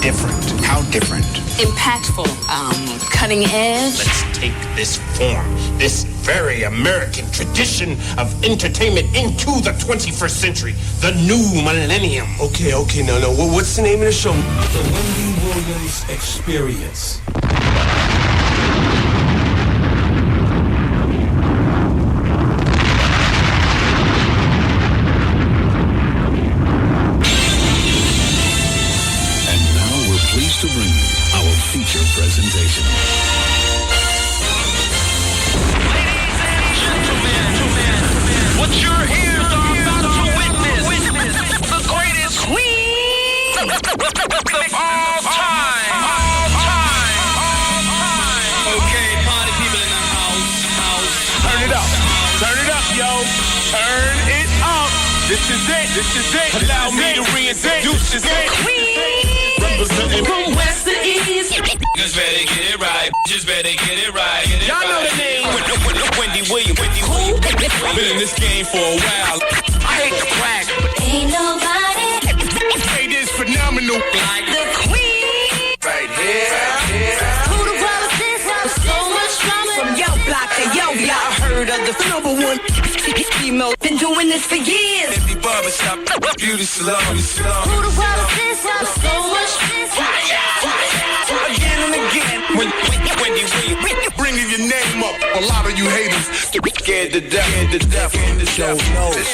different. How different? Impactful, cutting edge. Let's take this form, this very American tradition of entertainment into the 21st century, the new millennium. Okay, no. What's the name of the show? The Wendy Williams Experience. To bring you our feature presentation. Ladies and gentlemen, what your ears are about to witness, the greatest queen of all time. Okay, party people in the house. Turn it up, yo. Turn it up. This is it. Allow me to reintroduce this queen. From west to east. Just better get it right. Y'all know the name. Wendy Williams. Been in this game for a while. I hate to brag, but ain't nobody. Hey, this phenomenal. Like the queen. Right here. Who the world is this? So much drama. From yo block to yo block. I heard of the number one female. Been doing this for years. Empty barbershop. Beauty salon. Who the world is this? So much Again and again. Wendy Williams. Bringing your name up. A lot of you haters scared to death.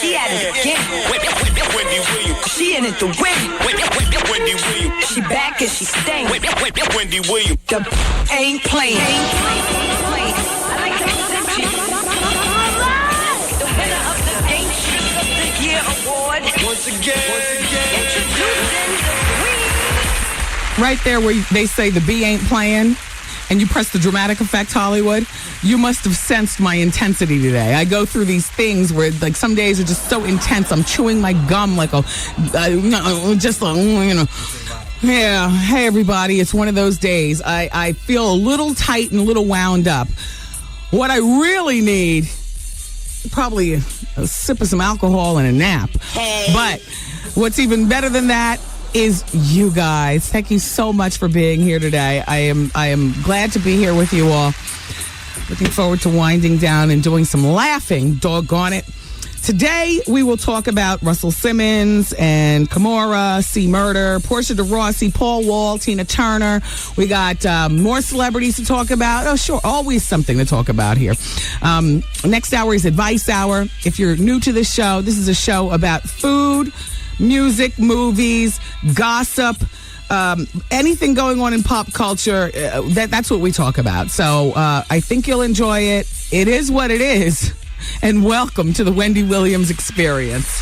She at it again. Wendy Williams. She in it to win. Wendy Williams. She back and she staying. Wendy Williams. The ain't playing. I like to present you the winner of the Game Shoot of the Year Award. Once again. Introducing the queen. Right there where they say the B ain't playing and you press the dramatic effect, Hollywood, you must have sensed my intensity today. I go through these things where, like, some days are just so intense. I'm chewing my gum like Yeah. Hey, everybody. It's one of those days. I feel a little tight and a little wound up. What I really need, probably a sip of some alcohol and a nap. Hey. But what's even better than that is you guys. Thank you so much for being here today. I am glad to be here with you all. Looking forward to winding down and doing some laughing, doggone it. Today, we will talk about Russell Simmons and Kimora, C. Murder, Portia de Rossi, Paul Wall, Tina Turner. We got more celebrities to talk about. Oh, sure. Always something to talk about here. Next hour is Advice Hour. If you're new to this show, this is a show about food, music, movies, gossip, anything going on in pop culture. That's what we talk about. So I think you'll enjoy it. It is what it is. And welcome to the Wendy Williams Experience.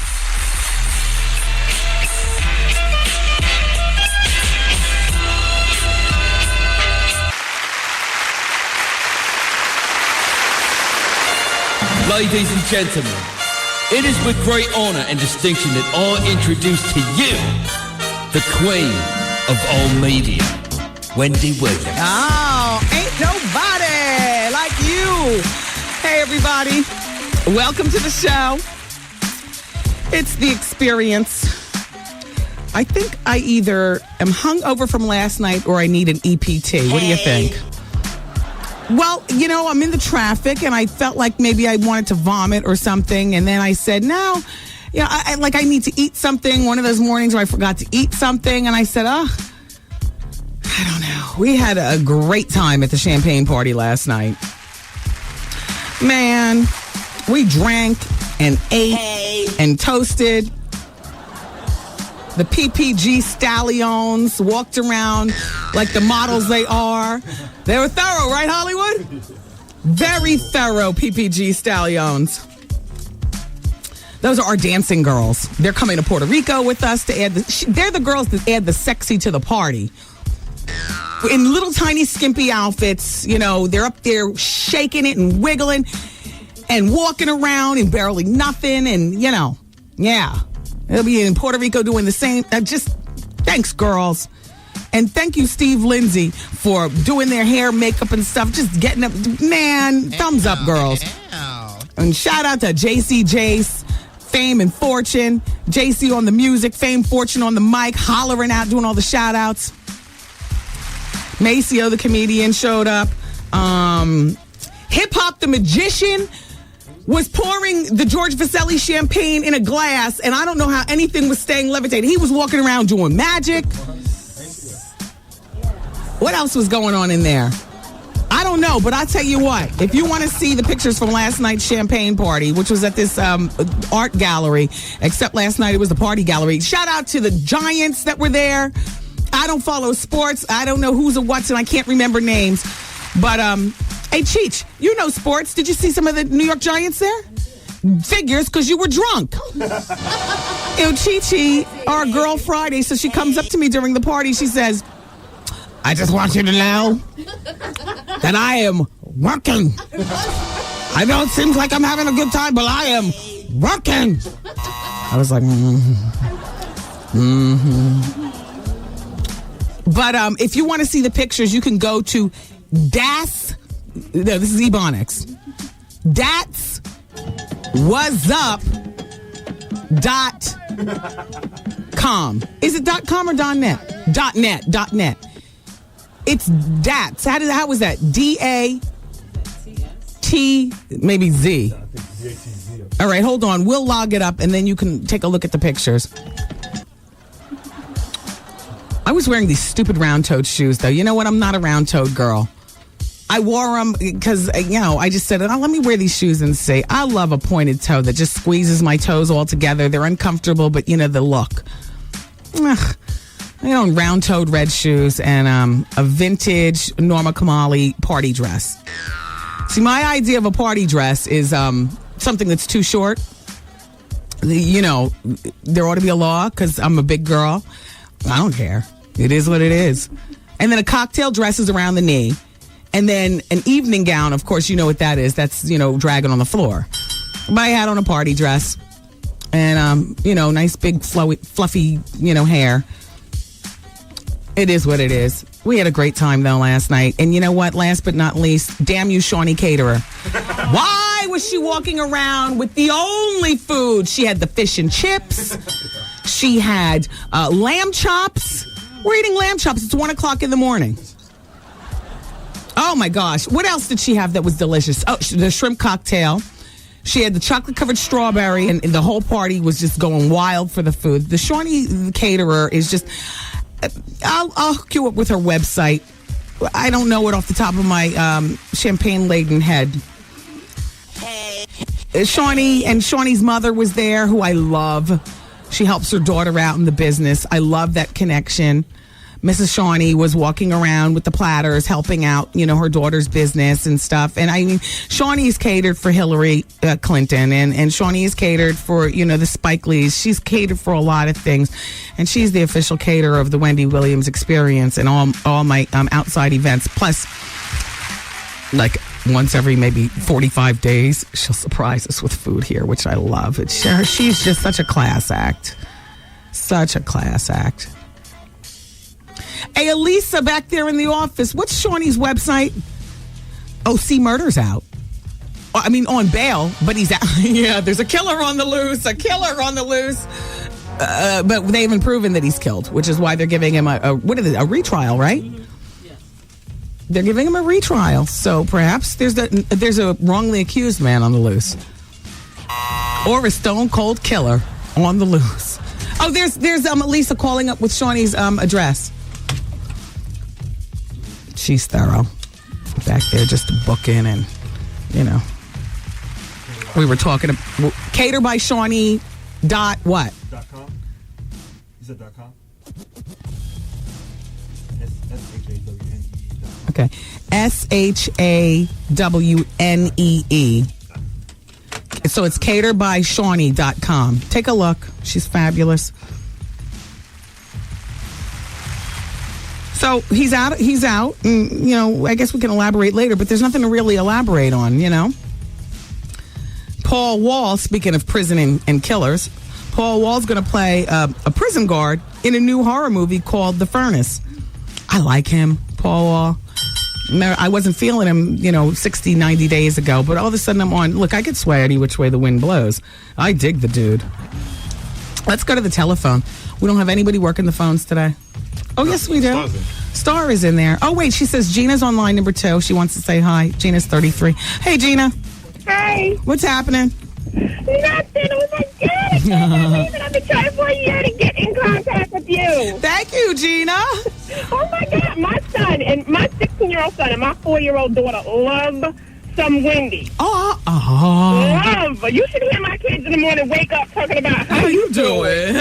Ladies and gentlemen, it is with great honor and distinction that I introduce to you the queen of all media, Wendy Williams. Oh, ain't nobody like you. Hey, everybody. Welcome to the show. It's the Experience. I think I either am hungover from last night or I need an EPT. What do you think? Well, you know, I'm in the traffic and I felt like maybe I wanted to vomit or something. And then I said, no, you know, I need to eat something. One of those mornings where I forgot to eat something. And I said, I don't know. We had a great time at the champagne party last night. Man, we drank and ate and toasted. The PPG stallions walked around like the models they are. They were thorough, right, Hollywood? Very thorough PPG stallions. Those are our dancing girls. They're coming to Puerto Rico with us to add they're the girls that add the sexy to the party. In little tiny skimpy outfits, you know, they're up there shaking it and wiggling and walking around and barely nothing. And, you know, yeah. They'll be in Puerto Rico doing the same. Thanks, girls. And thank you, Steve Lindsay, for doing their hair, makeup, and stuff. Just getting up. Man, thumbs up, girls. And shout out to JC Jace, Fame and Fortune. JC on the music, Fame, Fortune on the mic, hollering out, doing all the shout outs. Maceo, the comedian, showed up. Hip Hop, the magician, was pouring the George Vasselli champagne in a glass, and I don't know how anything was staying levitated. He was walking around doing magic. What else was going on in there? I don't know, but I tell you what, if you want to see the pictures from last night's champagne party, which was at this art gallery, except last night it was the party gallery. Shout out to the Giants that were there. I don't follow sports. I don't know who's or what's, and I can't remember names. But, hey, Cheech, you know sports. Did you see some of the New York Giants there? Figures, because you were drunk. Chi, our girl Friday, so she comes up to me during the party. She says, I just want you to know that I am working. I know it seems like I'm having a good time, but I am working. I was like, But if you want to see the pictures, you can go to this is Ebonics. datswhasup.com. Is it .com or .net? .net. It's DATS. How was that? D-A-T, maybe Z. All right, hold on. We'll log it up, and then you can take a look at the pictures. I was wearing these stupid round-toed shoes, though. You know what? I'm not a round-toed girl. I wore them because, I just said, let me wear these shoes and say, I love a pointed toe that just squeezes my toes all together. They're uncomfortable, but, the look. Ugh. Round-toed red shoes and a vintage Norma Kamali party dress. See, my idea of a party dress is something that's too short. There ought to be a law because I'm a big girl. I don't care. It is what it is. And then a cocktail dress is around the knee. And then an evening gown, of course, you know what that is. That's, dragging on the floor. I had on a party dress. And, nice big fluffy, hair. It is what it is. We had a great time, though, last night. And you know what? Last but not least, damn you, Shawnee Caterer. Why was she walking around with the only food? She had the fish and chips. She had lamb chops. We're eating lamb chops. It's 1 o'clock in the morning. Oh, my gosh. What else did she have that was delicious? Oh, the shrimp cocktail. She had the chocolate-covered strawberry, and the whole party was just going wild for the food. The Shawnee Caterer is just... I'll hook you up with her website. I don't know it off the top of my champagne-laden head. Shawnee's mother was there, who I love. She helps her daughter out in the business. I love that connection. Mrs. Shawnee was walking around with the platters, helping out, her daughter's business and stuff. And I mean, Shawnee's catered for Hillary Clinton, and Shawnee is catered for, the Spike Lees. She's catered for a lot of things, and she's the official caterer of the Wendy Williams Experience and all my outside events. Plus, like once every maybe 45 days, she'll surprise us with food here, which I love. She's just such a class act. Such a class act. Hey, Elisa, back there in the office, what's Shawnee's website? Oh, C. Murder's out. I mean, on bail, but he's out. Yeah, there's a killer on the loose. But they haven't proven that he's killed, which is why they're giving him a retrial, right? Yeah. They're giving him a retrial. So perhaps there's a wrongly accused man on the loose. Or a stone cold killer on the loose. Oh, there's Elisa calling up with Shawnee's address. She's thorough. Back there just booking and, we were talking about cater by Shawnee dot what? .com? Is it .com? S-H-A-W-N-E-E. Okay. S-H-A-W-N-E-E. So it's caterbyshawnee.com. Take a look. She's fabulous. So he's out. And, I guess we can elaborate later, but there's nothing to really elaborate on, Paul Wall, speaking of prison and killers, Paul Wall's going to play a prison guard in a new horror movie called The Furnace. I like him, Paul Wall. I wasn't feeling him, 60, 90 days ago, but all of a sudden I'm on. Look, I get sway any which way the wind blows. I dig the dude. Let's go to the telephone. We don't have anybody working the phones today. Oh, yes, we do. Star is in there. Oh, wait, she says Gina's on line number 2. She wants to say hi. Gina's 33. Hey, Gina. Hi. What's happening? Nothing. Oh, my God. I can't believe it. I've been trying for a year to get in contact with you. Thank you, Gina. Oh, my God. My son and my 16-year-old son and my 4-year-old daughter love some Wendy. Oh. Love. You should hear my kids in the morning wake up talking about how you doing.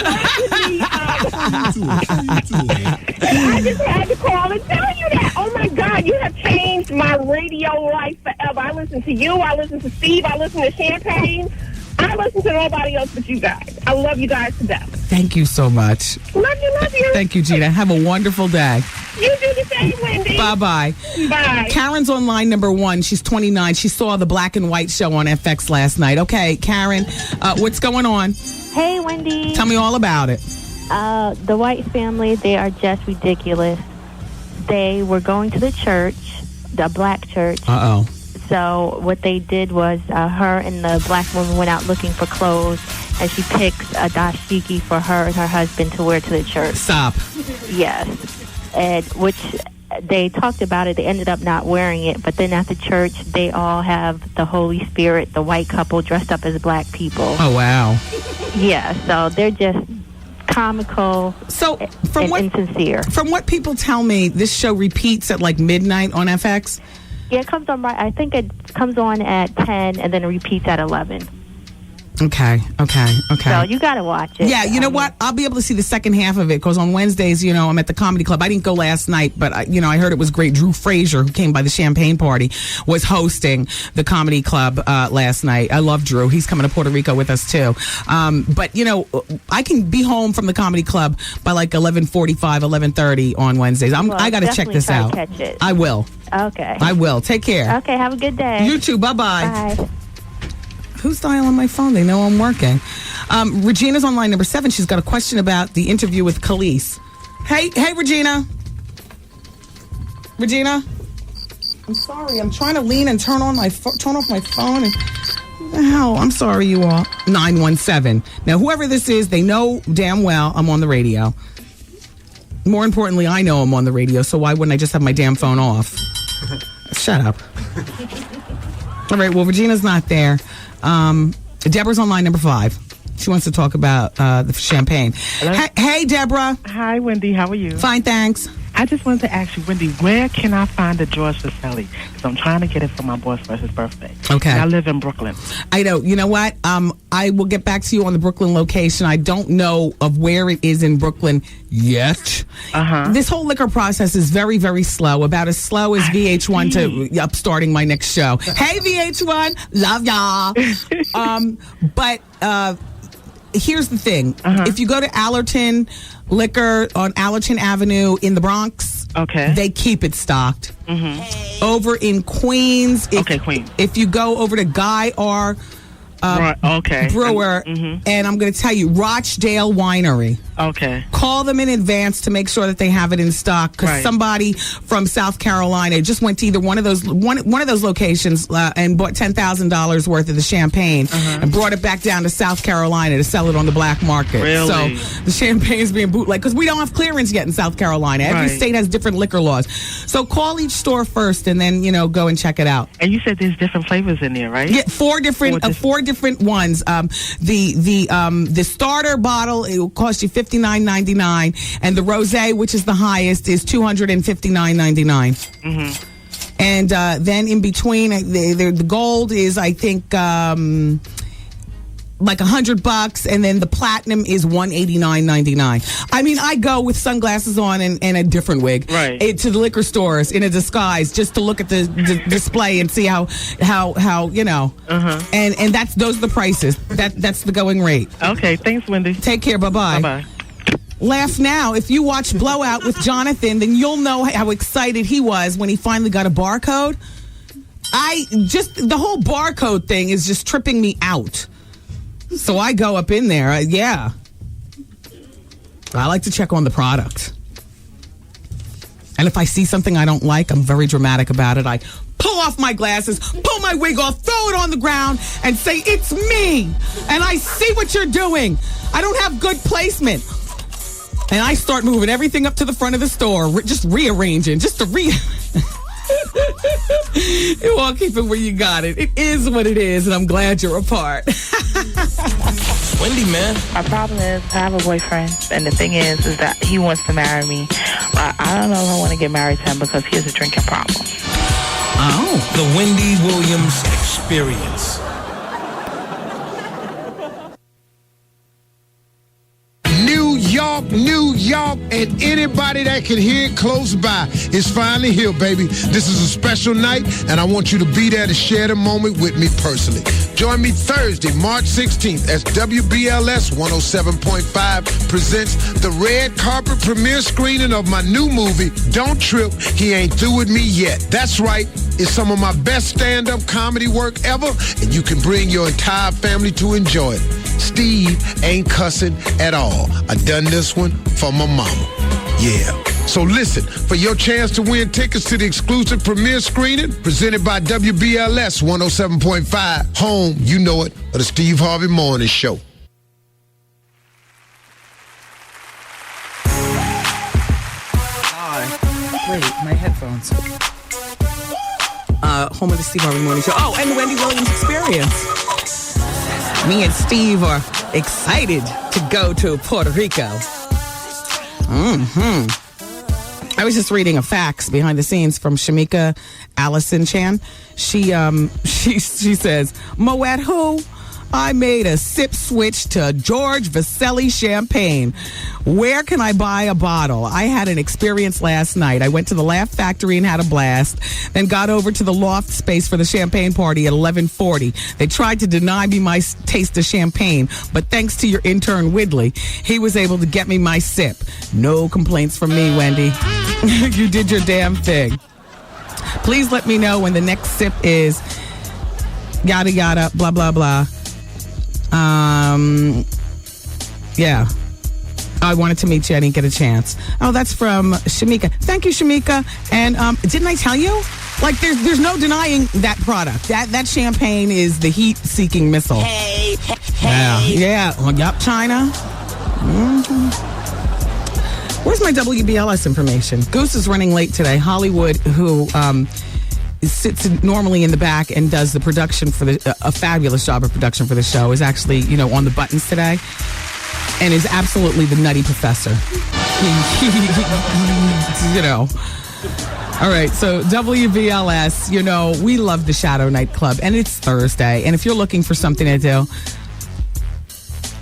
I just had to call and tell you that. Oh, my God. You have changed my radio life forever. I listen to you. I listen to Steve. I listen to Champagne. I listen to nobody else but you guys. I love you guys to death. Thank you so much. Love you. Thank you, Gina. Have a wonderful day. You do the same, Wendy. Bye-bye. Bye. Karen's on line number 1. She's 29. She saw the Black and White show on FX last night. Okay, Karen, what's going on? Hey, Wendy. Tell me all about it. The White family, they are just ridiculous. They were going to the church, the black church. Uh-oh. So what they did was her and the black woman went out looking for clothes, and she picks a dashiki for her and her husband to wear to the church. Stop. Yes. And which they talked about it. They ended up not wearing it. But then at the church, they all have the Holy Spirit, the white couple dressed up as black people. Oh, wow. Yeah, so they're just comical and insincere. From what people tell me, this show repeats at like midnight on FX? Yeah, it comes on I think it comes on at 10 and then it repeats at 11. Okay. So you got to watch it. Yeah, you know what? I'll be able to see the second half of it because on Wednesdays, I'm at the Comedy Club. I didn't go last night, but I heard it was great. Drew Frazier, who came by the Champagne Party, was hosting the Comedy Club last night. I love Drew. He's coming to Puerto Rico with us too. But I can be home from the Comedy Club by like 11:45, 11:30 on Wednesdays. I got to check this out. Catch it. I will. Okay. I will. Take care. Okay. Have a good day. You too. Bye-bye. Bye. Who's dialing my phone? They know I'm working. Regina's on line number 7. She's got a question about the interview with Khalees. Hey, Regina. Regina? I'm sorry. I'm trying to lean and turn off my phone. And what the hell? I'm sorry, you all. 917. Now, whoever this is, they know damn well I'm on the radio. More importantly, I know I'm on the radio, so why wouldn't I just have my damn phone off? Shut up. All right, well, Regina's not there. Deborah's on line number 5. She wants to talk about the champagne. Hey, Deborah. Hi, Wendy. How are you? Fine, thanks. I just wanted to ask you, Wendy, where can I find the George Vaselli? Because I'm trying to get it for my boss for his birthday. Okay. And I live in Brooklyn. I know. You know what? I will get back to you on the Brooklyn location. I don't know of where it is in Brooklyn yet. Uh-huh. This whole liquor process is very, very slow. About as slow as VH1 to upstarting my next show. Hey, VH1. Love y'all. But here's the thing. Uh-huh. If you go to Allerton Liquor on Allerton Avenue in the Bronx, okay, they keep it stocked. Mm-hmm. Over in Queens, Queens. If you go over to Guy R. Brewer, and I'm going to tell you, Rochdale Winery. Okay. Call them in advance to make sure that they have it in stock because somebody from South Carolina just went to either one of those locations and bought $10,000 worth of the champagne and brought it back down to South Carolina to sell it on the black market. Really? So the champagne is being bootlegged because we don't have clearance yet in South Carolina. Every state has different liquor laws. So call each store first and then go and check it out. And you said there's different flavors in there, right? Yeah, four different ones. The starter bottle, it will cost you $59.99, and the rosé, which is the highest, is $259.99. And then in between, the gold is, I think, like $100, and then the platinum is $189.99. I mean, I go with sunglasses on and a different wig to the liquor stores in a disguise just to look at the display and see how and those are the prices. That's the going rate. Okay, thanks, Wendy. Take care. Bye bye. Laugh now. If you watch Blowout with Jonathan, then you'll know how excited he was when he finally got a barcode. The whole barcode thing is just tripping me out. So I go up in there. I like to check on the product. And if I see something I don't like, I'm very dramatic about it. I pull off my glasses, pull my wig off, throw it on the ground, and say, "It's me. And I see what you're doing. I don't have good placement." And I start moving everything up to the front of the store, just rearranging, just to You won't keep it where you got it. It is what it is, and I'm glad you're a part. Wendy, man. My problem is I have a boyfriend, and the thing is that he wants to marry me. But I don't know if I want to get married to him because he has a drinking problem. Oh. The Wendy Williams Experience. New York, and anybody that can hear it close by is finally here, baby. This is a special night, and I want you to be there to share the moment with me personally. Join me Thursday, March 16th, as WBLS 107.5 presents the red carpet premiere screening of my new movie, Don't Trip, He Ain't Through With Me Yet. That's right. It's some of my best stand-up comedy work ever, and you can bring your entire family to enjoy it. Steve ain't cussing at all. I done this one for my mama. Yeah. So listen, for your chance to win tickets to the exclusive premiere screening presented by WBLS 107.5, home, you know it, of the Steve Harvey Morning Show. Wait, my headphones. Home of the Steve Harvey Morning Show. Oh, and the Wendy Williams Experience. Me and Steve are excited to go to Puerto Rico. I was just reading a fax behind the scenes from Shamika Allison Chan. She says, Moet who? I made a sip switch to George Vasselli champagne. Where can I buy a bottle? I had an experience last night. I went to the Laugh Factory and had a blast, then got over to the loft space for the champagne party at 11:40. They tried to deny me my taste of champagne, but thanks to your intern Widley, he was able to get me my sip. No complaints from me, Wendy. You did your damn thing. Please let me know when the next sip is yada yada, blah, blah, blah. Yeah. I wanted to meet you. I didn't get a chance. Oh, that's from Shamika. Thank you, Shamika. And didn't I tell you? Like, there's no denying that product. That champagne is the heat-seeking missile. Hey. Yeah. Yup, China. Mm-hmm. Where's my WBLS information? Goose is running late today. Hollywood, who sits normally in the back and does the production for a fabulous job of production for the show, is actually, on the buttons today and is absolutely the nutty professor. All right, so WBLS, we love the Shadow Nightclub, and it's Thursday, and if you're looking for something to do,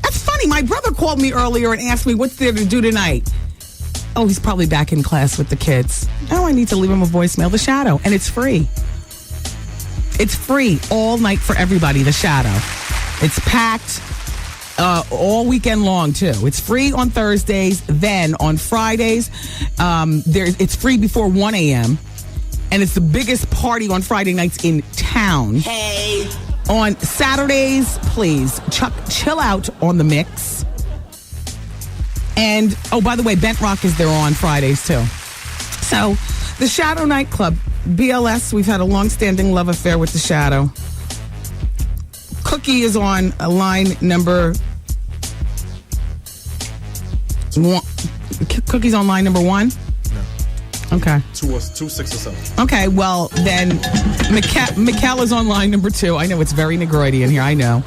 that's funny. My brother called me earlier and asked me what's there to do tonight. Oh, he's probably back in class with the kids. Oh, I need to leave him a voicemail. The Shadow. And it's free. It's free all night for everybody, The Shadow. It's packed all weekend long, too. It's free on Thursdays. Then on Fridays, it's free before 1 a.m. And it's the biggest party on Friday nights in town. Hey. On Saturdays, please, chill out on the mix. And, oh, by the way, Bent Rock is there on Fridays, too. So, the Shadow Nightclub, BLS, we've had a long-standing love affair with the Shadow. Cookie is on line number one. Cookie's on line number one? No. Okay. 2, 6, or 7. Okay, well, then Mikkel is on line number 2. I know it's very Negroidy in here, I know.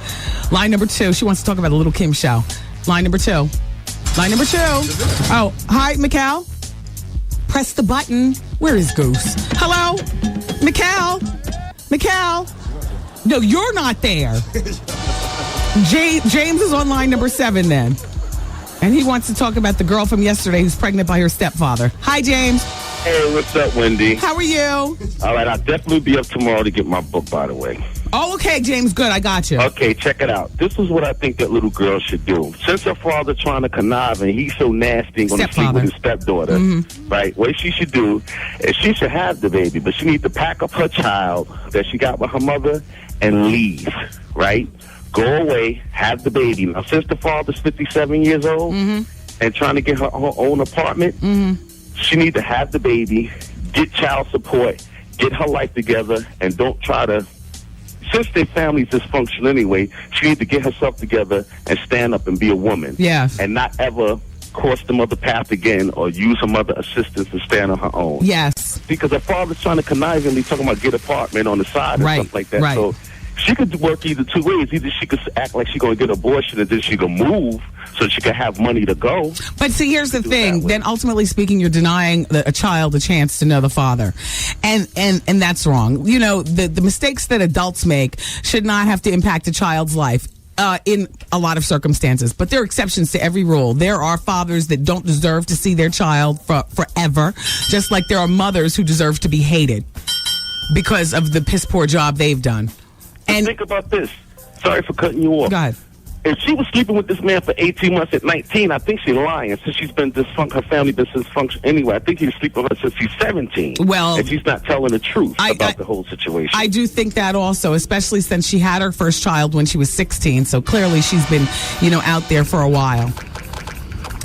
Line number 2, she wants to talk about the Little Kim show. Line number 2. Line number 2. Oh, hi, Mikkel. Press the button. Where is Goose? Hello? Mikkel? No, you're not there. James is on line number 7 then. And he wants to talk about the girl from yesterday who's pregnant by her stepfather. Hi, James. Hey, what's up, Wendy? How are you? All right, I'll definitely be up tomorrow to get my book, by the way. Oh, okay, James, good. I got you. Okay, check it out. This is what I think that little girl should do. Since her father trying to connive and he's so nasty and going to sleep with his stepdaughter, right, what she should do is she should have the baby, but she needs to pack up her child that she got with her mother and leave, right? Go away, have the baby. Now, since the father's 57 years old and trying to get her own apartment, she needs to have the baby, get child support, get her life together, and don't try to... Since their family's dysfunctional anyway, she needs to get herself together and stand up and be a woman. Yes. And not ever cross the mother path again or use her mother assistance to stand on her own. Yes. Because her father's trying to connive and he's talking about get apartment on the side or something like that. Right. So she could work either two ways. Either she could act like she's going to get an abortion and then she could move so she could have money to go. But see, here's the thing. Then ultimately speaking, you're denying a child a chance to know the father. And that's wrong. You know, the mistakes that adults make should not have to impact a child's life. In a lot of circumstances, but there are exceptions to every rule. There are fathers that don't deserve to see their child forever, just like there are mothers who deserve to be hated because of the piss poor job they've done. And think about this. Sorry for cutting you off. Go ahead. If she was sleeping with this man for 18 months at 19, I think she's lying. Since she's been her family been dysfunctional anyway. I think he was sleeping with her since she's 17. Well, and she's not telling the truth about the whole situation. I do think that also, especially since she had her first child when she was 16. So clearly she's been, out there for a while.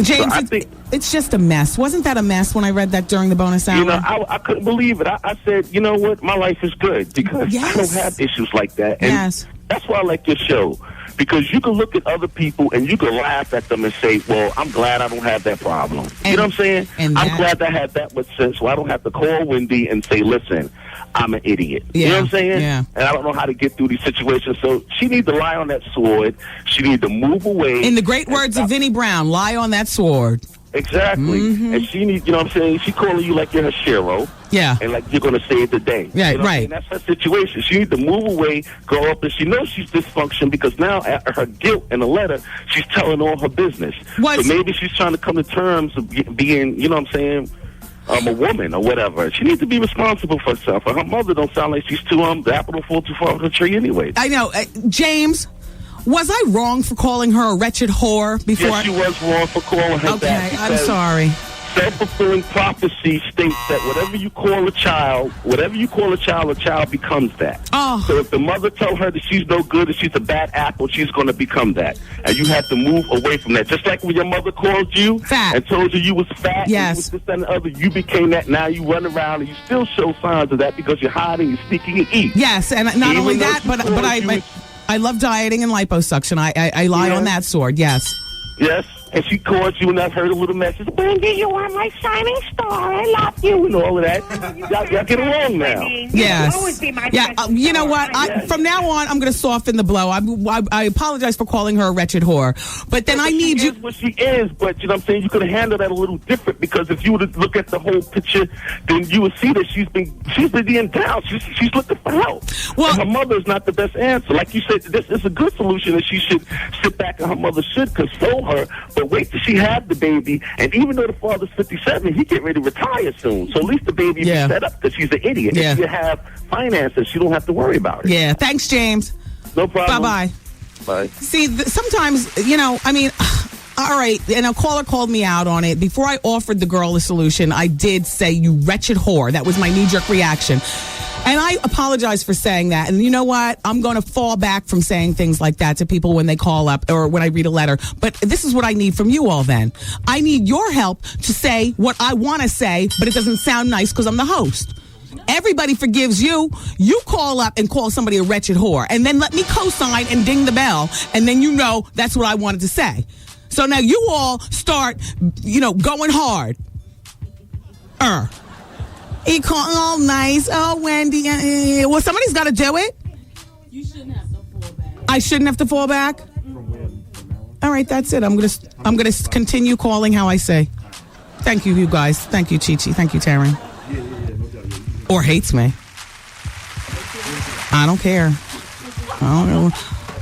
James, so it's just a mess. Wasn't that a mess when I read that during the bonus hour? I couldn't believe it. I said, you know what? My life is good because I don't have issues like that. And that's why I like your show. Because you can look at other people and you can laugh at them and say, well, I'm glad I don't have that problem. You know what I'm saying? I'm glad I had that much sense so I don't have to call Wendy and say, listen, I'm an idiot. You know what I'm saying? Yeah. And I don't know how to get through these situations. So she needs to lie on that sword. She needs to move away. In the great words of Vinnie Brown, lie on that sword. Exactly. Mm-hmm. And she needs, you know what I'm saying? She calling you like you're her shero. Yeah. And like you're going to save the day. Yeah, you know right. That's her situation. She needs to move away, grow up, and she knows she's dysfunction because now at her guilt in the letter, she's telling all her business. So maybe she's trying to come to terms of being, you know what I'm saying, a woman or whatever. She needs to be responsible for herself. And her mother don't sound like she's too, the apple don't fall too far from the tree anyway. I know. James, was I wrong for calling her a wretched whore before? Yes, you was wrong for calling her that. Okay, I'm sorry. Self-fulfilling prophecy states that whatever you call a child becomes that. Oh. So if the mother tells her that she's no good and she's a bad apple, she's going to become that. And you have to move away from that. Just like when your mother called you fat and told you was fat, yes, and this, that, and the other, you became that. Now you run around and you still show signs of that because you're hiding, you're sneaking, and eat. Yes, and not only that, but I love dieting and liposuction. I lie on that sword, yes. Yes. And she called you and I heard a little message, Wendy, you are my shining star. I love you and all of that. Y'all get along now. Yes. Always be my you know what? From now on, I'm going to soften the blow. I apologize for calling her a wretched whore. But then I need you. What she is, but you know what I'm saying? You could have handled that a little different because if you were to look at the whole picture, then you would see that she's been being down. She's looking for help. Well, and her mother's not the best answer. Like you said, this is a good solution and she should sit back and her mother should console her. But wait till she had the baby, and even though the father's 57, he get ready to retire soon. So at least the baby be set up because she's an idiot. Yeah. If you have finances, she don't have to worry about it. Yeah. Thanks, James. No problem. Bye-bye. Bye. See, sometimes, all right, and a caller called me out on it. Before I offered the girl a solution, I did say, you wretched whore. That was my knee-jerk reaction. And I apologize for saying that. And you know what? I'm going to fall back from saying things like that to people when they call up or when I read a letter. But this is what I need from you all then. I need your help to say what I want to say, but it doesn't sound nice because I'm the host. Everybody forgives you. You call up and call somebody a wretched whore. And then let me co-sign and ding the bell. And then you know that's what I wanted to say. So now you all start, going hard. He called all nice. Oh, Wendy. Well, somebody's got to do it. You shouldn't have to fall back. I shouldn't have to fall back? All right, that's it. I'm gonna continue calling how I say. Thank you, you guys. Thank you, Chi-Chi. Thank you, Taryn. Or hates me. I don't care. I don't know.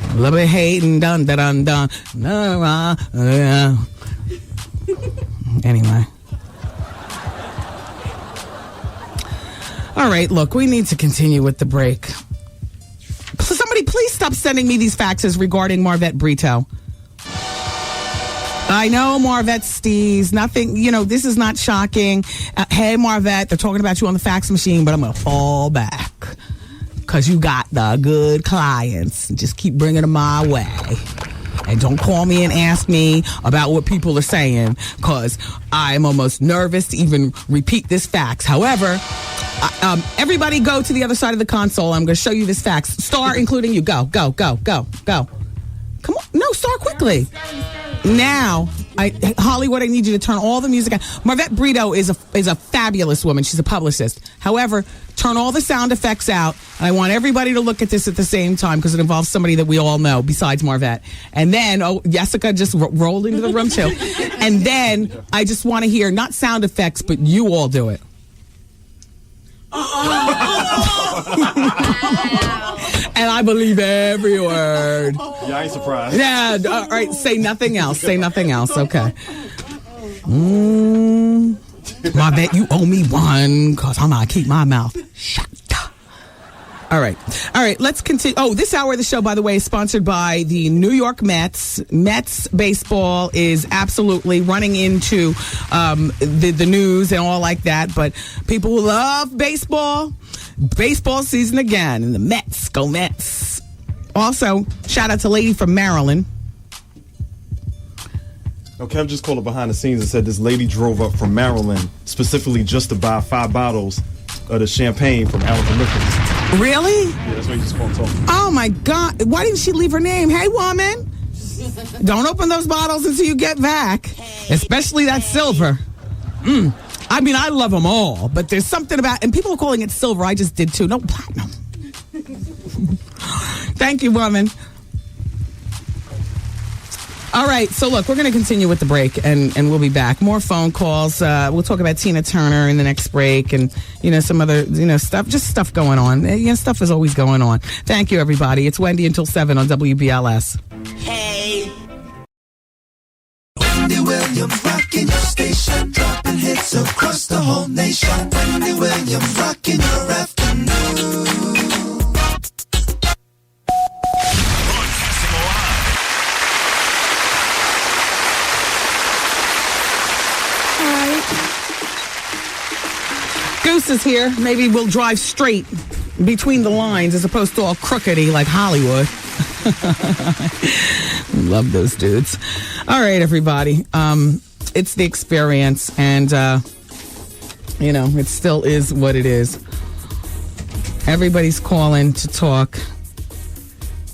A little bit hating, dun. Anyway. All right, look, we need to continue with the break. Somebody please stop sending me these faxes regarding Marvette Brito. I know, Marvette Stees. Nothing, this is not shocking. Hey, Marvette, they're talking about you on the fax machine, but I'm going to fall back because you got the good clients. Just keep bringing them my way. And don't call me and ask me about what people are saying because I'm almost nervous to even repeat this fax. However, everybody go to the other side of the console. I'm going to show you this fax. Star, including you. Go. Come on. No, Star, quickly. Now, Hollywood, I need you to turn all the music on. Marvette Brito is a fabulous woman. She's a publicist. However, turn all the sound effects out. I want everybody to look at this at the same time because it involves somebody that we all know besides Marvette. And then, Jessica just rolled into the room too. And then I just want to hear not sound effects, but you all do it. And I believe every word. Yeah, I ain't surprised. Yeah, all right, say nothing else. Say nothing else, okay. Marvette, you owe me one because I'm going to keep my mouth shut. All right, let's continue. Oh, this hour of the show, by the way, is sponsored by the New York Mets. Mets baseball is absolutely running into the news and all like that, but people who love baseball season again, and the Mets, go Mets. Also, shout out to lady from Maryland. Kev just called up behind the scenes and said this lady drove up from Maryland specifically just to buy 5 bottles of the champagne from Allen Liquors. Really? Yeah, that's what he just called talking. Oh my God! Why didn't she leave her name? Hey, woman, don't open those bottles until you get back, especially that silver. I mean, I love them all, but there's something about, and people are calling it silver. I just did too. No, platinum. Thank you, woman. All right, so look, we're going to continue with the break, and we'll be back. More phone calls. We'll talk about Tina Turner in the next break, and some other stuff, just stuff going on. Stuff is always going on. Thank you, everybody. It's Wendy until 7 on WBLS. Hey. Wendy Williams rocking your station, dropping hits across the whole nation. Wendy Williams rocking your afternoon. Goose is here. Maybe we'll drive straight between the lines as opposed to all crookedy like Hollywood. Love those dudes. All right, everybody. It's the experience, and it still is what it is. Everybody's calling to talk.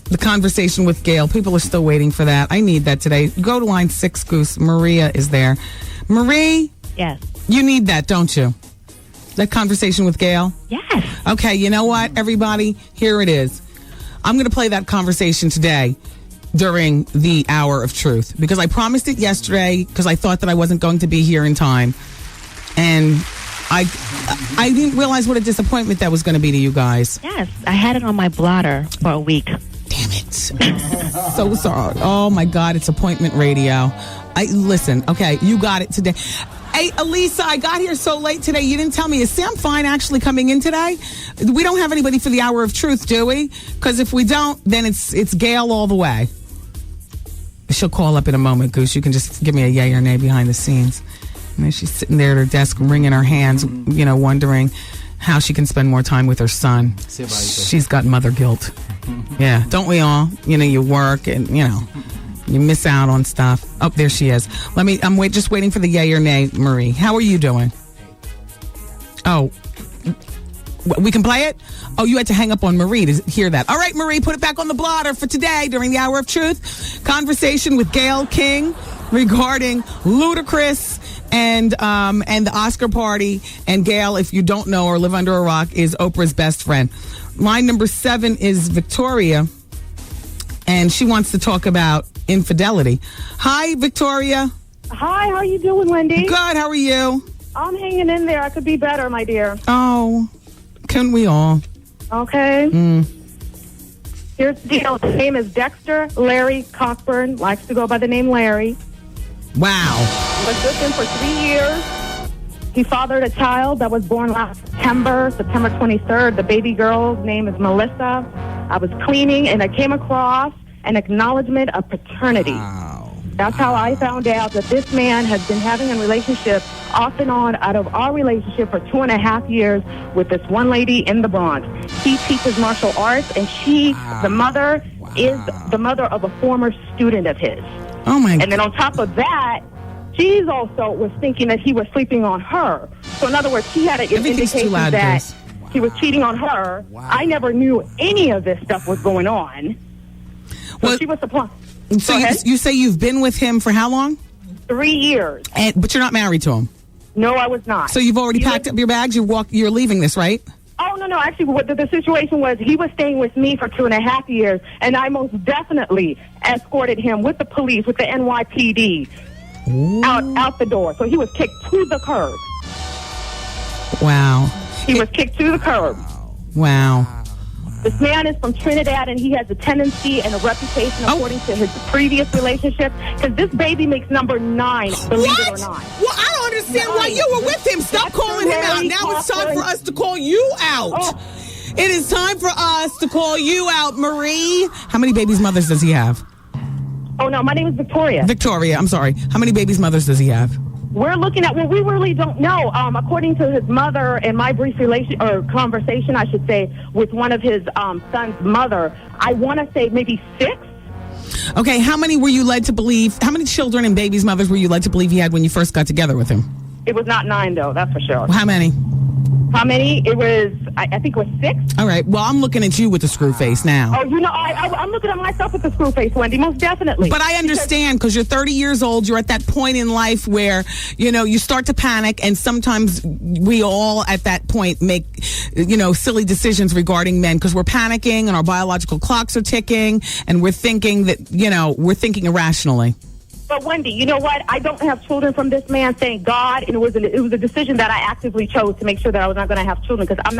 The conversation with Gail. People are still waiting for that. I need that today. Go to line 6, Goose. Maria is there. Marie? Yes. You need that, don't you? That conversation with Gail? Yes. Okay, you know what, everybody? Here it is. I'm going to play that conversation today during the hour of truth because I promised it yesterday because I thought that I wasn't going to be here in time. And I didn't realize what a disappointment that was going to be to you guys. Yes, I had it on my blotter for a week. Damn it. So sorry. Oh, my God, it's appointment radio. Listen, okay, you got it today. Hey, Elisa, I got here so late today. You didn't tell me. Is Sam Fine actually coming in today? We don't have anybody for the hour of truth, do we? Because if we don't, then it's Gail all the way. She'll call up in a moment, Goose. You can just give me a yay or nay behind the scenes. And then she's sitting there at her desk, wringing her hands, wondering how she can spend more time with her son. She's got mother guilt. Yeah, don't we all? You work and, you miss out on stuff. Oh, there she is. I'm just waiting for the yay or nay, Marie. How are you doing? Oh, we can play it? Oh, you had to hang up on Marie to hear that. All right, Marie, put it back on the blotter for today during the hour of truth. Conversation with Gayle King regarding Ludacris and the Oscar party. And Gayle, if you don't know or live under a rock, is Oprah's best friend. Line number 7 is Victoria, and she wants to talk about infidelity. Hi, Victoria. Hi, how are you doing, Wendy? Good, how are you? I'm hanging in there. I could be better, my dear. Oh, can we all? Okay. Here's the deal. His name is Dexter Larry Cockburn. Likes to go by the name Larry. Wow. Was with him for 3 years. He fathered a child that was born last September 23rd. The baby girl's name is Melissa. I was cleaning, and I came across an acknowledgement of paternity. Wow. That's how I found out that this man has been having a relationship off and on out of our relationship for 2.5 years with this one lady in the Bronx. He teaches martial arts, and the mother is the mother of a former student of his. Oh, my God. And then on top of that, she's also was thinking that he was sleeping on her. So in other words, she had an indication that he was cheating on her. Wow. I never knew any of this stuff was going on. So she was supplying. So you say you've been with him for how long? 3 years. But you're not married to him? No, I was not. So you've already packed up your bags? You're leaving this, right? Oh, no. Actually, what the situation was, he was staying with me for 2.5 years, and I most definitely escorted him with the police, with the NYPD, out the door. So he was kicked to the curb. Wow. He was kicked to the curb. Wow. This man is from Trinidad, and he has a tendency and a reputation, according to his previous relationship, because this baby makes number 9, believe it or not. Well, I don't understand why you were with him. Stop calling him out. Now it's time for us to call you out. It is time for us to call you out, Marie. How many babies' mothers does he have? Oh, no, my name is Victoria. Victoria, I'm sorry. How many babies' mothers does he have? We're looking at, we really don't know. According to his mother and my brief conversation, I should say, with one of his son's mother, I want to say maybe 6. Okay, how many were you led to believe, how many children and babies' mothers were you led to believe he had when you first got together with him? It was not 9, though, that's for sure. Well, how many? How many? It was, I think it was 6. All right. Well, I'm looking at you with the screw face now. Oh, I'm looking at myself with the screw face, Wendy, most definitely. But I understand because you're 30 years old. You're at that point in life where, you start to panic. And sometimes we all at that point make, silly decisions regarding men because we're panicking and our biological clocks are ticking and we're thinking that, we're thinking irrationally. But Wendy, you know what? I don't have children from this man, thank God, and it was a decision that I actively chose to make sure that I was not going to have children because I'm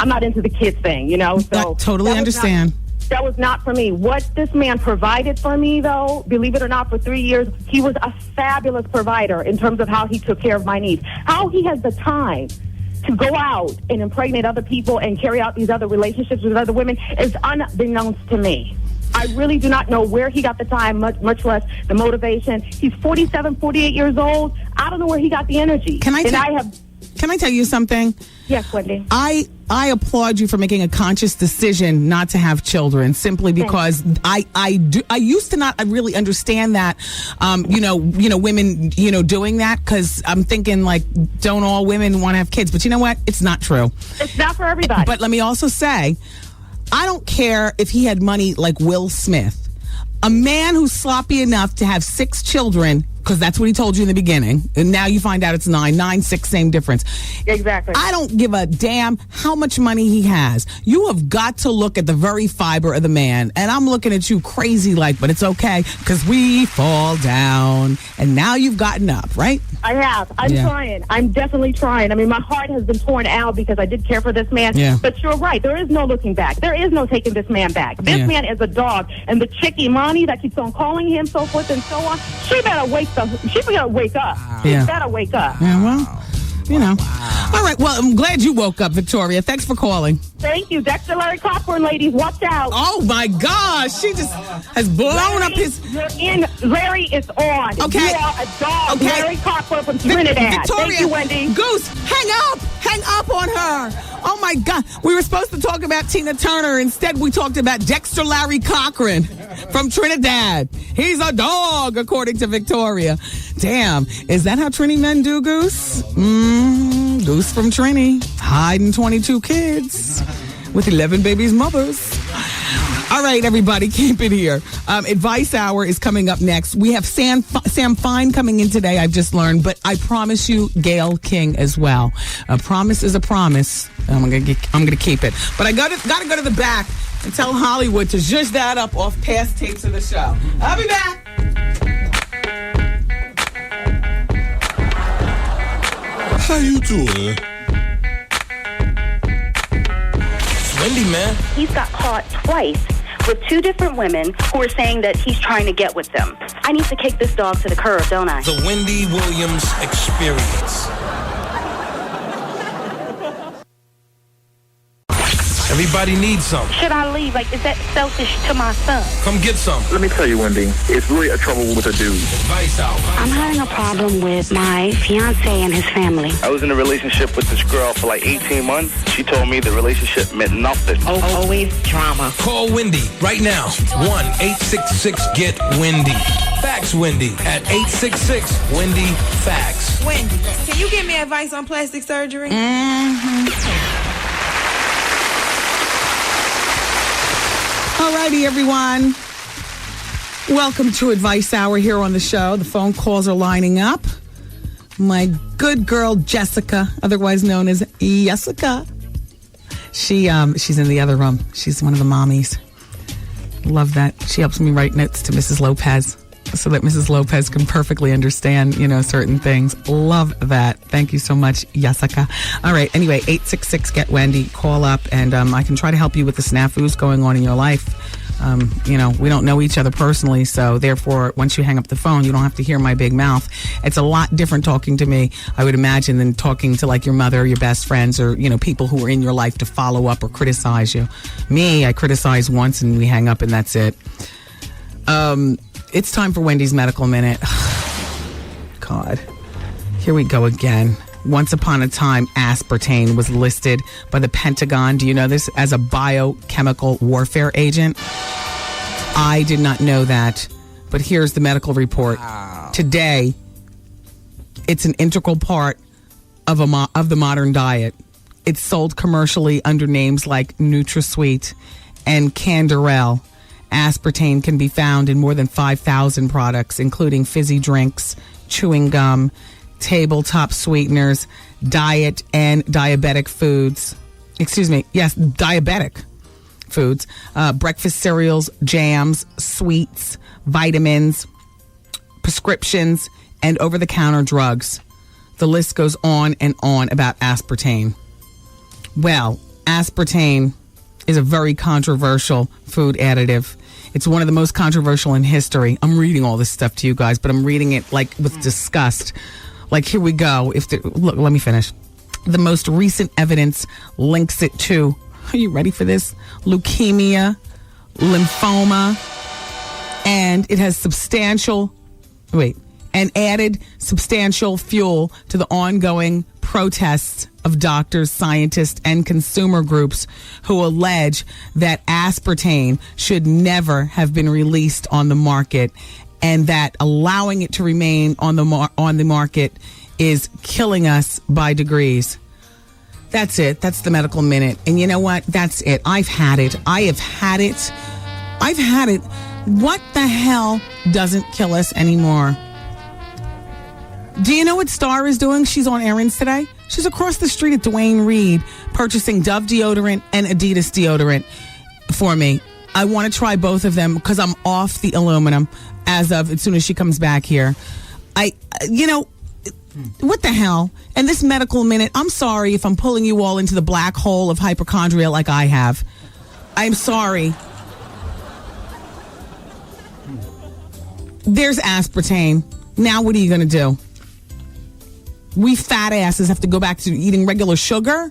not into the kids thing, So I totally understand. That was not for me. What this man provided for me, though, believe it or not, for 3 years, he was a fabulous provider in terms of how he took care of my needs. How he has the time to go out and impregnate other people and carry out these other relationships with other women is unbeknownst to me. I really do not know where he got the time, much less the motivation. He's 47, 48 years old. I don't know where he got the energy. Can I tell you something? Yes, Wendy. I applaud you for making a conscious decision not to have children simply because I used to not really understand that, women, doing that because I'm thinking like, don't all women want to have kids? But you know what? It's not true. It's not for everybody. But let me also say, I don't care if he had money like Will Smith. A man who's sloppy enough to have 6 children, because that's what he told you in the beginning, and now you find out it's 9, 6, same difference. Exactly. I don't give a damn how much money he has. You have got to look at the very fiber of the man, and I'm looking at you crazy like, but it's okay, because we fall down, and now you've gotten up, right? I have. I'm trying. I'm definitely trying. I mean, my heart has been torn out because I did care for this man. Yeah. But you're right. There is no looking back. There is no taking this man back. This man is a dog. And the chick Imani that keeps on calling him, so forth and so on, she better wake up. She better wake up. She better wake up. Yeah, well, All right. Well, I'm glad you woke up, Victoria. Thanks for calling. Thank you. Dexter Larry Cochran, ladies. Watch out. Oh, my gosh. She just has blown up his... You're in. Larry is on. Okay. You are a dog. Okay. Larry Cochran from Trinidad. Victoria, thank you, Wendy. Goose, hang up. Hang up on her. Oh, my God. We were supposed to talk about Tina Turner. Instead, we talked about Dexter Larry Cochran from Trinidad. He's a dog, according to Victoria. Damn. Is that how Trini men do, Goose? Goose from Trini. Hiding 22 kids with 11 babies' mothers. All right, everybody, keep it here. Advice Hour is coming up next. We have Sam Fine coming in today, I've just learned, but I promise you Gayle King as well. A promise is a promise. I'm gonna keep it. But I gotta go to the back and tell Hollywood to zhuzh that up off past tapes of the show. I'll be back. How you doing? Wendy, man. He's got caught twice with 2 different women who are saying that he's trying to get with them. I need to kick this dog to the curb, don't I? The Wendy Williams Experience. Everybody needs some. Should I leave? Like, is that selfish to my son? Come get some. Let me tell you, Wendy, it's really a trouble with a dude. Advice out. I'm having a problem with my fiance and his family. I was in a relationship with this girl for like 18 months. She told me the relationship meant nothing. Always drama. Call Wendy right now. 1-866-GET-WENDY. Fax Wendy at 866-WENDY-FAX. Wendy, can you give me advice on plastic surgery? Alrighty, everyone. Welcome to Advice Hour here on the show. The phone calls are lining up. My good girl, Jessica, otherwise known as Jessica. She's in the other room. She's one of the mommies. Love that. She helps me write notes to Mrs. Lopez so that Mrs. Lopez can perfectly understand, certain things. Love that. Thank you so much, Jessica. All right. Anyway, 866-GET-WENDY. Call up and I can try to help you with the snafus going on in your life. We don't know each other personally, so therefore, once you hang up the phone, you don't have to hear my big mouth. It's a lot different talking to me, I would imagine, than talking to like your mother, or your best friends, or, people who are in your life to follow up or criticize you. Me, I criticize once and we hang up and that's it. It's time for Wendy's Medical Minute. God, here we go again. Once upon a time, aspartame was listed by the Pentagon, do you know this, as a biochemical warfare agent? I did not know that, but here's the medical report. Wow. Today, it's an integral part of the modern diet. It's sold commercially under names like NutraSweet and Canderel. Aspartame can be found in more than 5,000 products, including fizzy drinks, chewing gum, tabletop sweeteners, diet and diabetic foods. Diabetic foods, breakfast cereals, jams, sweets, vitamins, prescriptions, and over-the-counter drugs. The list goes on and on about aspartame. Well, aspartame is a very controversial food additive. It's one of the most controversial in history. I'm reading all this stuff to you guys, but I'm reading it with disgust. Here we go. Look, let me finish. The most recent evidence links it to, are you ready for this? Leukemia, lymphoma, and it has added substantial fuel to the ongoing protests of doctors, scientists, and consumer groups who allege that aspartame should never have been released on the market, and that allowing it to remain on the market is killing us by degrees. That's it. That's the Medical Minute. And you know what? That's it. I've had it. I have had it. I've had it. What the hell doesn't kill us anymore? Do you know what Star is doing? She's on errands today. She's across the street at Duane Reade purchasing Dove deodorant and Adidas deodorant for me. I want to try both of them because I'm off the aluminum as soon as she comes back here. What the hell? And this Medical Minute, I'm sorry if I'm pulling you all into the black hole of hypochondria like I have. I'm sorry. There's aspartame. Now what are you going to do? We fat asses have to go back to eating regular sugar?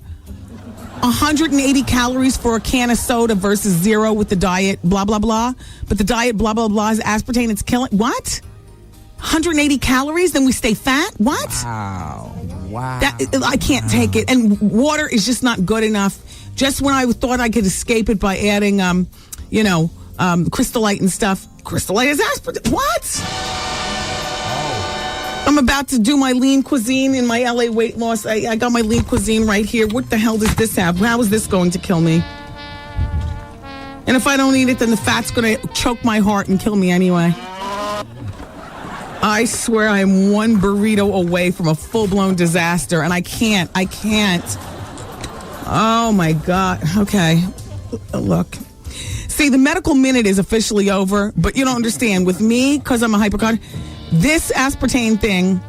180 calories for a can of soda versus 0 with the diet blah, blah, blah. But the diet blah, blah, blah is aspartame. It's killing. What? 180 calories? Then we stay fat? What? Wow. I can't take it. And water is just not good enough. Just when I thought I could escape it by adding, Crystolite and stuff. Crystolite is aspartame. What? I'm about to do my lean cuisine in my LA weight loss. I got my lean cuisine right here. What the hell does this have? How is this going to kill me? And if I don't eat it, then the fat's going to choke my heart and kill me anyway. I swear I am one burrito away from a full-blown disaster, and I can't. Oh, my God. Okay. Look. See, the Medical Minute is officially over, but you don't understand. With me, because I'm a hypochondriac, this aspartame thing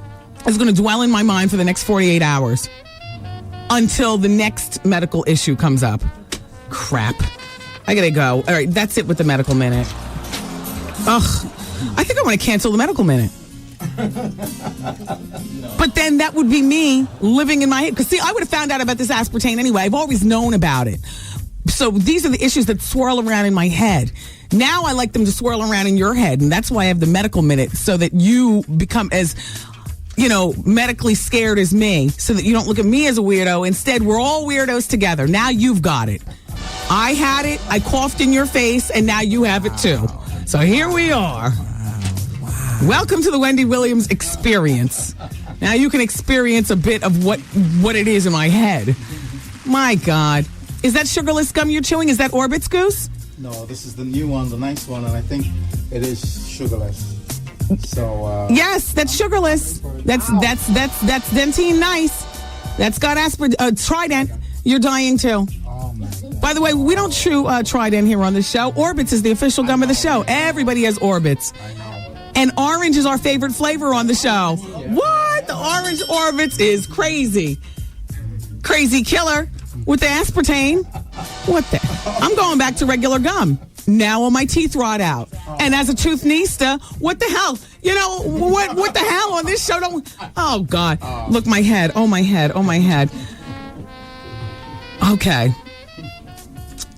is going to dwell in my mind for the next 48 hours until the next medical issue comes up. Crap. I got to go. All right, that's it with the Medical Minute. Ugh. I think I want to cancel the Medical Minute. But then that would be me living in my head. Because, see, I would have found out about this aspartame anyway. I've always known about it. So these are the issues that swirl around in my head. Now I like them to swirl around in your head. And that's why I have the Medical Minute, so that you become as, medically scared as me, so that you don't look at me as a weirdo. Instead, we're all weirdos together. Now you've got it. I had it. I coughed in your face, and now you have it too. So here we are. Welcome to the Wendy Williams experience. Now you can experience a bit of what it is in my head. My God. Is that sugarless gum you're chewing? Is that Orbit's Goose? No, this is the new one, the nice one, and I think it is sugarless. So yes, that's sugarless. That's Dentine Nice. That's got Trident. You're dying too. Oh man. By the way, we don't chew Trident here on the show. Orbits is the official gum of the show. Everybody has Orbits. And orange is our favorite flavor on the show. What? The orange Orbits is crazy. Crazy killer with the aspartame. What the? I'm going back to regular gum. Now all my teeth rot out. And as a toothnista, what the hell? You know, what the hell on this show? Oh, God. Look, my head. Oh, my head. Oh, my head. Okay.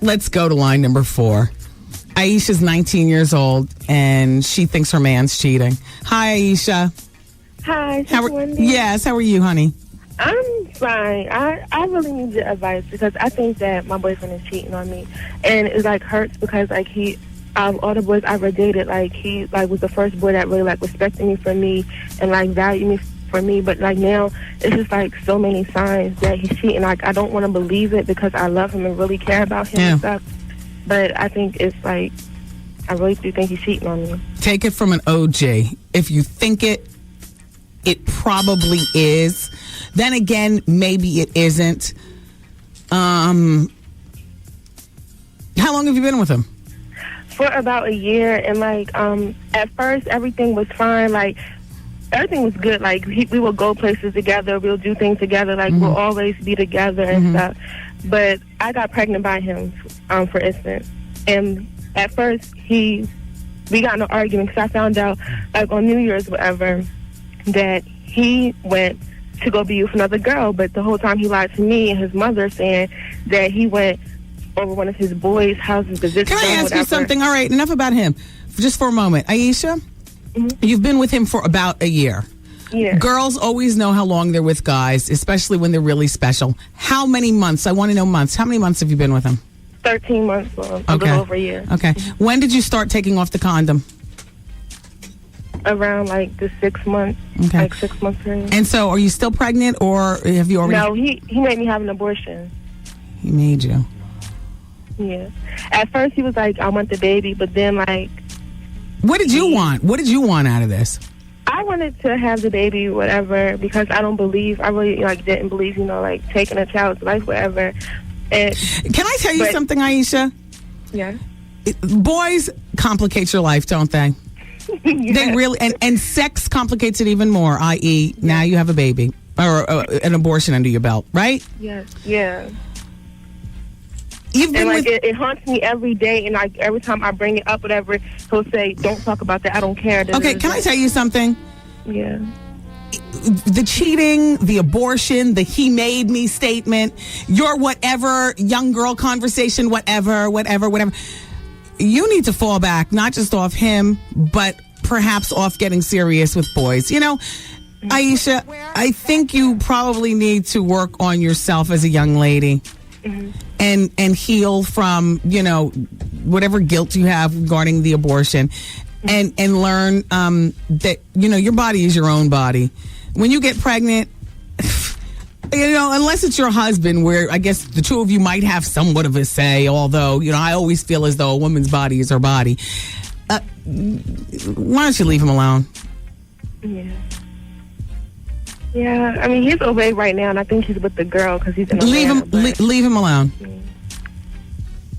Let's go to line number 4. Aisha's 19 years old, and she thinks her man's cheating. Hi, Aisha. Hi, Wendy. Yes, how are you, honey? I'm fine. I really need your advice because I think that my boyfriend is cheating on me, and it like hurts because like all the boys I ever dated, like he like was the first boy that really like respected me for me and like valued me for me. But like now, it's just like so many signs that he's cheating. Like I don't want to believe it because I love him and really care about him and stuff. But I think it's like I really do think he's cheating on me. Take it from an OG. If you think it probably is. Then again, maybe it isn't. How long have you been with him? For about a year, and like at first everything was fine. Like everything was good. Like we would go places together. We'll do things together. Like we'll always be together and stuff. But I got pregnant by him, for instance. And at first we got in an argument because I found out like on New Year's whatever that he went to go be with another girl, but the whole time he lied to me and his mother, saying that he went over one of his boys' houses to visit. Can I ask you something? All right, enough about him. Just for a moment. Aisha, you've been with him for about a year. Yeah. Girls always know how long they're with guys, especially when they're really special. How many months? I want to know months. How many months have you been with him? 13 months, a little over a year. Okay. When did you start taking off the condom? Around like the 6 months, like 6 months period. And so, are you still pregnant, or have you already? No, he made me have an abortion. He made you. Yeah. At first, he was like, "I want the baby," but then like, what did you want? What did you want out of this? I wanted to have the baby, whatever, because I really like didn't believe, like taking a child's life, whatever. And can I tell you something, Aisha? Yeah. Boys complicate your life, don't they? Yes. They really, and sex complicates it even more, i.e. now you have a baby or an abortion under your belt, right? Yes, yeah. You've been and like it haunts me every day, and like every time I bring it up, whatever, he'll say, "Don't talk about that. I don't care." Okay, can I tell you something? Yeah. The cheating, the abortion, the "he made me" statement, your whatever young girl conversation, whatever. You need to fall back, not just off him, but perhaps off getting serious with boys. Aisha, I think you probably need to work on yourself as a young lady and heal from, whatever guilt you have regarding the abortion and learn that, your body is your own body. When you get pregnant, unless it's your husband, where I guess the two of you might have somewhat of a say, although, I always feel as though a woman's body is her body. Why don't you leave him alone? Yeah. Yeah, I mean, he's away right now, and I think he's with the girl because he's in Atlanta. Leave him alone.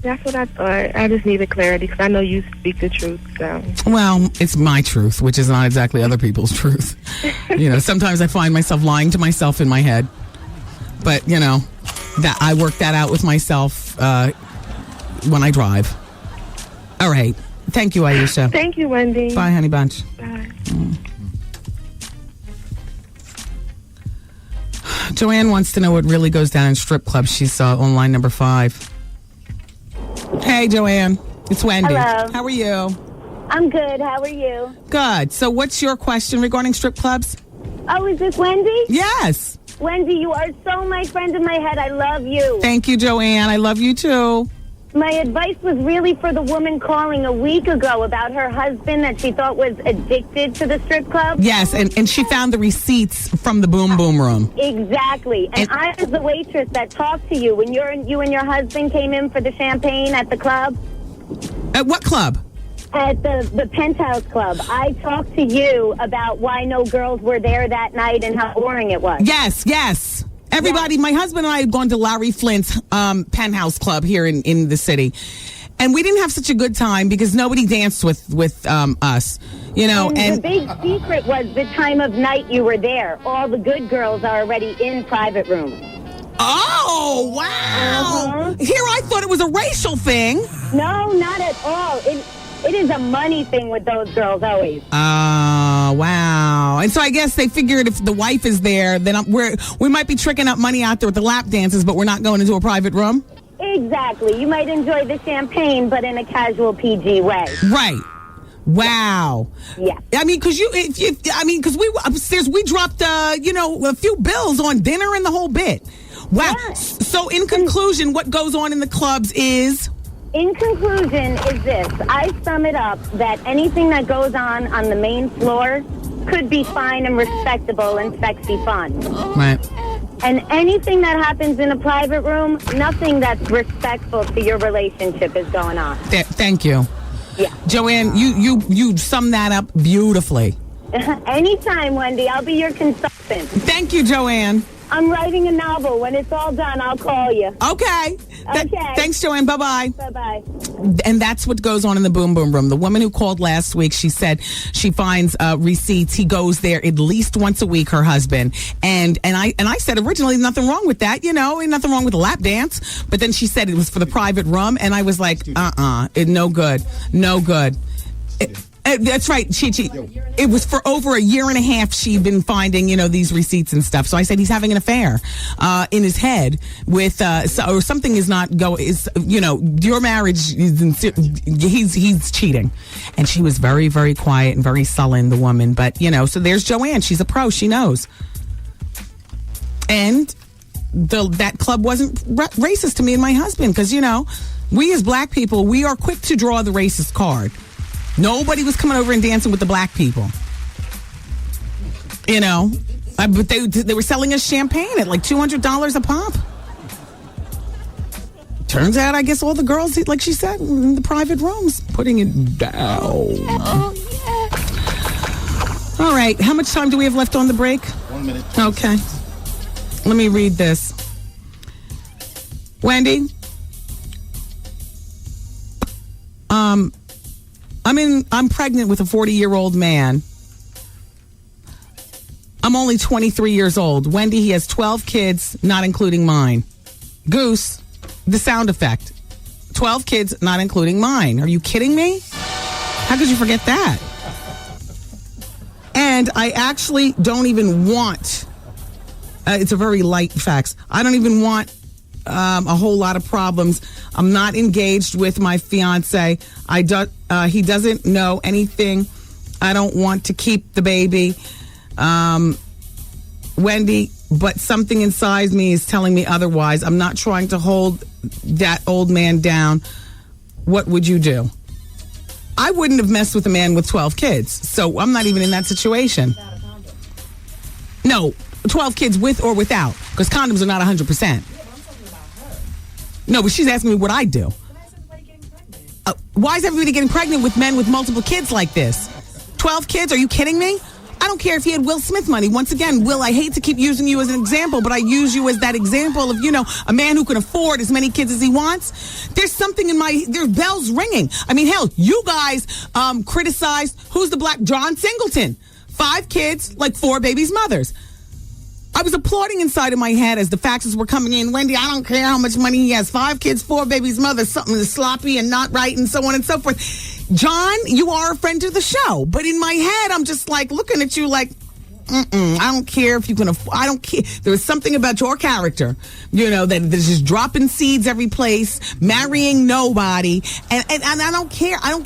That's what I thought. I just needed clarity because I know you speak the truth. So. Well, it's my truth, which is not exactly other people's truth. Sometimes I find myself lying to myself in my head. But, that I work that out with myself when I drive. All right. Thank you, Aisha. Thank you, Wendy. Bye, honey bunch. Bye. Joanne wants to know what really goes down in strip clubs. She saw on line number 5. Hey, Joanne. It's Wendy. Hello. How are you? I'm good. How are you? Good. So what's your question regarding strip clubs? Oh, is this Wendy? Yes. Wendy, you are so my friend in my head. I love you. Thank you, Joanne. I love you, too. My advice was really for the woman calling a week ago about her husband that she thought was addicted to the strip club. Yes, and she found the receipts from the boom boom room. Exactly. And I was the waitress that talked to you when you and your husband came in for the champagne at the club. At what club? At the Penthouse Club. I talked to you about why no girls were there that night and how boring it was. Yes. Everybody, my husband and I had gone to Larry Flint's Penthouse Club here in the city. And we didn't have such a good time because nobody danced with us, you know. And the big secret was the time of night you were there. All the good girls are already in private rooms. Oh, wow. Here I thought it was a racial thing. No, not at all. It is a money thing with those girls always. Oh, wow. And so I guess they figured if the wife is there, then we might be tricking up money out there with the lap dances, but we're not going into a private room? Exactly. You might enjoy the champagne, but in a casual PG way. Right. Wow. Yeah. I mean, because because we upstairs, we dropped, a few bills on dinner and the whole bit. Wow. Yeah. So in conclusion, what goes on in the clubs is? In conclusion is this. I sum it up that anything that goes on the main floor could be fine and respectable and sexy fun. Right. And anything that happens in a private room, nothing that's respectful to your relationship is going on. Thank you. Yeah. Joanne, you sum that up beautifully. Anytime, Wendy. I'll be your consultant. Thank you, Joanne. I'm writing a novel. When it's all done, I'll call you. Okay. Thanks, Joanne. Bye-bye. Bye-bye. And that's what goes on in the Boom Boom Room. The woman who called last week, she said she finds receipts. He goes there at least once a week, her husband. And I said originally nothing wrong with that, nothing wrong with a lap dance. But then she said it was for the private room, and I was like, no good. That's right. It was for over a year and a half she'd been finding, these receipts and stuff. So I said he's having an affair in his head with, or something is not going, your marriage, he's cheating. And she was very, very quiet and very sullen, the woman. But, so there's Joanne. She's a pro. She knows. And that club wasn't racist to me and my husband because, we as black people, we are quick to draw the racist card. Nobody was coming over and dancing with the black people. But they were selling us champagne at like $200 a pop. Turns out, I guess all the girls, like she said, in the private rooms, putting it down. Oh, yeah. All right. How much time do we have left on the break? 1 minute. Okay. Let me read this. Wendy? I'm pregnant with a 40-year-old man. I'm only 23 years old. Wendy, he has 12 kids, not including mine. Goose, the sound effect. 12 kids, not including mine. Are you kidding me? How could you forget that? And I actually don't even want, it's a very light fax. I don't even want a whole lot of problems. I'm not engaged with my fiance. He doesn't know anything. I don't want to keep the baby. Wendy, but something inside me is telling me otherwise. I'm not trying to hold that old man down. What would you do? I wouldn't have messed with a man with 12 kids, so I'm not even in that situation. No, 12 kids with or without, because condoms are not 100%. No, but she's asking me what I do. Why is everybody getting pregnant with men with multiple kids like this? 12 kids? Are you kidding me? I don't care if he had Will Smith money. Once again, Will, I hate to keep using you as an example, but I use you as that example of, a man who can afford as many kids as he wants. There's something there's bells ringing. I mean, hell, you guys criticized, who's the black, John Singleton. 5 kids, like 4 babies' mothers. I was applauding inside of my head as the faxes were coming in. Wendy, I don't care how much money he has. 5 kids, 4 babies' mothers, something is sloppy and not right and so on and so forth. John, you are a friend of the show. But in my head, I'm just like looking at you like, I don't care if you can afford, I don't care. There was something about your character, that there's just dropping seeds every place, marrying nobody. And I don't care. I don't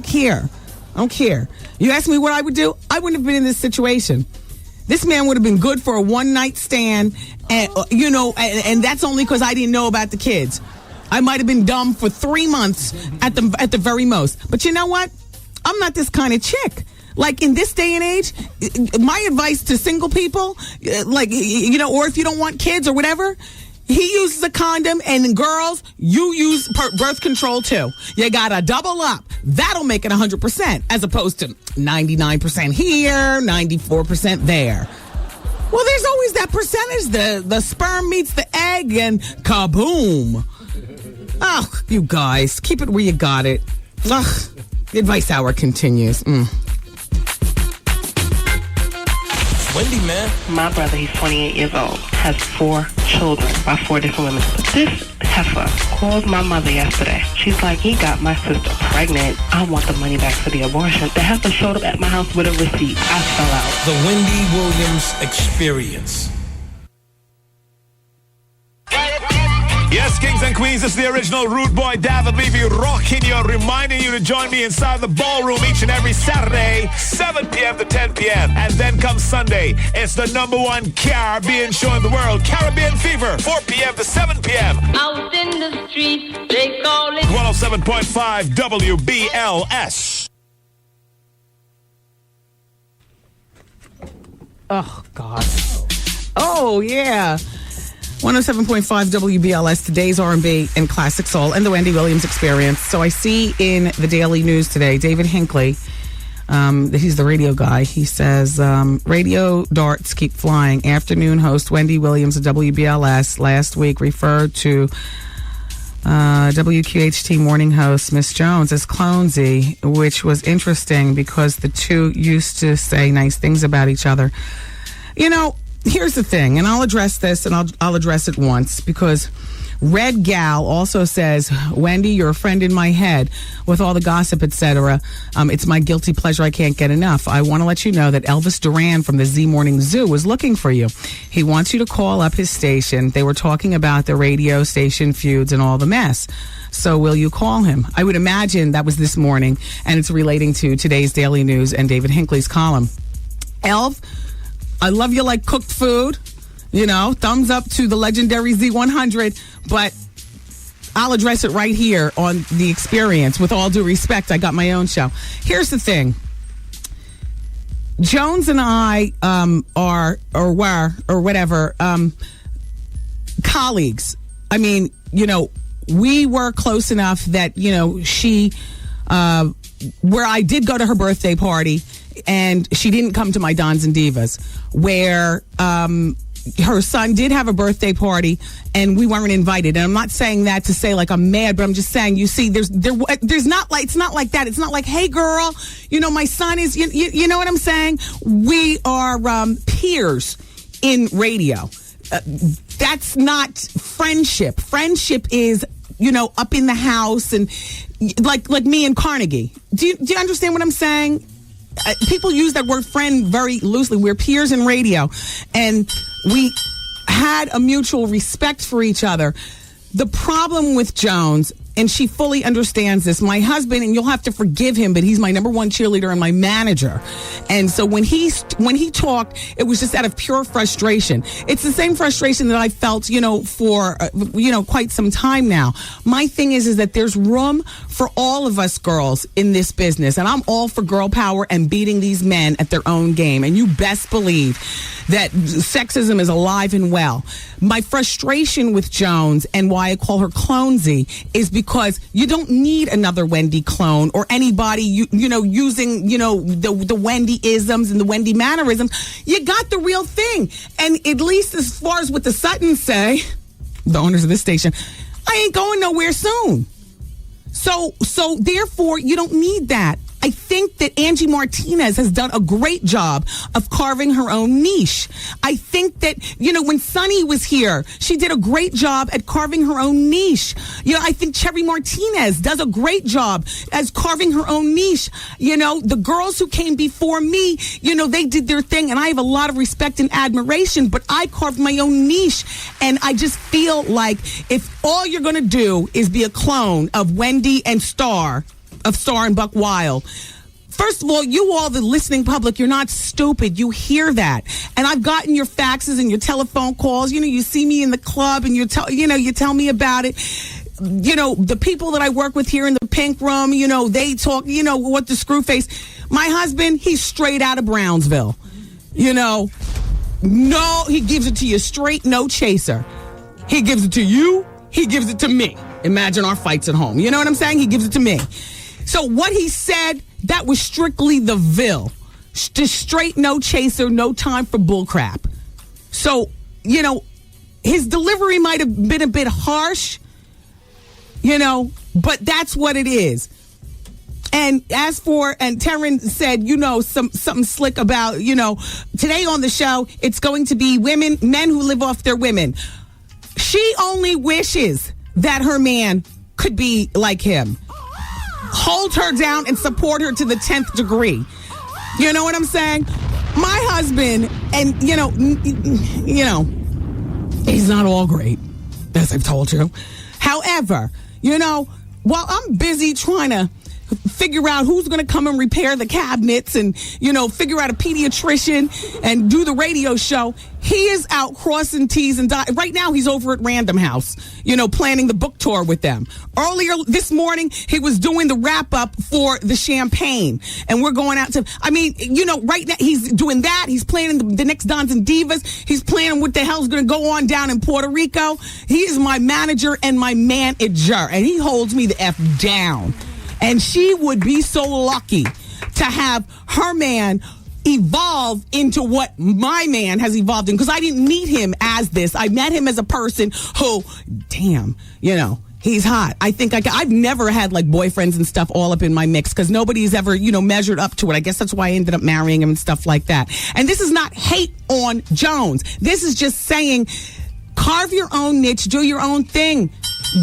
care. You ask me what I would do? I wouldn't have been in this situation. This man would have been good for a one-night stand, and and that's only because I didn't know about the kids. I might have been dumb for 3 months at the very most. But you know what? I'm not this kind of chick. Like in this day and age, my advice to single people, or if you don't want kids or whatever, He uses a condom, and girls, you use birth control too. You gotta double up. That'll make it 100%, as opposed to 99% here, 94% there. Well, there's always that percentage. The sperm meets the egg, and kaboom. Oh, you guys, keep it where you got it. Ugh. The Advice Hour continues. Wendy, man. My brother, he's 28 years old, has 4 children by 4 different women. But this heifer called my mother yesterday. She's like, he got my sister pregnant. I want the money back for the abortion. The heifer showed up at my house with a receipt. I fell out. The Wendy Williams Experience. Yes, kings and queens, this is the original Rude Boy David Levy rocking you, reminding you to join me inside the ballroom each and every Saturday, 7 p.m. to 10 p.m. And then comes Sunday, it's the #1 Caribbean show in the world, Caribbean Fever, 4 p.m. to 7 p.m. Out in the streets, they call it 107.5 WBLS. Oh, God. Oh, yeah. 107.5 WBLS, today's R&B and classic soul, and the Wendy Williams Experience. So I see in the Daily News today, David Hinckley, he's the radio guy. He says, radio darts keep flying. Afternoon host Wendy Williams of WBLS last week referred to WQHT morning host Miss Jones as Clonesy, which was interesting because the two used to say nice things about each other. You know, here's the thing, and I'll address this, and I'll address it once, because Red Gal also says, Wendy, you're a friend in my head with all the gossip, etc. It's my guilty pleasure. I can't get enough. I want to let you know that Elvis Duran from the Z Morning Zoo was looking for you. He wants you to call up his station. They were talking about the radio station feuds and all the mess. So will you call him? I would imagine that was this morning, and it's relating to today's Daily News and David Hinckley's column. Elv, I love you like cooked food. You know, thumbs up to the legendary Z100, but I'll address it right here on The Experience. With all due respect, I got my own show. Here's the thing. Jones and I are, or were, or whatever, colleagues. I mean, you know, we were close enough that, you know, she, where I did go to her birthday party, and she didn't come to my Dons and Divas, where her son did have a birthday party and we weren't invited. And I'm not saying that to say like I'm mad, but I'm just saying, you see, there's not like, it's not like that. It's not like, hey girl, you know, my son is, you know what I'm saying? We are peers in radio. That's not friendship. Friendship is, you know, up in the house and like me and Carnegie. Do you understand what I'm saying? People use that word friend very loosely. We're peers in radio, and we had a mutual respect for each other. The problem with Jones, and she fully understands this, my husband, and you'll have to forgive him, but he's my #1 cheerleader and my manager. And so when he talked, it was just out of pure frustration. It's the same frustration that I felt, you know, for, quite some time now. My thing is that there's room for all of us girls in this business. And I'm all for girl power and beating these men at their own game. And you best believe that sexism is alive and well. My frustration with Jones and why I call her Clonesy is because you don't need another Wendy clone or anybody, you know, using, you know, the Wendy-isms and the Wendy mannerisms. You got the real thing. And at least as far as what the Suttons say, the owners of this station, I ain't going nowhere soon. So therefore, you don't need that. I think that Angie Martinez has done a great job of carving her own niche. I think that, you know, when Sunny was here, she did a great job at carving her own niche. You know, I think Cherry Martinez does a great job as carving her own niche. You know, the girls who came before me, you know, they did their thing, and I have a lot of respect and admiration, but I carved my own niche. And I just feel like if all you're going to do is be a clone of Wendy and Star and Buck Wild. First of all, you all, the listening public, you're not stupid. You hear that. And I've gotten your faxes and your telephone calls. You know, you see me in the club and you tell me about it. You know, the people that I work with here in the pink room, you know, they talk, you know, what the screw face. My husband, he's straight out of Brownsville. You know, no, he gives it to you straight, no chaser. He gives it to you. He gives it to me. Imagine our fights at home. You know what I'm saying? He gives it to me. So what he said, that was strictly the Ville. Just straight no chaser, no time for bullcrap. So, you know, his delivery might have been a bit harsh, you know, but that's what it is. And Taryn said, you know, something slick about, you know, today on the show, it's going to be men who live off their women. She only wishes that her man could be like him. Hold her down and support her to the 10th degree. You know what I'm saying? My husband, and you know, he's not all great, as I've told you. However, you know, while I'm busy trying to figure out who's going to come and repair the cabinets and, you know, figure out a pediatrician and do the radio show, he is out crossing T's and dots. Right now, he's over at Random House, you know, planning the book tour with them. Earlier this morning, he was doing the wrap-up for the Champagne. And we're going out to, I mean, you know, right now, he's doing that. He's planning the next Dons and Divas. He's planning what the hell's going to go on down in Puerto Rico. He is my manager and my manager, and he holds me the F down. And she would be so lucky to have her man evolve into what my man has evolved in. Because I didn't meet him as this. I met him as a person who, damn, you know, he's hot. I think I've never had like boyfriends and stuff all up in my mix because nobody's ever, you know, measured up to it. I guess that's why I ended up marrying him and stuff like that. And this is not hate on Jones. This is just saying, carve your own niche, do your own thing.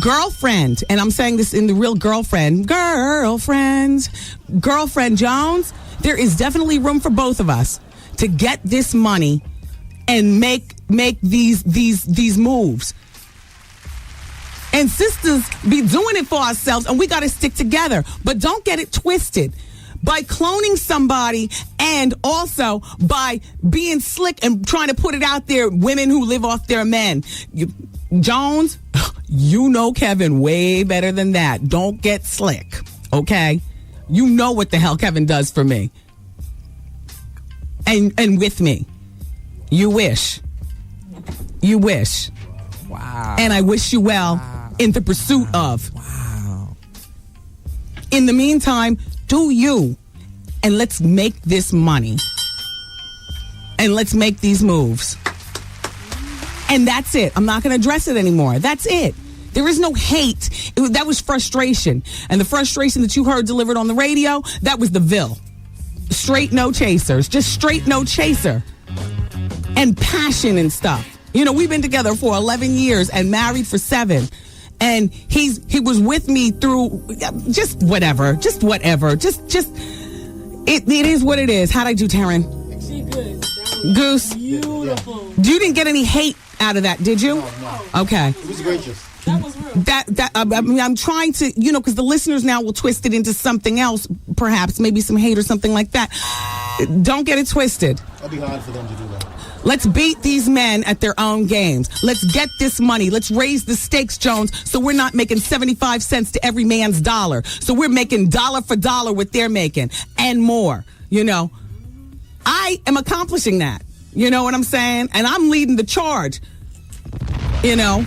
Girlfriend, and I'm saying this in the real girlfriend Jones, there is definitely room for both of us to get this money and make these moves. And sisters be doing it for ourselves, and we got to stick together. But don't get it twisted. By cloning somebody and also by being slick and trying to put it out there, women who live off their men. Jones, you know Kevin way better than that. Don't get slick, okay? You know what the hell Kevin does for me. And with me. You wish. Wow. And I wish you well in the pursuit of. Wow. In the meantime, do you, and let's make this money. And let's make these moves. And that's it. I'm not going to address it anymore. That's it. There is no hate. That was frustration. And the frustration that you heard delivered on the radio, that was the Ville. Straight no chasers. Just straight no chaser. And passion and stuff. You know, we've been together for 11 years and married for 7. And he was with me through just whatever. It is what it is. How'd I do, Taryn? She good. Goose. Beautiful. You didn't get any hate out of that, did you? No. Okay. It was gracious. That was real. I mean, I'm trying to, you know, because the listeners now will twist it into something else, perhaps, maybe some hate or something like that. Don't get it twisted. That'd be hard for them to do that. Let's beat these men at their own games. Let's get this money. Let's raise the stakes, Jones, so we're not making 75 cents to every man's dollar. So we're making dollar for dollar what they're making and more, you know. I am accomplishing that. You know what I'm saying? And I'm leading the charge, you know.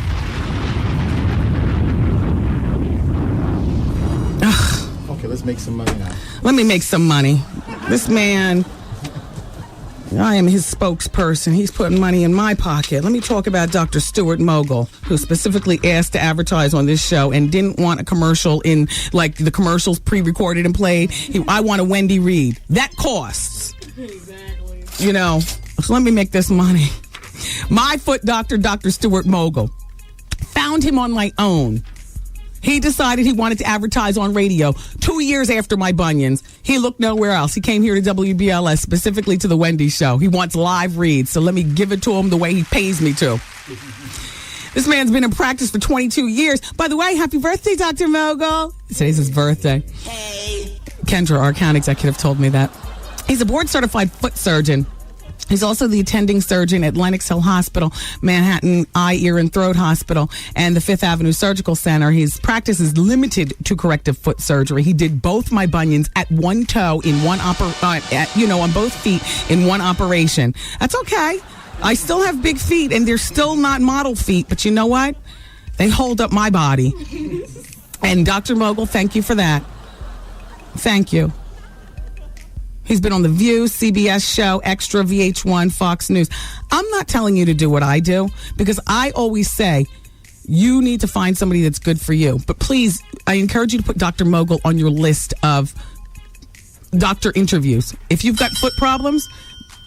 Okay, let's make some money now. Let me make some money. This man, I am his spokesperson. He's putting money in my pocket. Let me talk about Dr. Stuart Mogul, who specifically asked to advertise on this show and didn't want a commercial in, like, the commercials pre-recorded and played. I want a Wendy Reed. That costs. Exactly. You know, so let me make this money. My foot doctor, Dr. Stuart Mogul. Found him on my own. He decided he wanted to advertise on radio 2 years after my bunions. He looked nowhere else. He came here to WBLS, specifically to the Wendy show. He wants live reads, so let me give it to him the way he pays me to. This man's been in practice for 22 years. By the way, happy birthday, Dr. Mogul. Today's his birthday. Hey. Kendra, our account executive, told me that. He's a board-certified foot surgeon. He's also the attending surgeon at Lenox Hill Hospital, Manhattan Eye, Ear, and Throat Hospital, and the Fifth Avenue Surgical Center. His practice is limited to corrective foot surgery. He did both my bunions at one toe in one on both feet in one operation. That's okay. I still have big feet, and they're still not model feet, but you know what? They hold up my body. And Dr. Mogul, thank you for that. Thank you. He's been on The View, CBS Show, Extra, VH1, Fox News. I'm not telling you to do what I do, because I always say, you need to find somebody that's good for you. But please, I encourage you to put Dr. Mogul on your list of doctor interviews. If you've got foot problems,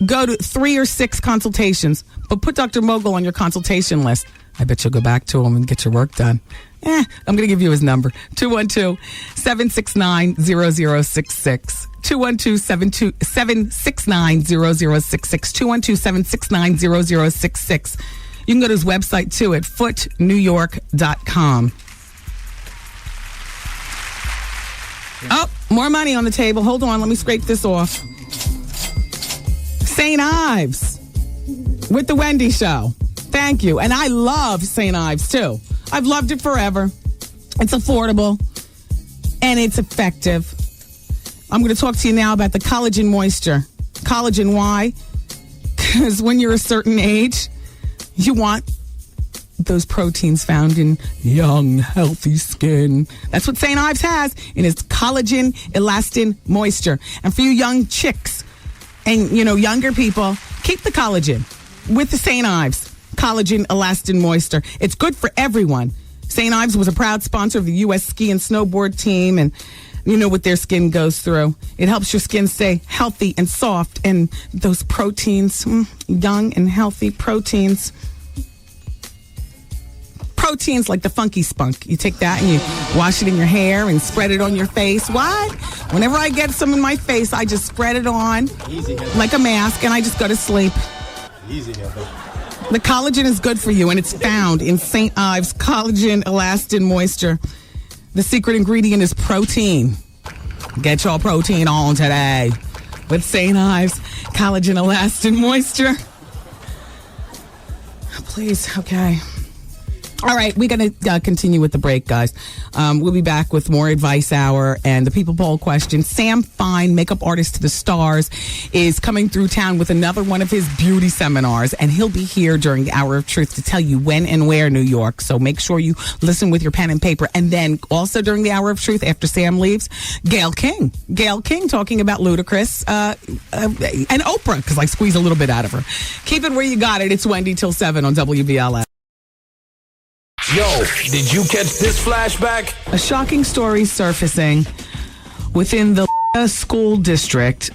go to 3 or 6 consultations, but put Dr. Mogul on your consultation list. I bet you'll go back to him and get your work done. I'm going to give you his number, 212-769-0066. 212-769-0066. 212-769-0066. You can go to his website, too, at footnewyork.com. Oh, more money on the table. Hold on. Let me scrape this off. St. Ives with the Wendy Show. Thank you. And I love St. Ives, too. I've loved it forever. It's affordable. And it's effective. I'm going to talk to you now about the collagen moisture. Collagen, why? Because when you're a certain age, you want those proteins found in young, healthy skin. That's what St. Ives has in its collagen elastin moisture. And for you young chicks and, younger people, keep the collagen with the St. Ives collagen elastin moisture. It's good for everyone. St. Ives was a proud sponsor of the U.S. ski and snowboard team, and you know what their skin goes through. It helps your skin stay healthy and soft, and those proteins, young and healthy proteins. Proteins like the Funky Spunk. You take that and you wash it in your hair and spread it on your face. What? Whenever I get some in my face, I just spread it on like a mask, and I just go to sleep. Easy, Heather. The collagen is good for you, and it's found in St. Ives Collagen Elastin Moisture. The secret ingredient is protein. Get your protein on today with St. Ives Collagen Elastin Moisture. Please, okay. All right, we're going to continue with the break, guys. We'll be back with more Advice Hour and the People Poll question. Sam Fine, makeup artist to the stars, is coming through town with another one of his beauty seminars, and he'll be here during the Hour of Truth to tell you when and where, New York. So make sure you listen with your pen and paper. And then also during the Hour of Truth, after Sam leaves, Gayle King talking about Ludacris and Oprah, because I squeeze a little bit out of her. Keep it where you got it. It's Wendy till 7 on WBLS. Yo, did you catch this flashback? A shocking story surfacing within the school district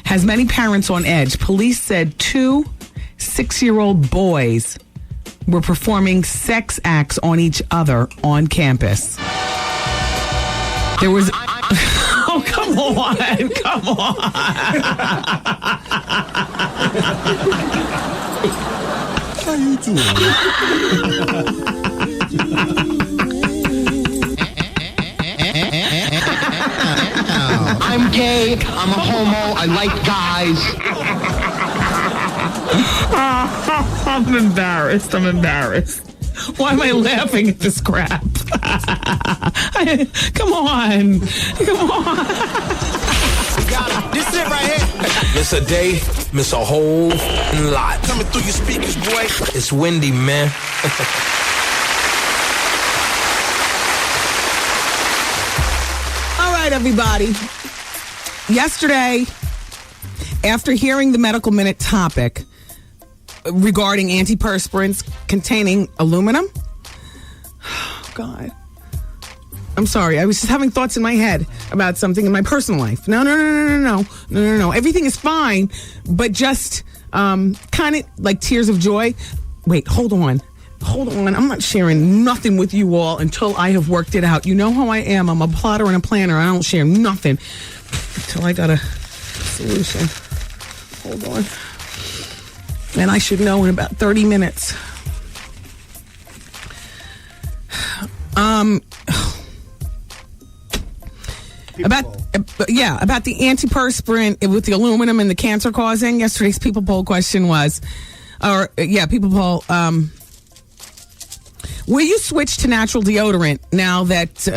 has many parents on edge. Police said 2 6-year-old boys were performing sex acts on each other on campus. There was... Oh, come on. Come on. How you doing? I'm gay. I'm a homo. I like guys. I'm embarrassed. Why am I laughing at this crap? Come on. This is it right here. Miss a day, miss a whole lot. Coming through your speakers, boy. It's Wendy, man. All right, everybody. Yesterday, after hearing the Medical Minute topic regarding antiperspirants containing aluminum, oh, God. I'm sorry. I was just having thoughts in my head about something in my personal life. No. Everything is fine, but just kind of like tears of joy. Wait, hold on. I'm not sharing nothing with you all until I have worked it out. You know how I am. I'm a plotter and a planner. I don't share nothing until I got a solution. Hold on. And I should know in about 30 minutes. About the antiperspirant with the aluminum and the cancer causing. Yesterday's People Poll question was, people poll, Will you switch to natural deodorant now that,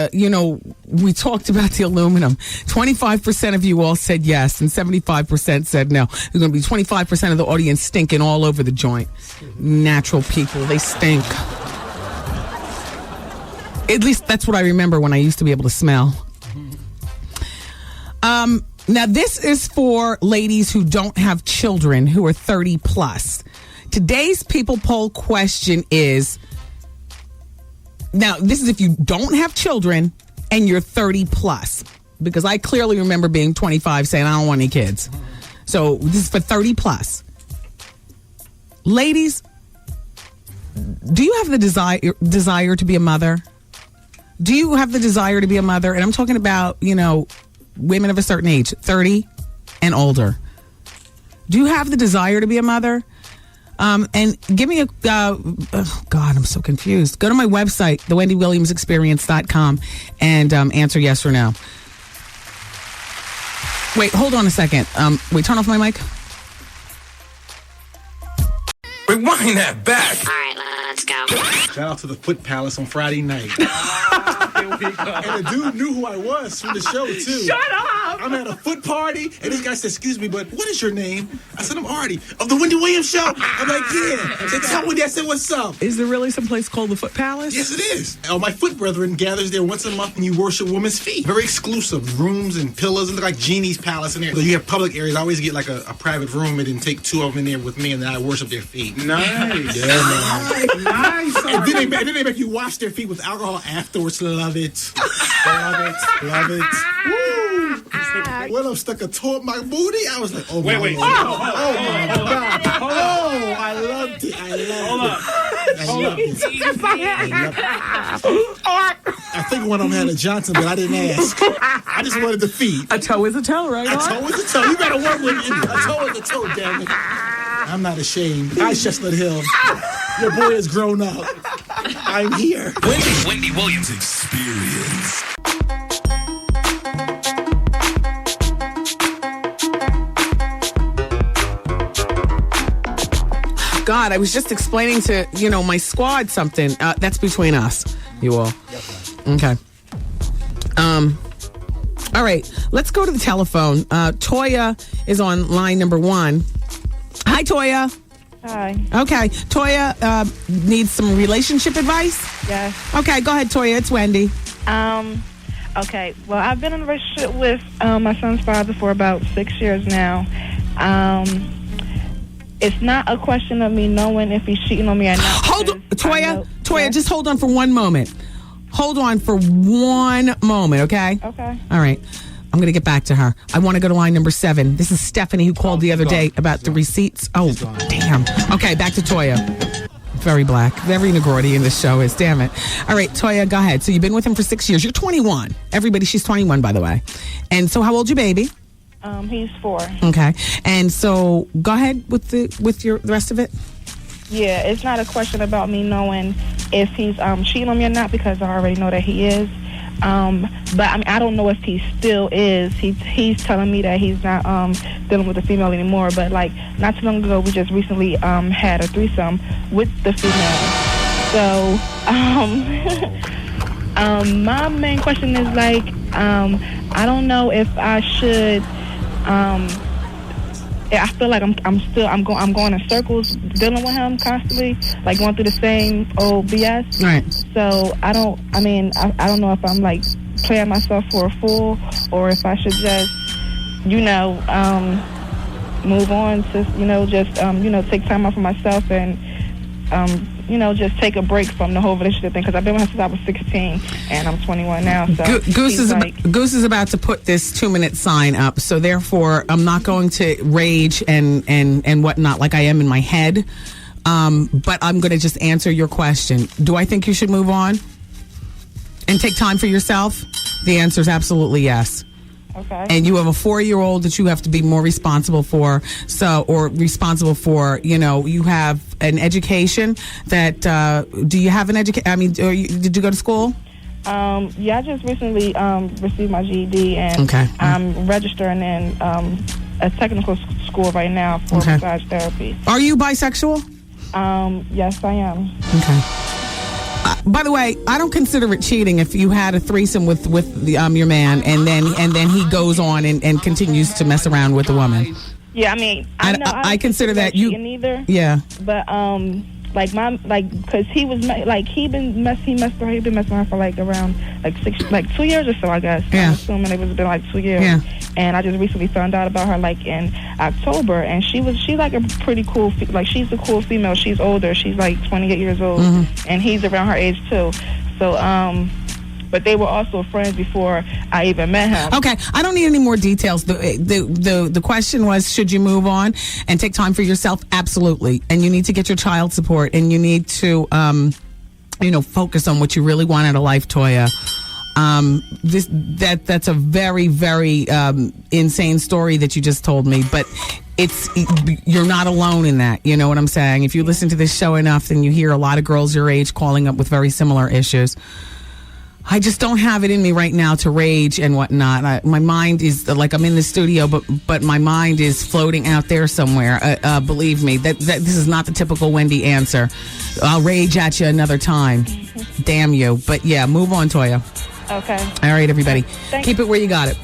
we talked about the aluminum? 25% of you all said yes, and 75% said no. There's going to be 25% of the audience stinking all over the joint. Natural people, they stink. At least that's what I remember when I used to be able to smell. Now, this is for ladies who don't have children, who are 30 plus. Today's People Poll question is, now, this is if you don't have children and you're 30 plus, because I clearly remember being 25 saying, I don't want any kids. So this is for 30 plus. Ladies, do you have the desire to be a mother? Do you have the desire to be a mother? And I'm talking about, women of a certain age, 30 and older. Do you have the desire to be a mother? And give me I'm so confused. Go to my website, thewendywilliamsexperience.com, and answer yes or no. Wait, hold on a second. Wait, turn off my mic. Rewind that back. All right, let's go. Shout out to the Foot Palace on Friday night. And the dude knew who I was from the show, too. Shut up! I'm at a foot party, and this guy said, excuse me, but what is your name? I said, I'm Artie, of the Wendy Williams Show. I'm like, yeah. He said, tell Wendy. I said, what's up? Is there really some place called the Foot Palace? Yes, it is. My foot brethren gathers there once a month, and you worship women's feet. Very exclusive rooms and pillars. It look like Genie's Palace in there. So you have public areas. I always get like a private room and then take two of them in there with me, and then I worship their feet. Nice. Yeah, man. Nice. And then they make you wash their feet with alcohol afterwards. Love it. Love it. Love it. Woo. When I'm stuck a toe up my booty, I was like, oh my God. Oh my God. Oh, I loved it. I loved it. I think one of them had a Johnson, but I didn't ask. I just wanted the feet. A toe is a toe, right? A toe is a toe. You gotta work with it. A toe is a toe, damn it. I'm not ashamed. Hi, Chestnut Hill. Your boy has grown up. I'm here. Wendy Williams Experience. God, I was just explaining to, my squad something. That's between us, you all. Okay. All right, let's go to the telephone. Toya is on line number 1. Hi, Toya. Hi. Okay, Toya needs some relationship advice? Yes. Okay, go ahead, Toya. It's Wendy. Okay, well, I've been in a relationship with my son's father for about 6 years now. It's not a question of me knowing if he's cheating on me or not. Hold on, Toya, just hold on for one moment. Hold on for one moment, okay? Okay. All right. I'm going to get back to her. I want to go to line number 7. This is Stephanie who called the other day about the receipts. Oh, damn. Okay, back to Toya. Very black. Very Negrodi in this show is, damn it. All right, Toya, go ahead. So you've been with him for 6 years. You're 21. Everybody, she's 21, by the way. And so how old's your baby? He's 4. Okay. And so go ahead with the rest of it. Yeah, it's not a question about me knowing if he's cheating on me or not, because I already know that he is. But I mean, I don't know if he still is. He's telling me that he's not dealing with the female anymore. But like not too long ago, we just recently had a threesome with the female. So my main question is like, I don't know if I should. I feel like I'm going in circles dealing with him constantly, like going through the same old BS. Right. So I don't know if I'm like playing myself for a fool or if I should just, move on to, just, take time out for myself and, just take a break from the whole relationship thing, because I've been with him since I was 16 and I'm 21 now. So Goose is about to put this 2-minute sign up, so therefore I'm not going to rage and whatnot like I am in my head, but I'm going to just answer your question. Do I think you should move on and take time for yourself? The answer is absolutely yes. Okay. And you have a 4-year-old that you have to be more responsible for. You have an education that, do you have an education? I mean, did you go to school? Yeah, I just recently received my GED, and I'm registering in a technical school right now for massage therapy. Are you bisexual? Yes, I am. Okay. By the way, I don't consider it cheating if you had a threesome with your man and then he goes on and continues to mess around with the woman. Yeah, I mean, I consider that you. Either. Yeah. But because he was he been messing with her for around 2 years or so, I guess. Yeah. I'm assuming it was been 2 years. Yeah. And I just recently found out about her in October, and she's a pretty cool she's a cool female. She's older. She's 28 years old, and he's around her age too. So but they were also friends before I even met him. Okay, I don't need any more details. The question was, should you move on and take time for yourself? Absolutely. And you need to get your child support, and you need to, focus on what you really want out of life, Toya. That's a very, very insane story that you just told me, but you're not alone in that. You know what I'm saying? If you listen to this show enough, then you hear a lot of girls your age calling up with very similar issues. I just don't have it in me right now to rage and whatnot. My mind is I'm in the studio, but my mind is floating out there somewhere. Believe me, that this is not the typical Wendy answer. I'll rage at you another time. Damn you. But yeah, move on, Toya. Okay. All right, everybody. Thanks. Keep it where you got it.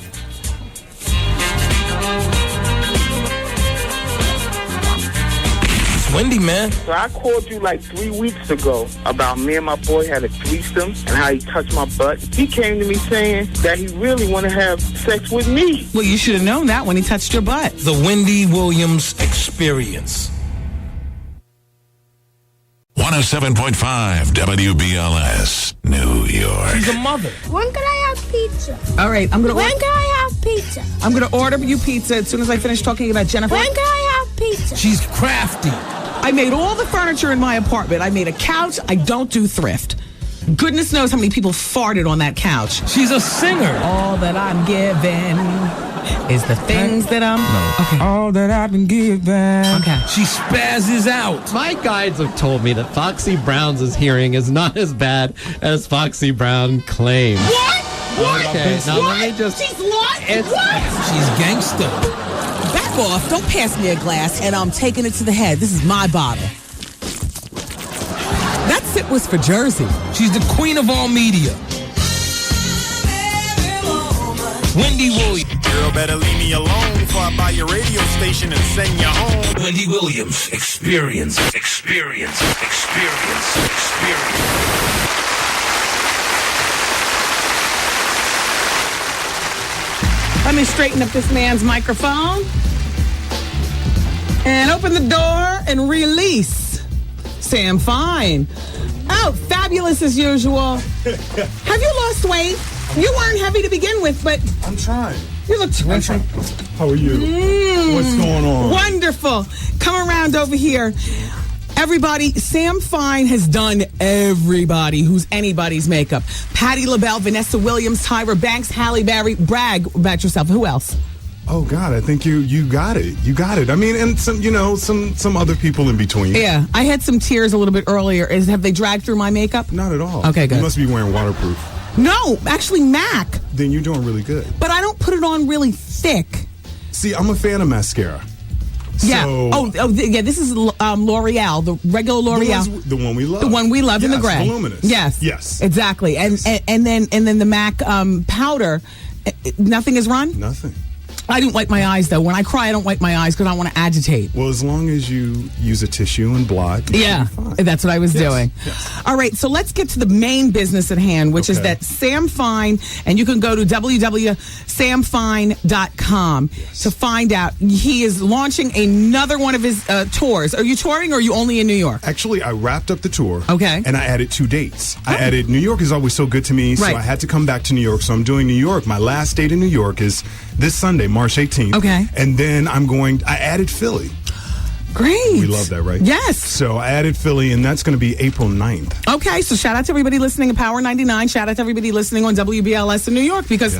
Wendy, man. So I called you 3 weeks ago about me and my boy had a threesome and how he touched my butt. He came to me saying that he really want to have sex with me. Well, you should have known that when he touched your butt. The Wendy Williams Experience. 107.5 WBLS, New York. She's a mother. When can I have pizza? All right, When can I have pizza? I'm going to order you pizza as soon as I finish talking about Jennifer. When can I have pizza? She's crafty. I made all the furniture in my apartment. I made a couch. I don't do thrift. Goodness knows how many people farted on that couch. She's a singer. All that I'm given is the things that I'm... No. Okay. All that I've been given. Okay. She spazzes out. My guides have told me that Foxy Brown's hearing is not as bad as Foxy Brown claims. What? What? Okay, now what? let me just... She's what? What? She's gangster. Back off. Don't pass me a glass, and I'm taking it to the head. This is my bottle. That sip was for Jersey. She's the queen of all media. Wendy Williams. Girl, better leave me alone before I buy your radio station and send you home. Wendy Williams Experience. Let me straighten up this man's microphone and open the door and release Sam Fine. Oh, fabulous as usual. Have you lost weight? You weren't heavy to begin with, but I'm trying. you look terrific. How are you? What's going on? Wonderful. Come around over here. Everybody, Sam Fine has done everybody who's anybody's makeup. Patti LaBelle, Vanessa Williams, Tyra Banks, Halle Berry. Brag about yourself. Who else? Oh God, I think you got it. You got it. I mean, and some other people in between. Yeah, I had some tears a little bit earlier. Have they dragged through my makeup? Not at all. Okay, good. You must be wearing waterproof. No, actually MAC. Then you're doing really good. But I don't put it on really thick. See, I'm a fan of mascara. Yeah. So, yeah. This is L'Oreal, the regular L'Oreal, the one we love. the one we love in the gray. Voluminous. Yes. Exactly. And then the MAC powder. Nothing is run. Nothing. I don't wipe my eyes though. When I cry, I don't wipe my eyes because I want to agitate. Well, as long as you use a tissue and blot. Yeah, that's what I was doing. Yes. All right, so let's get to the main business at hand, which is that Sam Fine, and you can go to www.samfine.com to find out. He is launching another one of his tours. Are you touring or are you only in New York? Actually, I wrapped up the tour. Okay. And I added 2 dates. I added New York is always so good to me, so I had to come back to New York. So I'm doing New York. My last date in New York is this Sunday, March 18th. Okay. And then I added Philly. Great. We love that, right? Yes. So I added Philly, and that's going to be April 9th. Okay, so shout out to everybody listening at Power 99. Shout out to everybody listening on WBLS in New York because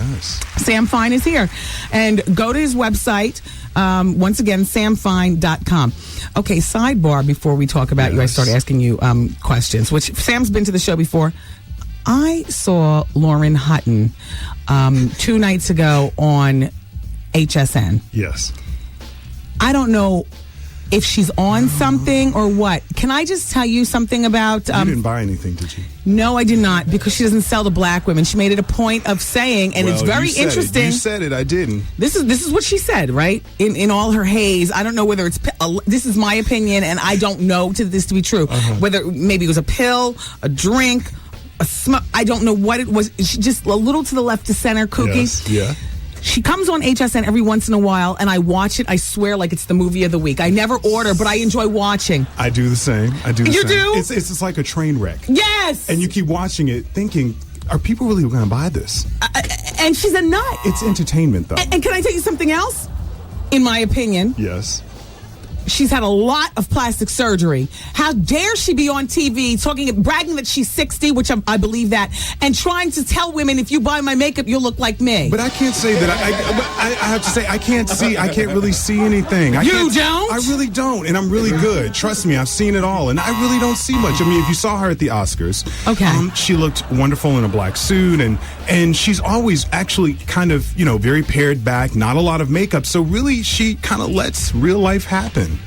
Sam Fine is here. And go to his website, once again, samfine.com. Okay, sidebar before we talk about you. I started asking you questions, which Sam's been to the show before. I saw Lauren Hutton 2 nights ago on HSN. Yes. I don't know if she's on something or what. Can I just tell you something about... you didn't buy anything, did you? No, I did not, because she doesn't sell to black women. She made it a point of saying, and it's very interesting. You said it, I didn't. This is what she said, right? In all her haze. I don't know whether it's... this is my opinion, and I don't know this to be true. Whether maybe it was a pill, a drink, a smoke. I don't know what it was. She just a little to the left to center, kooky. Yes, yeah. She comes on HSN every once in a while, and I watch it, I swear, like it's the movie of the week. I never order, but I enjoy watching. I do the same. You do? It's just like a train wreck. Yes! And you keep watching it thinking, are people really going to buy this? And she's a nut. It's entertainment, though. And can I tell you something else? In my opinion. Yes. She's had a lot of plastic surgery. How dare she be on TV bragging that she's 60, which I believe that, and trying to tell women, if you buy my makeup, you'll look like me. But I can't say that. I have to say, I can't really see anything. I really don't, and I'm really good. Trust me, I've seen it all, and I really don't see much. I mean, if you saw her at the Oscars, she looked wonderful in a black suit, and she's always actually kind of, very pared back, not a lot of makeup, so really she kind of lets real life happen.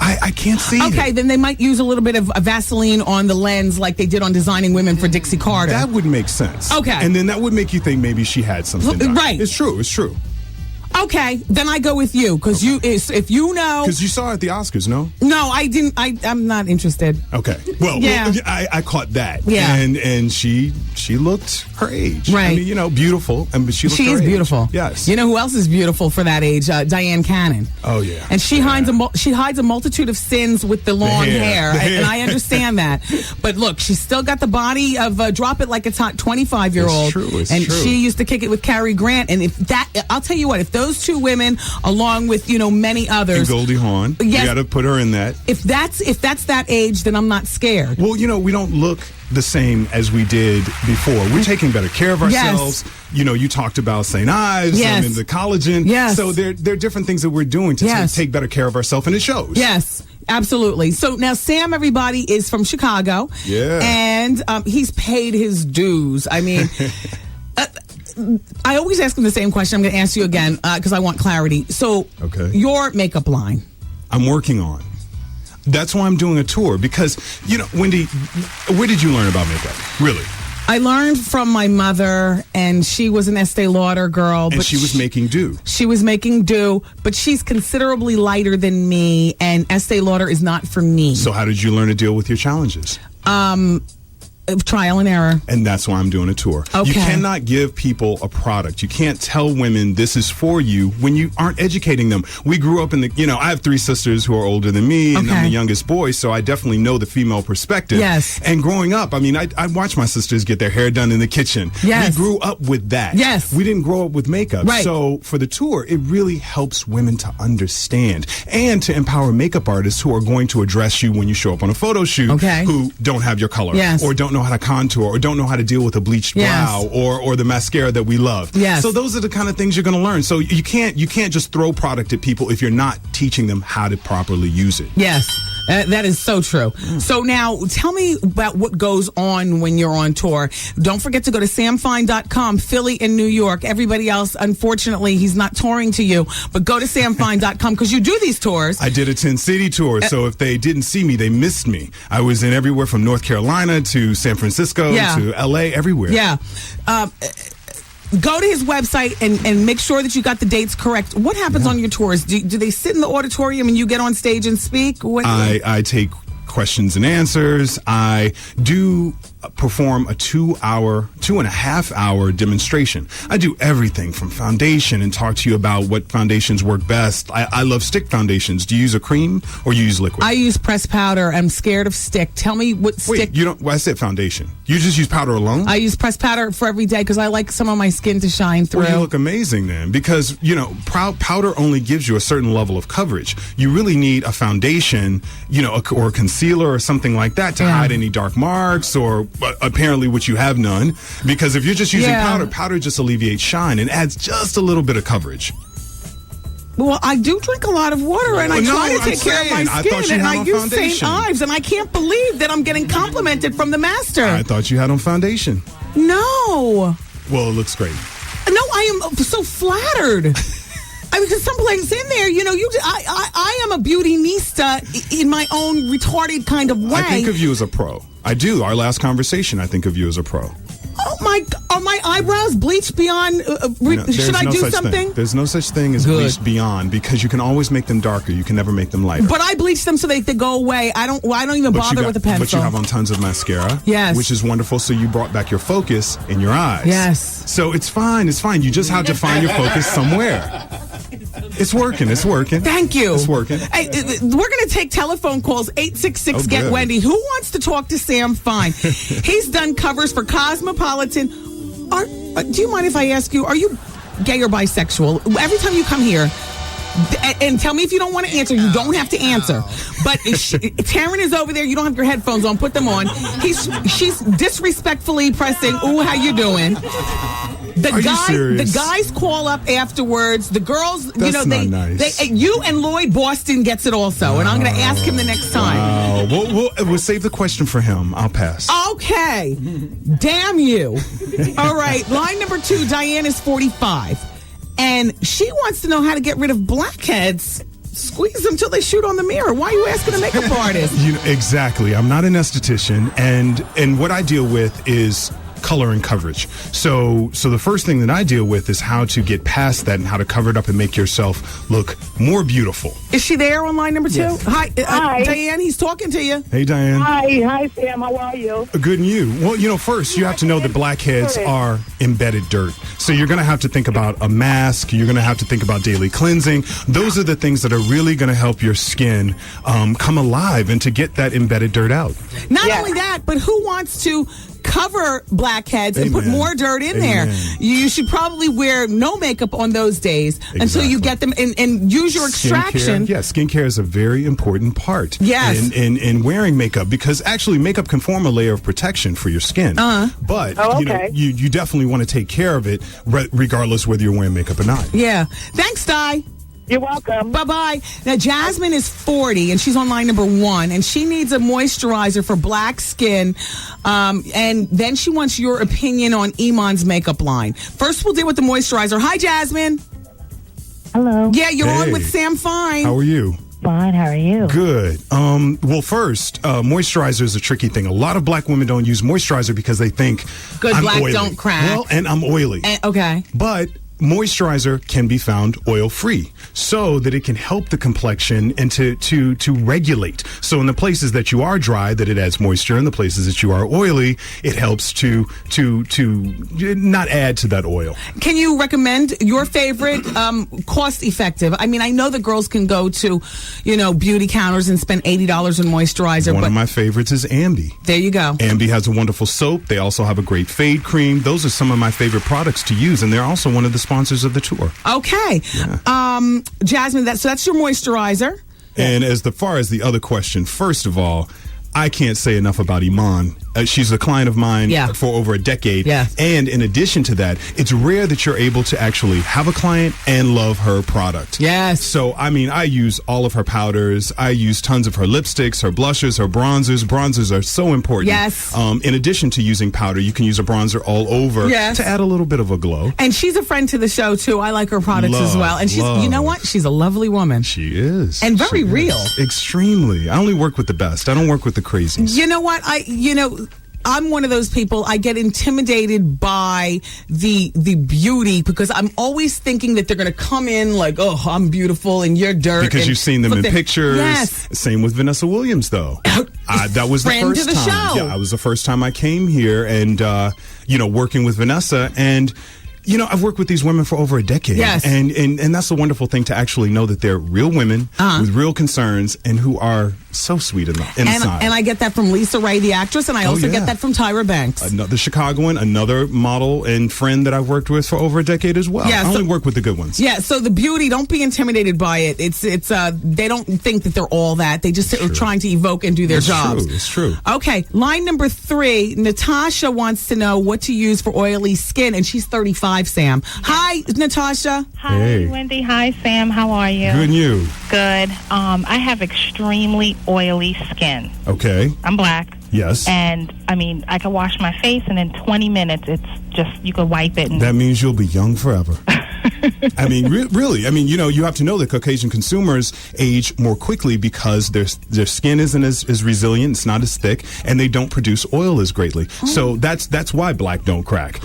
I can't see it. Okay, then they might use a little bit of Vaseline on the lens like they did on Designing Women for Dixie Carter. That would make sense. Okay. And then that would make you think maybe she had something done. Right. It's true. Okay, then I go with you, because if you know... Because you saw her at the Oscars, no? No, I didn't. I'm not interested. Okay. Well, I caught that. Yeah. And she looked her age. Right. I mean, beautiful. But she is beautiful. Yes. You know who else is beautiful for that age? Diane Cannon. Oh, yeah. And she hides a multitude of sins with the long hair. And I understand that. But look, she's still got the body of Drop It Like It's Hot 25-year-old. It's true. She used to kick it with Cary Grant. And I'll tell you what, if those two women, along with many others, and Goldie Hawn, you got to put her in that. If that's that age, then I'm not scared. Well, we don't look the same as we did before. We're taking better care of ourselves. Yes. You talked about St. Ives and the collagen. Yes. So there are different things that we're doing to take better care of ourselves, and it shows. Yes. Absolutely. So now Sam, everybody, is from Chicago. Yeah. And he's paid his dues. I mean... I always ask him the same question. I'm going to ask you again because I want clarity. So, your makeup line. I'm working on. That's why I'm doing a tour because, Wendy, where did you learn about makeup? Really? I learned from my mother, and she was an Estee Lauder girl. And she was making do. She was making do, but she's considerably lighter than me, and Estee Lauder is not for me. So how did you learn to deal with your challenges? Trial and error. And that's why I'm doing a tour. Okay. You cannot give people a product. You can't tell women this is for you when you aren't educating them. We grew up in I have 3 sisters who are older than me, and I'm the youngest boy, so I definitely know the female perspective. Yes. And growing up, I mean, I watched my sisters get their hair done in the kitchen. Yes. We grew up with that. Yes. We didn't grow up with makeup. Right. So for the tour, it really helps women to understand and to empower makeup artists who are going to address you when you show up on a photo shoot who don't have your color or don't know how to contour or don't know how to deal with a bleached brow or the mascara that we love. Yes. So those are the kind of things you're going to learn. So you can't just throw product at people if you're not teaching them how to properly use it. Yes. That is so true. So now tell me about what goes on when you're on tour. Don't forget to go to samfine.com, Philly and New York. Everybody else, unfortunately, he's not touring to you, but go to samfine.com because you do these tours. I did a 10-city tour, so if they didn't see me, they missed me. I was in everywhere from North Carolina to San Francisco to L.A., everywhere. Yeah. Go to his website and make sure that you got the dates correct. What happens on your tours? Do they sit in the auditorium and you get on stage and speak? I take questions and answers. I do perform a 2.5-hour demonstration. I do everything from foundation and talk to you about what foundations work best. I love stick foundations. Do you use a cream or you use liquid? I use pressed powder. I'm scared of stick. Tell me what stick. Wait, you don't. Well, I said foundation. You just use powder alone? I use pressed powder for every day because I like some of my skin to shine through. Well, you look amazing then because, powder only gives you a certain level of coverage. You really need a foundation, or a concealer or something like that to hide any dark marks or apparently which you have none. Because if you're just using powder just alleviates shine and adds just a little bit of coverage. Well, I do drink a lot of water, and I try to take care of my skin, and I use St. Ives, and I can't believe that I'm getting complimented from the master. I thought you had on foundation. No. Well, it looks great. No, I am so flattered. I mean, because some things in there, I am a beauty-nista in my own retarded kind of way. I think of you as a pro. I do. Our last conversation, I think of you as a pro. Oh my! Are my eyebrows bleached beyond? Should I do something? There's no such thing as bleached beyond, because you can always make them darker. You can never make them lighter. But I bleach them so they go away. I don't even bother with a pencil. But you have on tons of mascara. Yes. Which is wonderful. So you brought back your focus in your eyes. Yes. So it's fine. It's fine. You just have to find your focus somewhere. It's working. It's working. Thank you. It's working. Hey, we're going to take telephone calls. 866 Get Wendy. Who wants to talk to Sam Fine? He's done covers for Cosmopolitan. Do you mind if I ask you, are you gay or bisexual? Every time you come here, and tell me if you don't want to answer. You don't have to answer. But Taryn is over there. You don't have your headphones on. Put them on. She's disrespectfully pressing, ooh, how you doing? The guys call up afterwards. The girls, That's not nice. You and Lloyd Boston gets it also, and I'm going to ask him the next time. We'll save the question for him. I'll pass. Okay. Damn you. All right. Line number 2, Diane is 45, and she wants to know how to get rid of blackheads. Squeeze them till they shoot on the mirror. Why are you asking a makeup artist? Exactly. I'm not an esthetician, and what I deal with is color and coverage. So the first thing that I deal with is how to get past that and how to cover it up and make yourself look more beautiful. Is she there on line number 2? Yes. Hi, Hi. Diane. He's talking to you. Hey, Diane. Hi, Sam. How are you? Good, and you? Well, first you have to know that blackheads are embedded dirt. So you're going to have to think about a mask. You're going to have to think about daily cleansing. Those are the things that are really going to help your skin come alive and to get that embedded dirt out. Not only that, but who wants to cover blackheads and put more dirt in there? You should probably wear no makeup on those days until you get them and use your extraction. Skincare is a very important part. Yes. in wearing makeup, because actually makeup can form a layer of protection for your skin. But you definitely want to take care of it regardless whether you're wearing makeup or not. Yeah. Thanks, Di. You're welcome. Bye-bye. Now, Jasmine is 40, and she's on line number 1, and she needs a moisturizer for black skin, and then she wants your opinion on Iman's makeup line. First, we'll deal with the moisturizer. Hi, Jasmine. Hello. Yeah, you're on with Sam Fine. How are you? Fine. How are you? Good. Well, first, moisturizer is a tricky thing. A lot of black women don't use moisturizer because they think Good I'm black oily. don't crack. Well, and I'm oily. Okay. But moisturizer can be found oil-free so that it can help the complexion and to regulate. So in the places that you are dry, that it adds moisture. In the places that you are oily, it helps to not add to that oil. Can you recommend your favorite cost-effective? I mean, I know that girls can go to, beauty counters and spend $80 on moisturizer. One of my favorites is Ambi. There you go. Ambi has a wonderful soap. They also have a great fade cream. Those are some of my favorite products to use, and they're also one of the sponsors of the tour. Okay. Yeah. Jasmine, that's your moisturizer. And as far as the other question, first of all, I can't say enough about Iman. She's a client of mine for over a decade. Yeah. And in addition to that, it's rare that you're able to actually have a client and love her product. Yes. So, I mean, I use all of her powders. I use tons of her lipsticks, her blushes, her bronzers. Bronzers are so important. Yes. In addition to using powder, you can use a bronzer all over to add a little bit of a glow. And she's a friend to the show, too. I like her products as well. And she's, you know what? She's a lovely woman. She is. And very real. Extremely. I only work with the best. I don't work with the crazies. You know what? I'm one of those people, I get intimidated by the beauty because I'm always thinking that they're going to come in like, oh, I'm beautiful and you're dirt. Because you've seen them in pictures. Yes. Same with Vanessa Williams, though. That was the Friend first to the time. show. Yeah, that was the first time I came here and, working with Vanessa. And I've worked with these women for over a decade. Yes. And that's a wonderful thing to actually know that they're real women with real concerns and who are so sweet inside. And I get that from Lisa Ray, the actress, and I also get that from Tyra Banks. Another Chicagoan, another model and friend that I've worked with for over a decade as well. Yeah, I only work with the good ones. Yeah, so the beauty, don't be intimidated by it. It's they don't think that they're all that. They just are trying to evoke and do their jobs. It's true. Okay, line number 3, Natasha wants to know what to use for oily skin, and she's 35, Sam. Hi, Natasha. Hi, Hey. Wendy. Hi, Sam. How are you? Good, and you? Good. I have extremely oily skin. Okay. I'm black. Yes. And, I can wash my face, and in 20 minutes, it's just, you can wipe it. And That means you'll be young forever. I mean, really. I mean, you have to know that Caucasian consumers age more quickly because their skin isn't as resilient, it's not as thick, and they don't produce oil as greatly. So that's why black don't crack.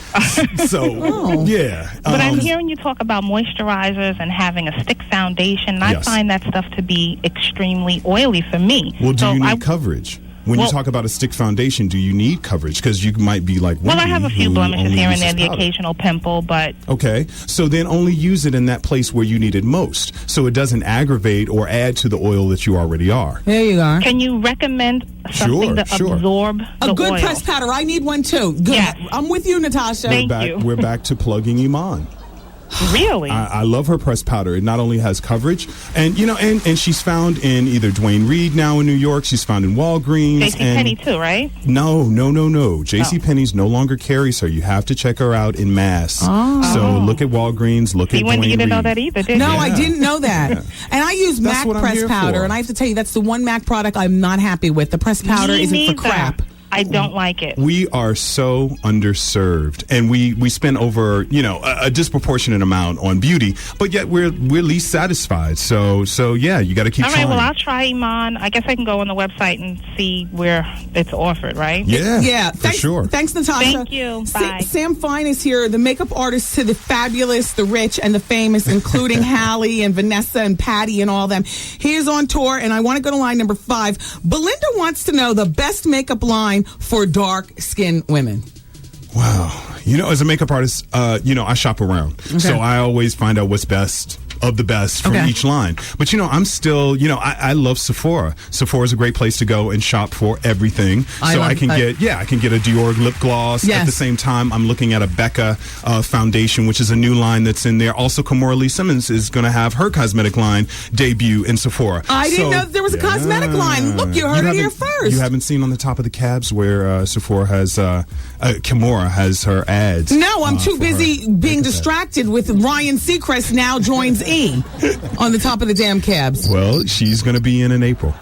So, yeah. But I'm hearing you talk about moisturizers and having a stick foundation, and I find that stuff to be extremely oily for me. Well, do you need coverage? When you talk about a stick foundation, do you need coverage? Because you might be like Wendy, I have a few blemishes here and there, the occasional pimple, but... Okay, so then only use it in that place where you need it most, so it doesn't aggravate or add to the oil that you already are. There you are. Can you recommend something to absorb the a good oil? pressed powder. I need one, too. Good. Yes. I'm with you, Natasha. Thank you. We're back to plugging Iman. Really? I love her pressed powder. It not only has coverage, and and she's found in either Duane Reade now in New York. She's found in Walgreens. JCPenney too, right? No. JCPenney's no longer carries her. You have to check her out in mass. So look at Walgreens. Look at Duane Wendy, you didn't Reade. know that either, did No, you? I didn't know that. And I use That's MAC what I'm pressed here powder, for. and I have to tell you, that's the one MAC product I'm not happy with. The pressed powder Me isn't neither. for crap. I don't like it. We are so underserved, and we spend over a disproportionate amount on beauty, but yet we're least satisfied. So yeah, you got to keep All right, trying. well, I'll try Iman. I guess I can go on the website and see where it's offered, right? Yeah, for sure. Thanks, Natasha. Thank you. Bye. Sam Fine is here, the makeup artist to the fabulous, the rich, and the famous, including Hallie and Vanessa and Patty and all them. He is on tour, and I want to go to line number 5. Belinda wants to know the best makeup line for dark-skinned women. Wow. As a makeup artist, I shop around. Okay. So I always find out what's best of the best from each line. But, I'm still, I love Sephora. Sephora is a great place to go and shop for everything. I can get a Dior lip gloss. Yes. At the same time, I'm looking at a Becca foundation, which is a new line that's in there. Also, Kimora Lee Simmons is going to have her cosmetic line debut in Sephora. I didn't know there was a cosmetic line. Look, you heard it here first. You haven't seen on the top of the cabs where Sephora has, Kimora has her ads. No, I'm too busy being distracted with Ryan Seacrest now joins E on the top of the damn cabs. Well, she's going to be in April.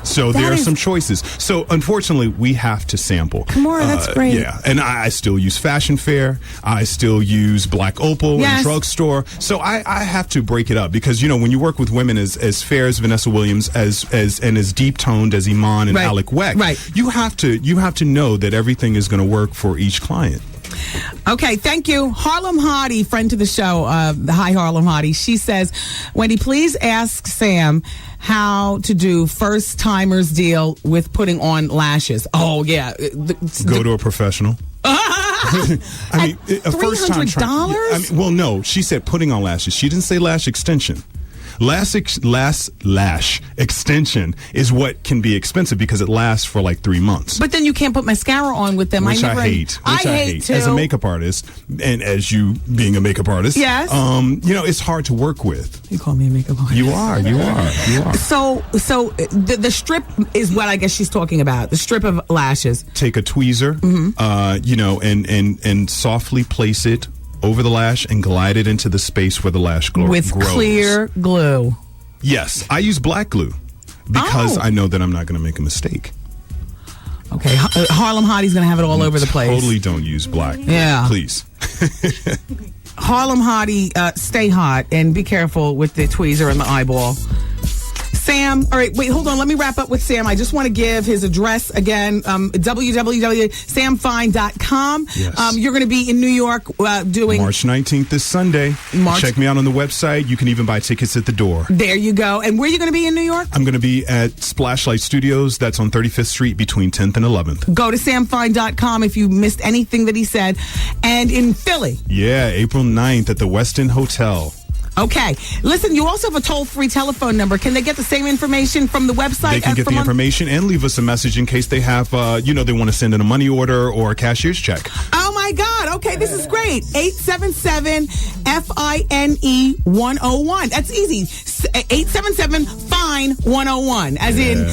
So there are some choices. So unfortunately, we have to sample. Kimora, that's great. Yeah, and I still use Fashion Fair. I still use Black Opal and Drugstore. So I have to break it up because when you work with women as fair as Vanessa Williams, and as deep toned as Iman and Alec Weck, you have to know that everything is going to work for each client. Okay, thank you. Harlem Hottie, friend to the show. Hi, Harlem Hottie. She says, Wendy, please ask Sam how to do first timers deal with putting on lashes. Oh, yeah. Go to a professional. I mean, a first time $300? well, no, she said putting on lashes. She didn't say lash extension. Lash extension is what can be expensive because it lasts for like 3 months. But then you can't put mascara on with them. Which I hate. I hate too. As a makeup artist, and as you being a makeup artist, yes, it's hard to work with. You call me a makeup artist. You are. So the strip is what I guess she's talking about. The strip of lashes. Take a tweezer, and softly place it over the lash and glide it into the space where the lash grows. With clear glue. Yes, I use black glue because I know that I'm not going to make a mistake. Okay, Harlem Hottie's going to have it all over the place. Totally don't use black glue, please. Harlem Hottie, stay hot and be careful with the tweezer and the eyeball. Sam, all right, wait, hold on. Let me wrap up with Sam. I just want to give his address again, www.samfine.com. Yes. You're going to be in New York doing... March 19th this Sunday. Check me out on the website. You can even buy tickets at the door. There you go. And where are you going to be in New York? I'm going to be at Splashlight Studios. That's on 35th Street between 10th and 11th. Go to samfine.com if you missed anything that he said. And in Philly. Yeah, April 9th at the Westin Hotel. Okay. Listen, you also have a toll-free telephone number. Can they get the same information from the website? They can get the information and leave us a message in case they have, they want to send in a money order or a cashier's check. Oh, my God. Okay, this is great. 877-FINE-101. That's easy. 877-FINE Fine 101, as in,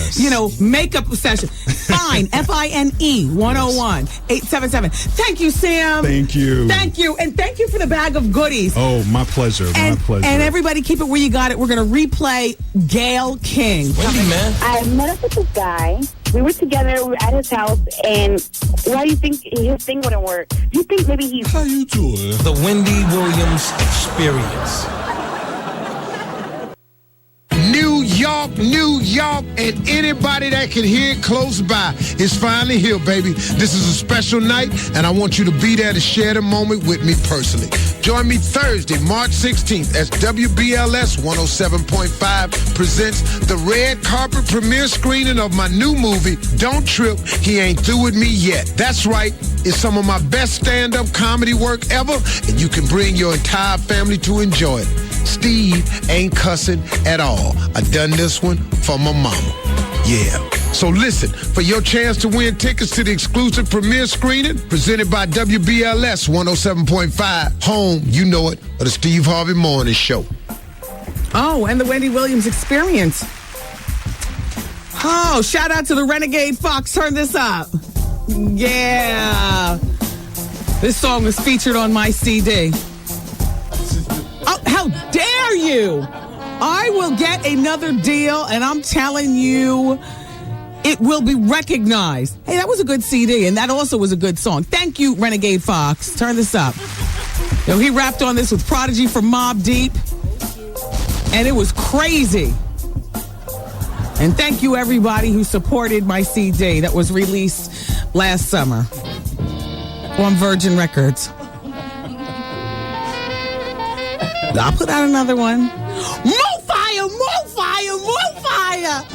makeup session. Fine, Fine 101, 877. Thank you, Sam. Thank you. Thank you. And thank you for the bag of goodies. Oh, my pleasure. My pleasure. And everybody keep it where you got it. We're going to replay Gayle King. Wendy, man. I met up with this guy. We were together. We were at his house. And why do you think his thing wouldn't work? Do you think maybe he's... How you doing? The Wendy Williams Experience. New York, and anybody that can hear it close by is finally here, baby. This is a special night, and I want you to be there to share the moment with me personally. Join me Thursday, March 16th, as WBLS 107.5 presents the red carpet premiere screening of my new movie, Don't Trip, He Ain't Through With Me Yet. That's right, it's some of my best stand-up comedy work ever, and you can bring your entire family to enjoy it. Steve ain't cussing at all. I done this one for my mama. Yeah. So listen, for your chance to win tickets to the exclusive premiere screening presented by WBLS 107.5, home, you know it, of the Steve Harvey Morning Show. Oh, and the Wendy Williams Experience. Oh, shout out to the Renegade Fox. Turn this up. Yeah. This song was featured on my CD. Oh, how dare you! I will get another deal, and I'm telling you, it will be recognized. Hey, that was a good CD, and that also was a good song. Thank you, Renegade Fox. Turn this up. He rapped on this with Prodigy from Mobb Deep, and it was crazy. And thank you, everybody who supported my CD that was released last summer on Virgin Records. I'll put out another one. More fire, more fire, more fire.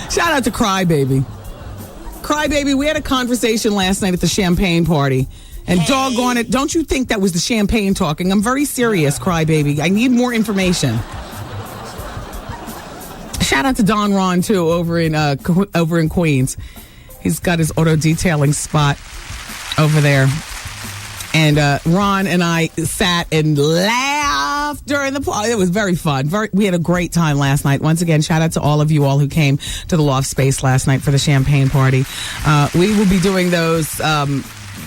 Shout out to Crybaby. Crybaby, we had a conversation last night at the champagne party. And doggone it, don't you think that was the champagne talking? I'm very serious, Crybaby. I need more information. Shout out to Don Ron, too, over in Queens. He's got his auto detailing spot over there. And Ron and I sat and laughed during the party. It was very fun. We had a great time last night. Once again, shout out to all of you all who came to the Loft Space last night for the champagne party. We will be doing those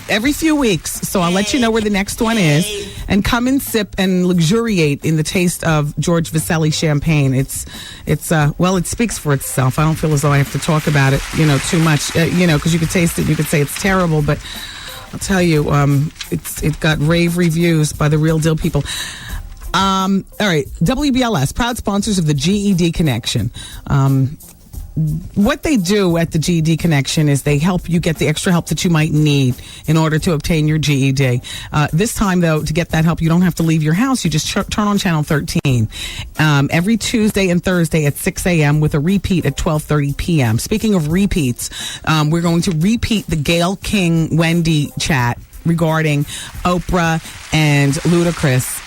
every few weeks, so I'll let you know where the next one is. And come and sip and luxuriate in the taste of George Vasselli champagne. It's well, it speaks for itself. I don't feel as though I have to talk about it, too much, because you could taste it, you could say it's terrible, but I'll tell you, it got rave reviews by the real deal people. All right, WBLS, proud sponsors of the GED Connection. What they do at the GED Connection is they help you get the extra help that you might need in order to obtain your GED. This time, though, to get that help, you don't have to leave your house. You just turn on Channel 13 every Tuesday and Thursday at 6 a.m. with a repeat at 12:30 p.m. Speaking of repeats, we're going to repeat the Gayle King Wendy chat regarding Oprah and Ludacris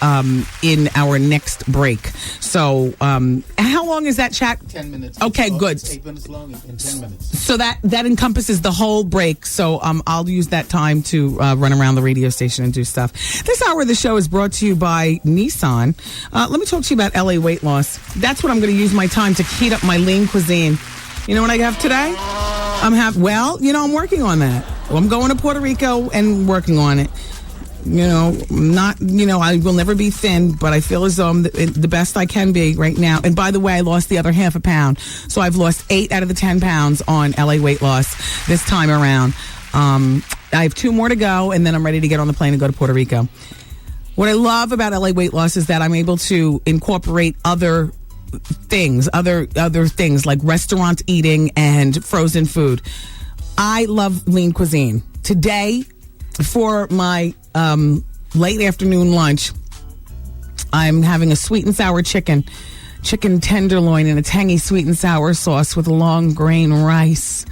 in our next break. So how long is that chat? 10 minutes. Okay, good. It's 8 minutes long in 10 minutes. So that encompasses the whole break. So I'll use that time to run around the radio station and do stuff. This hour of the show is brought to you by Nissan. Let me talk to you about LA weight loss. That's what I'm going to use my time to heat up my lean cuisine. You know what I have today? I'm working on that. I'm going to Puerto Rico and working on it. I will never be thin, but I feel as though I'm the best I can be right now. And by the way, I lost the other half a pound. So I've lost 8 out of the 10 pounds on LA weight loss this time around. I have 2 more to go, and then I'm ready to get on the plane and go to Puerto Rico. What I love about LA weight loss is that I'm able to incorporate other things like restaurant eating and frozen food. I love lean cuisine. Today, for my late afternoon lunch, I'm having a sweet and sour chicken tenderloin in a tangy sweet and sour sauce with long grain rice.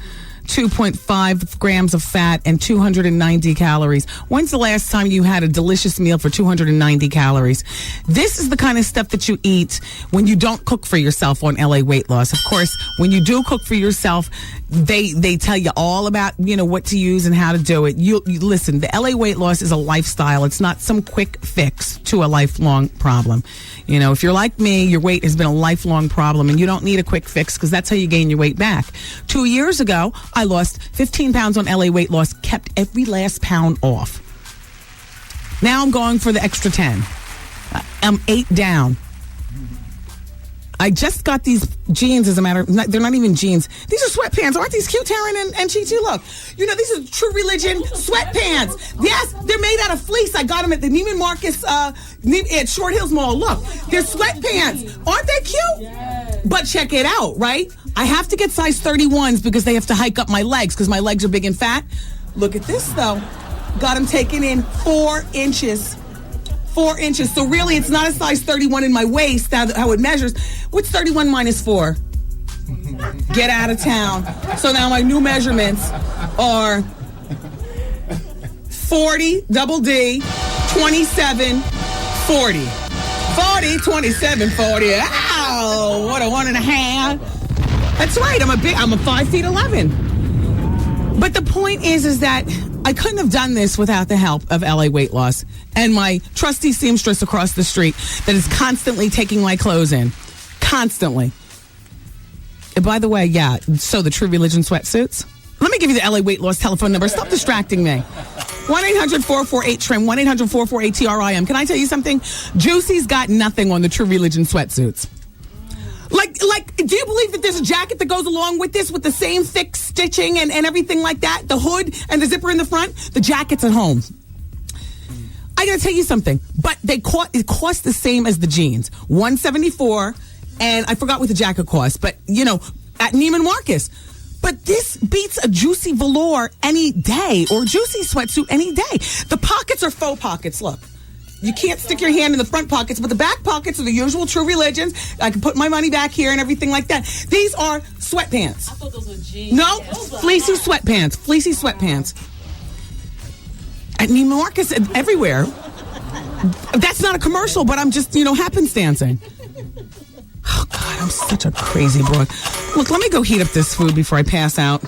2.5 grams of fat, and 290 calories. When's the last time you had a delicious meal for 290 calories? This is the kind of stuff that you eat when you don't cook for yourself on LA Weight Loss. Of course, when you do cook for yourself, they tell you all about, what to use and how to do it. You listen, the LA Weight Loss is a lifestyle. It's not some quick fix to a lifelong problem. If you're like me, your weight has been a lifelong problem, and you don't need a quick fix because that's how you gain your weight back. 2 years ago, I lost 15 pounds on LA Weight Loss, kept every last pound off. Now I'm going for the extra 10. I'm 8 down. I just got these jeans, as a matter of, they're not even jeans. These are sweatpants. Aren't these cute, Taryn and Chi-Chi? Look, these are True Religion sweatpants. Yes, they're made out of fleece. I got them at the Neiman Marcus at Short Hills Mall. Look, they're sweatpants. Aren't they cute? Yes. But check it out, right? I have to get size 31s because they have to hike up my legs because my legs are big and fat. Look at this, though. Got them taken in 4 inches. 4 inches. So really, it's not a size 31 in my waist, how it measures. What's 31 minus 4? Get out of town. So now my new measurements are 40, double D, 27, 40. 40, 27, 40. Ow! What a 1.5. That's right. I'm a 5'11". But the point is that I couldn't have done this without the help of LA Weight Loss and my trusty seamstress across the street that is constantly taking my clothes in. Constantly. And by the way, so the True Religion sweatsuits. Let me give you the LA Weight Loss telephone number. Stop distracting me. 1-800-448-TRIM, 1-800-448-TRIM. Can I tell you something? Juicy's got nothing on the True Religion sweatsuits. Like, do you believe that there's a jacket that goes along with this with the same thick stitching and everything like that? The hood and the zipper in the front? The jacket's at home. I gotta tell you something, but it cost the same as the jeans. $174, and I forgot what the jacket cost, but, at Neiman Marcus. But this beats a Juicy velour any day, or Juicy sweatsuit any day. The pockets are faux pockets, look. You can't stick your hand in the front pockets, but the back pockets are the usual True Religions. I can put my money back here and everything like that. These are sweatpants. I thought those were jeans. No, fleecy sweatpants. Fleecy sweatpants. At Neiman Marcus, everywhere. That's not a commercial, but I'm just, happenstancing. Oh, God, I'm such a crazy broad. Look, let me go heat up this food before I pass out.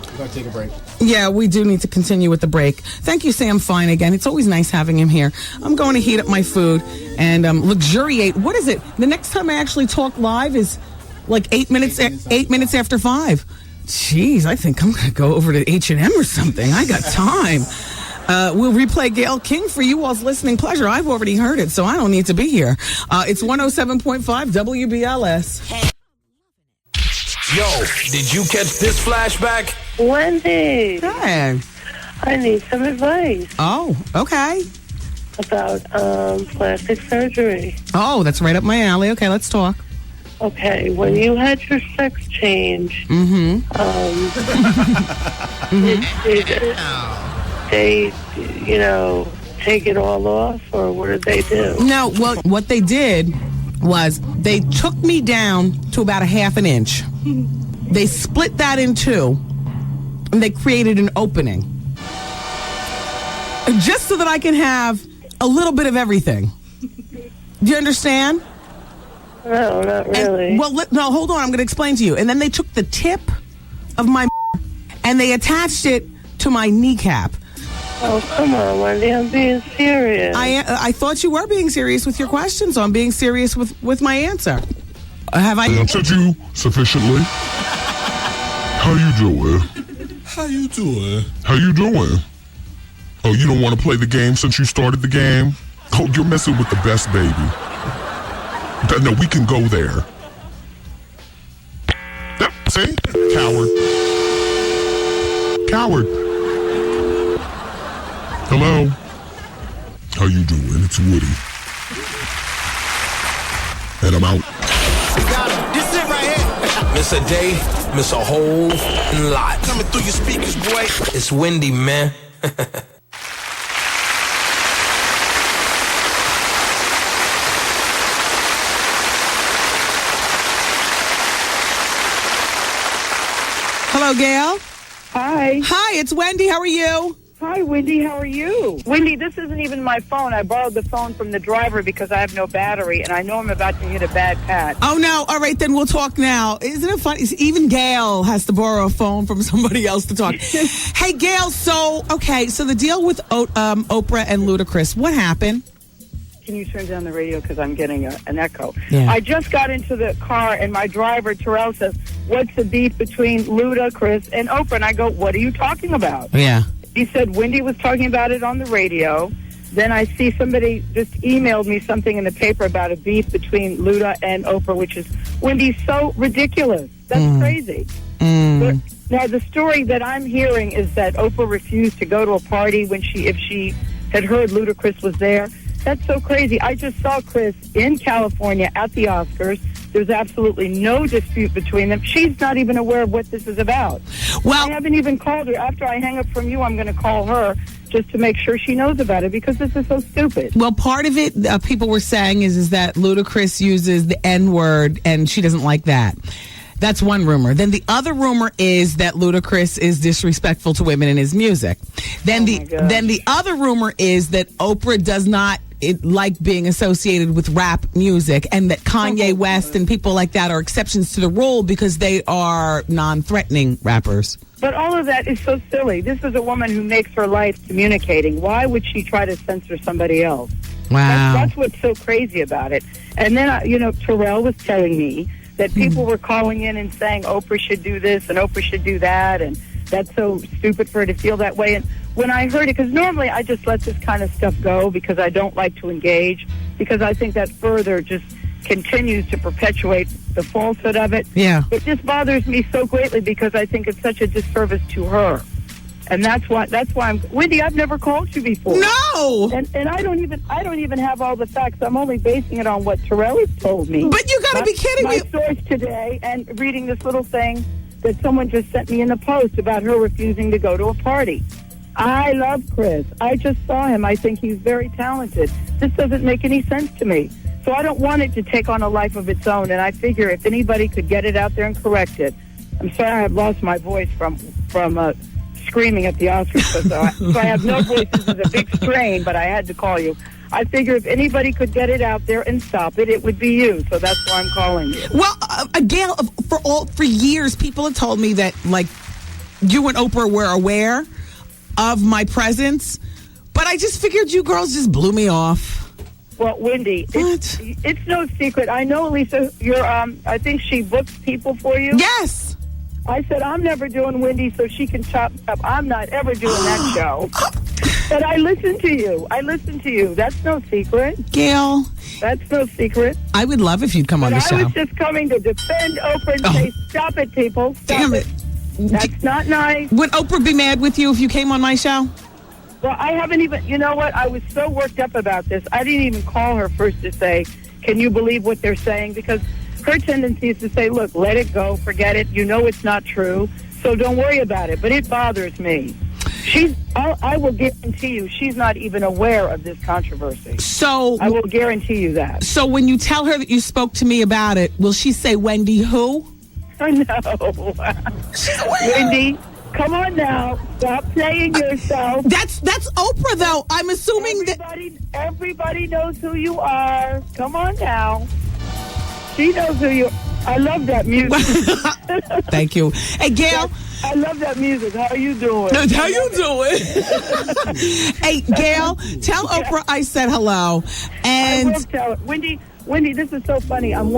We're going to take a break. Yeah, we do need to continue with the break. Thank you, Sam Fine, again. It's always nice having him here. I'm going to heat up my food and luxuriate. What is it? The next time I actually talk live is like 8 minutes after 5. Jeez, I think I'm going to go over to H&M or something. I got time. We'll replay Gayle King for you all's listening pleasure. I've already heard it, so I don't need to be here. It's 107.5 WBLS. Yo, did you catch this flashback? Wendy. Hey. I need some advice. Oh, okay. About plastic surgery. Oh, that's right up my alley. Okay, let's talk. Okay, when you had your sex change, did they, take it all off, or what did they do? No, well, what they did was they took me down to about a half an inch. They split that in two, and they created an opening. Just so that I can have a little bit of everything. Do you understand? No, not really. No, hold on. I'm going to explain to you. And then they took the tip of my and they attached it to my kneecap. Oh, come on, Wendy. I'm being serious. I thought you were being serious with your question, so I'm being serious with my answer. Have I answered you sufficiently? How you doing? How you doing? How you doing? Oh, you don't want to play the game since you started the game? Oh, you're messing with the best baby. No, we can go there. See? Coward. Coward. Hello? How you doing? It's Woody. And I'm out. Got him. This it right here. Miss a day, miss a whole lot. Coming through your speakers, boy. It's Wendy, man. Hello, Gail. Hi. Hi, it's Wendy. How are you? Hi, Wendy. How are you? Wendy, this isn't even my phone. I borrowed the phone from the driver because I have no battery, and I know I'm about to hit a bad patch. Oh, no. All right, then we'll talk now. Isn't it funny? Even Gail has to borrow a phone from somebody else to talk. Hey, Gail, so the deal with Oprah and Ludacris, what happened? Can you turn down the radio because I'm getting an echo? Yeah. I just got into the car, and my driver, Terrell, says, what's the beef between Ludacris and Oprah? And I go, what are you talking about? Yeah. He said Wendy was talking about it on the radio. Then I see somebody just emailed me something in the paper about a beef between Luda and Oprah, which is, Wendy, so ridiculous. That's crazy. But, now, the story that I'm hearing is that Oprah refused to go to a party if she had heard Ludacris was there. That's so crazy. I just saw Chris in California at the Oscars. There's absolutely no dispute between them. She's not even aware of what this is about. Well, I haven't even called her. After I hang up from you, I'm going to call her just to make sure she knows about it because this is so stupid. Well, part of it, people were saying, is that Ludacris uses the N-word, and she doesn't like that. That's one rumor. Then the other rumor is that Ludacris is disrespectful to women in his music. Then the other rumor is that Oprah does not like being associated with rap music, and that Kanye West and people like that are exceptions to the rule because they are non-threatening rappers. But all of that is so silly. This is a woman who makes her life communicating. Why would she try to censor somebody else? Wow. That's what's so crazy about it. And then, Terrell was telling me that people were calling in and saying Oprah should do this and Oprah should do that, and that's so stupid for her to feel that way. And when I heard it, because normally I just let this kind of stuff go because I don't like to engage, because I think that further just continues to perpetuate the falsehood of it. Yeah. It just bothers me so greatly because I think it's such a disservice to her. And that's why I'm Wendy, I've never called you before. No. And I don't even have all the facts. I'm only basing it on what Terrell has told me. But you gotta be kidding me. My source today, and reading this little thing that someone just sent me in the post about her refusing to go to a party. I love Chris. I just saw him. I think he's very talented. This doesn't make any sense to me. So I don't want it to take on a life of its own. And I figure if anybody could get it out there and correct it. I'm sorry I have lost my voice from screaming at the Oscars. So I have no voice. This is a big strain, but I had to call you. I figure if anybody could get it out there and stop it, it would be you. So that's why I'm calling you. Well, Gail, for years, people have told me that, like, you and Oprah were aware of my presence, but I just figured you girls just blew me off. Well, Wendy, it's no secret. I know, Lisa, I think she books people for you. Yes. I said, I'm never doing Wendy so she can chop up. I'm not ever doing that show. But I listen to you. That's no secret. Gail. That's no secret. I would love if you'd come on the show. I was just coming to defend Oprah and say, stop it, people. Stop it. That's not nice. Would Oprah be mad with you if you came on my show? Well, I haven't even, you know what? I was so worked up about this. I didn't even call her first to say, can you believe what they're saying? Because her tendency is to say, look, let it go, forget it. You know it's not true, so don't worry about it. But it bothers me. I will guarantee you she's not even aware of this controversy. So I will guarantee you that. So when you tell her that you spoke to me about it, will she say, Wendy who? No. Wendy, come on now. Stop playing yourself. That's Oprah, though. I'm assuming everybody knows who you are. Come on now. She knows who you are. I love that music. Thank you. Hey, Gail. I love that music. How are you doing? How you doing? Hey, Gail, tell Oprah I said hello. And I will tell her. Wendy, this is so funny. I'm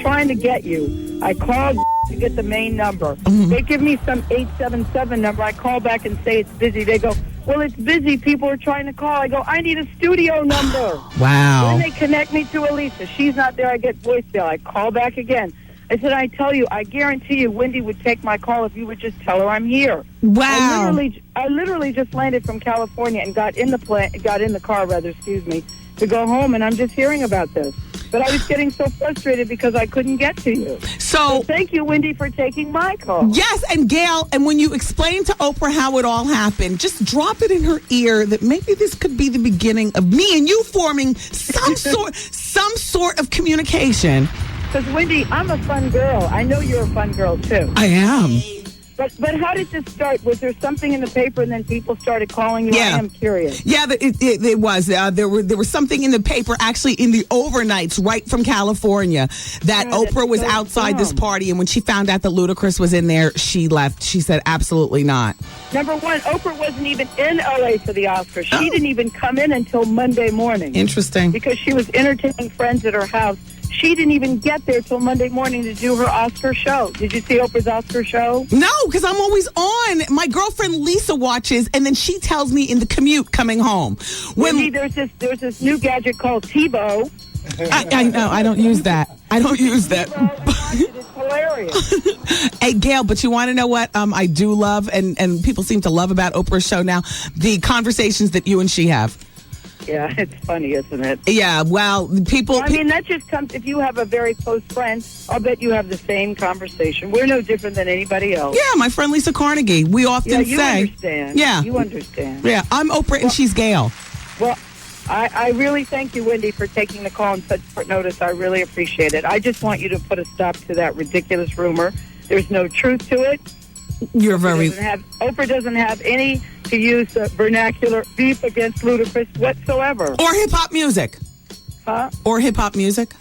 trying to get you. I called to get the main number. Mm-hmm. They give me some 877 number. I call back and say it's busy. They go, well, it's busy. People are trying to call. I go, I need a studio number. Wow. Then they connect me to Elisa. She's not there. I get voicemail. I call back again. I said, I tell you, I guarantee you Wendy would take my call if you would just tell her I'm here. Wow. I literally just landed from California and got in the car, to go home, and I'm just hearing about this. But I was getting so frustrated because I couldn't get to you. So thank you, Wendy, for taking my call. Yes, and Gail, and when you explain to Oprah how it all happened, just drop it in her ear that maybe this could be the beginning of me and you forming some sort of communication. Because, Wendy, I'm a fun girl. I know you're a fun girl, too. I am. But how did this start? Was there something in the paper and then people started calling you? Yeah. I am curious. Yeah, it was. There was something in the paper, actually in the overnights, right from California, that Oprah was outside this party, and when she found out that Ludacris was in there, she left. She said, absolutely not. Number one, Oprah wasn't even in L.A. for the Oscars. She didn't even come in until Monday morning. Interesting. Because she was entertaining friends at her house. She didn't even get there till Monday morning to do her Oscar show. Did you see Oprah's Oscar show? No, because I'm always on. My girlfriend Lisa watches, and then she tells me in the commute coming home. Wendy, there's this new gadget called TiVo. I know. I don't use that. It's hilarious. Hey, Gail, but you want to know what I do love, and people seem to love about Oprah's show now? The conversations that you and she have. Yeah, it's funny, isn't it? Yeah, well, people... I mean, that just comes... If you have a very close friend, I'll bet you have the same conversation. We're no different than anybody else. Yeah, my friend Lisa Carnegie. We often you say... understand. Yeah. You understand. Yeah, I'm Oprah and she's Gail. Well, I really thank you, Wendy, for taking the call on such short notice. I really appreciate it. I just want you to put a stop to that ridiculous rumor. There's no truth to it. You're very... Oprah doesn't have any, to use vernacular, beef against Ludacris whatsoever. Or hip-hop music. Huh? Or hip-hop music.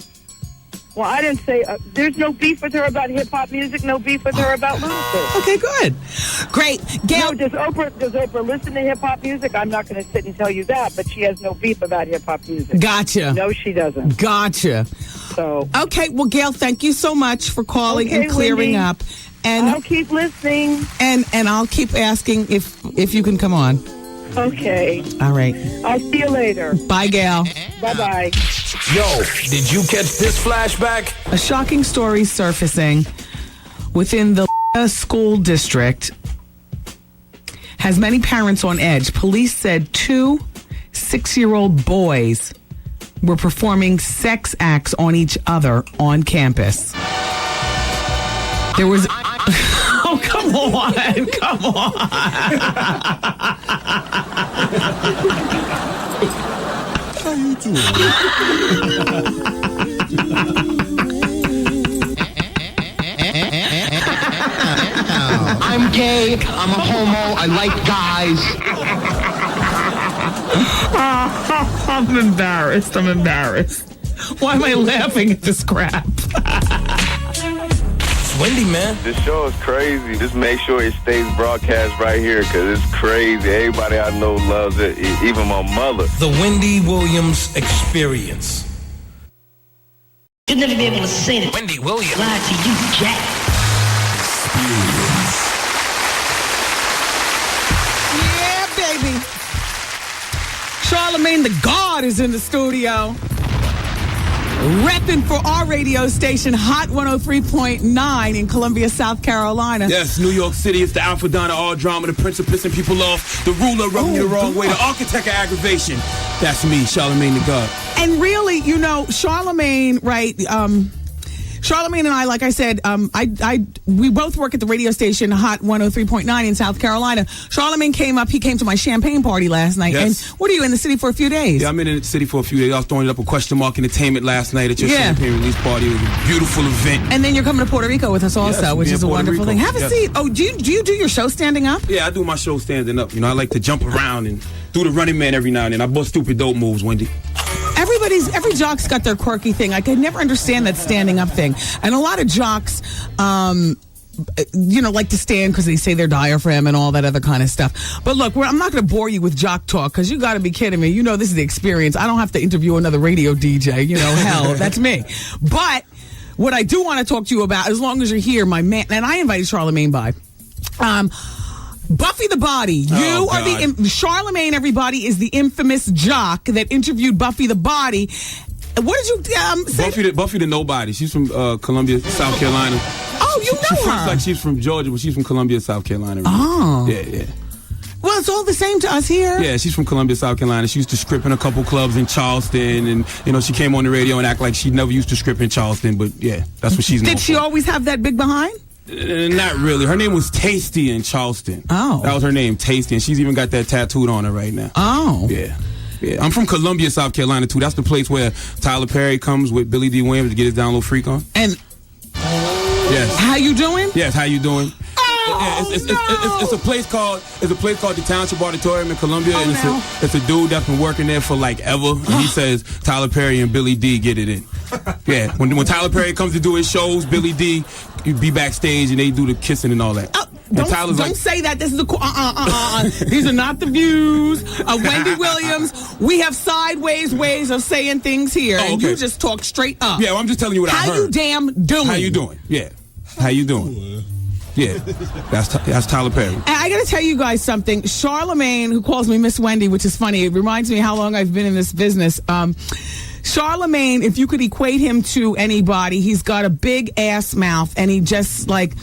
Well, I didn't say... there's no beef with her about hip-hop music, no beef with her about Ludacris. Okay, good. Great. Gail... No, does Oprah listen to hip-hop music? I'm not going to sit and tell you that, but she has no beef about hip-hop music. Gotcha. No, she doesn't. Gotcha. So... Okay, well, Gail, thank you so much for calling and clearing Wendy. up. And I'll keep listening. And I'll keep asking if you can come on. Okay. All right. I'll see you later. Bye, Gail. Bye-bye. Yo, did you catch this flashback? A shocking story surfacing within the school district has many parents on edge. Police said 2 6-year-old boys were performing sex acts on each other on campus. There was... Oh, come on. Come on. How you doing? I'm gay. I'm a homo. I like guys. I'm embarrassed. Why am I laughing at this crap? Wendy, man. This show is crazy. Just make sure it stays broadcast right here because it's crazy. Everybody I know loves it, even my mother. The Wendy Williams Experience. You'll never be able to say that. Wendy Williams. Lie to you, Jack. Yeah, baby. Charlamagne the God is in the studio. Repping for our radio station, Hot 103.9 in Columbia, South Carolina. Yes, New York City. It's the alpha don of all drama, the prince of pissing people off, the ruler rubbing you the wrong way, the architect of aggravation. That's me, Charlamagne the God. And really, you know, Charlamagne, right? Charlamagne and I, like I said, we both work at the radio station Hot 103.9 in South Carolina. Charlamagne came up. He came to my champagne party last night. Yes. And what are you in the city for a few days? Yeah, I'm in the city for a few days. I was throwing up a question mark entertainment last night at your champagne release party. It was a beautiful event. And then you're coming to Puerto Rico with us also, Yes, which me is in a Puerto wonderful Rico. thing. Have a Yes. seat. Oh, do you do your show standing up? Yeah, I do my show standing up. You know, I like to jump around and do the running man every now and then. I bust stupid dope moves, Wendy. Every jock's got their quirky thing. I could never understand that standing up thing. And a lot of jocks, like to stand because they say their diaphragm and all that other kind of stuff. But look, I'm not going to bore you with jock talk because you got to be kidding me. You know, this is the experience. I don't have to interview another radio DJ. You know, hell, that's me. But what I do want to talk to you about, as long as you're here, my man, and I invited Charlamagne by. Buffy the Body. You are Charlamagne, everybody, is the infamous jock that interviewed Buffy the Body. What did you say? Buffy the Nobody. She's from Columbia, South Carolina. Oh, you know she her. sounds like she's from Georgia, but she's from Columbia, South Carolina. Really. Oh. Yeah. Well, it's all the same to us here. Yeah, she's from Columbia, South Carolina. She used to script in a couple clubs in Charleston, and she came on the radio and act like she never used to script in Charleston. But yeah, that's what she's known Did she for. always have that big behind? Not really. Her name was Tasty in Charleston. Oh. That was her name, Tasty, and she's even got that tattooed on her right now. Oh. Yeah. I'm from Columbia, South Carolina, too. That's the place where Tyler Perry comes with Billy D. Williams to get his down low freak on. And yes. How you doing? Yes, how you doing? It's a place called the Township Auditorium in Columbia, and it's a dude that's been working there for like ever. And he says Tyler Perry and Billy D get it in. Yeah, when Tyler Perry comes to do his shows, Billy D be backstage and they do the kissing and all that. Don't say that. This is These are not the views of Wendy Williams. We have sideways ways of saying things here, and you just talk straight up. Yeah, well, I'm just telling you what I heard. How you damn doing? How you doing? Yeah. How you doing? Yeah, that's Tyler Perry. And I got to tell you guys something. Charlamagne, who calls me Miss Wendy, which is funny. It reminds me how long I've been in this business. Charlamagne, if you could equate him to anybody, he's got a big ass mouth, and he just like...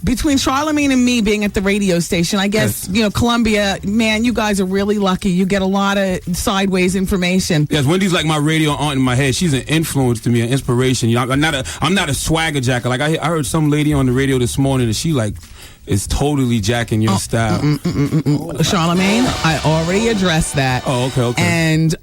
Between Charlamagne and me being at the radio station, I guess, Columbia, man, you guys are really lucky. You get a lot of sideways information. Yes, Wendy's like my radio aunt in my head. She's an influence to me, an inspiration. I'm not a swagger jacker. Like I heard some lady on the radio this morning, and she like is totally jacking your style. Charlamagne, I already addressed that. Oh, okay. And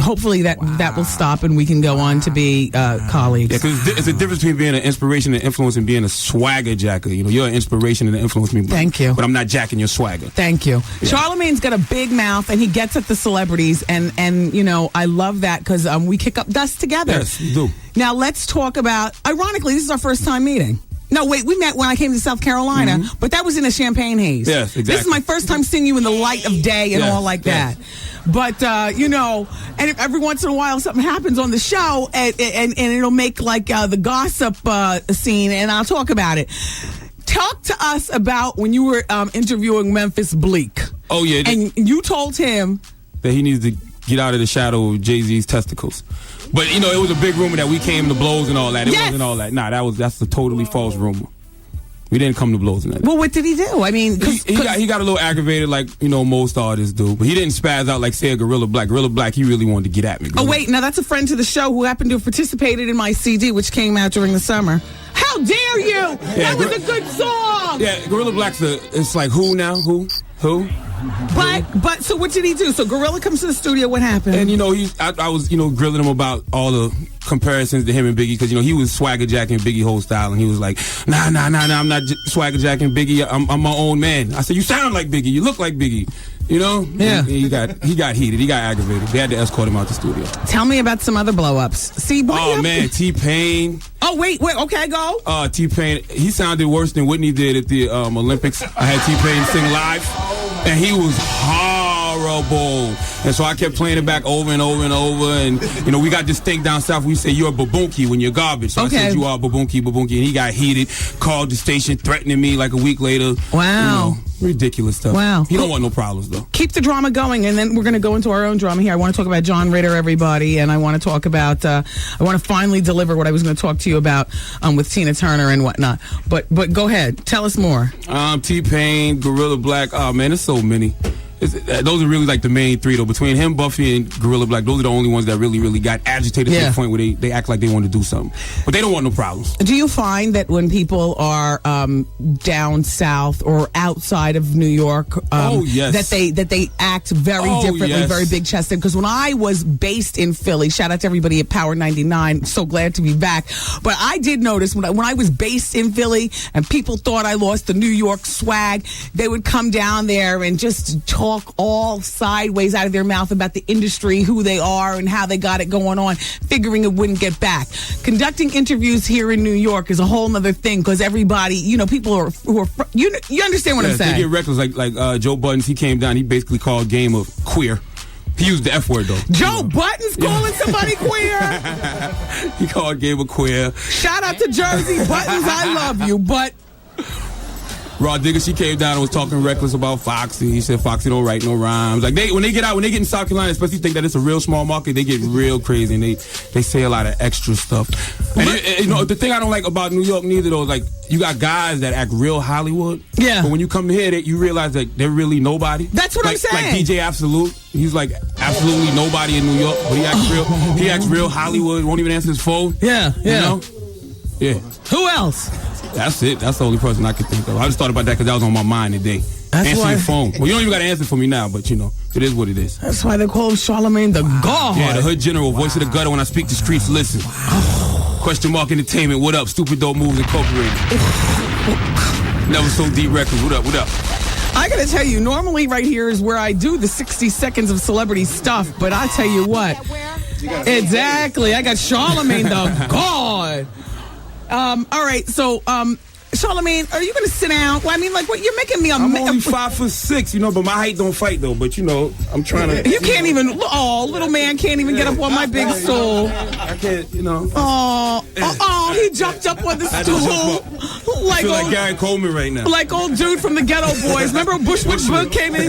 hopefully that will stop, and we can go on to be colleagues. Yeah, because it's a difference between being an inspiration and influence and being a swagger jacker. You're an inspiration and influence me. Thank you. But I'm not jacking your swagger. Thank you. Yeah. Charlamagne's got a big mouth, and he gets at the celebrities, and I love that because we kick up dust together. Yes, we do. Now let's talk about. Ironically, this is our first time meeting. No, wait, we met when I came to South Carolina, but that was in a champagne haze. Yes, exactly. This is my first time seeing you in the light of day and all like that. But, and if every once in a while something happens on the show, and it'll make like the gossip scene, and I'll talk about it. Talk to us about when you were interviewing Memphis Bleak. Oh, yeah. And you told him that he needs to get out of the shadow of Jay-Z's testicles. But, it was a big rumor that we came to blows and all that. It wasn't all that. Nah, that's a totally false rumor. We didn't come to blows in that. Well, what did he do? I mean, he got a little aggravated like, most artists do. But he didn't spaz out like, say, a Gorilla Black. Gorilla Black, he really wanted to get at me. Oh, wait. Now, that's a friend to the show who happened to have participated in my CD, which came out during the summer. How dare you? Yeah, that was a good song. Yeah, Gorilla Black's it's like, who now? Who? But so what did he do? So Gorilla comes to the studio. What happened? And I was grilling him about all the comparisons to him and Biggie because he was swagger jacking Biggie whole style, and he was like, nah, I'm not swagger jacking Biggie. I'm my own man. I said, you sound like Biggie. You look like Biggie. Yeah. And he got heated. He got aggravated. They had to escort him out the studio. Tell me about some other blow-ups. See, T-Pain. Oh, wait. Okay, go. T-Pain, he sounded worse than Whitney did at the Olympics. I had T-Pain sing live, and he was horrible. And so I kept playing it back over and over and over. And, we got this thing down south. We say you're a baboonki when you're garbage. So I said you are baboonki. And he got heated, called the station, threatening me like a week later. Wow. Ridiculous stuff. Wow. He don't want no problems, though. Keep the drama going, and then we're going to go into our own drama here. I want to talk about John Ritter, everybody, and I want to talk about, I want to finally deliver what I was going to talk to you about with Tina Turner and whatnot. But go ahead. Tell us more. T-Pain, Gorilla Black. Oh, man, there's so many. Those are really like the main three, though. Between him, Buffy, and Gorilla Black, those are the only ones that really got agitated to the point where they act like they want to do something. But they don't want no problems. Do you find that when people are down south or outside of New York, that they act very differently, very big-chested? Because when I was based in Philly, shout out to everybody at Power 99, so glad to be back. But I did notice when I was based in Philly and people thought I lost the New York swag, they would come down there and just talk all sideways out of their mouth about the industry, who they are, and how they got it going on, figuring it wouldn't get back. Conducting interviews here in New York is a whole other thing because everybody, people who are you understand what I'm saying? They get reckless. Like Joe Buttons, he came down, he basically called Game a queer. He used the F word, though. Joe Buttons calling somebody queer? He called Game a queer. Shout out to Jersey Buttons, I love you, but... Raw Digger, she came down and was talking reckless about Foxy. He said Foxy don't write no rhymes. Like when they get in South Carolina, especially think that it's a real small market, they get real crazy and they say a lot of extra stuff. And the thing I don't like about New York neither though is like you got guys that act real Hollywood. Yeah. But when you come to here, you realize that they're really nobody. That's what I'm saying. Like DJ Absolute, he's like absolutely nobody in New York, but he acts real. He acts real Hollywood. Won't even answer his phone. Yeah. Yeah. Who else? That's it. That's the only person I could think of. I just thought about that because that was on my mind today. Answer your phone. Well, you don't even got to answer for me now, but it is what it is. That's why they call him Charlamagne the God. Yeah, the hood general, voice of the gutter. When I speak, the streets listen. Question mark entertainment. What up? Stupid Dope Moves Incorporated. Never so deep records. What up? I gotta tell you, normally right here is where I do the 60 seconds of celebrity stuff, but I tell you what. Exactly. I got Charlamagne the God. All right, so Charlamagne, are you going to sit down? Well, I mean, like, what? You're making me a... I'm only 5'6", but my height don't fight, though. But, I'm trying to... You can't even... Oh, little man can't even get up on my big stool. I can't, Oh, he jumped up on the stool. I feel like Gary Coleman right now. Like old dude from the Ghetto Boys. Remember Bushwick Bill came in?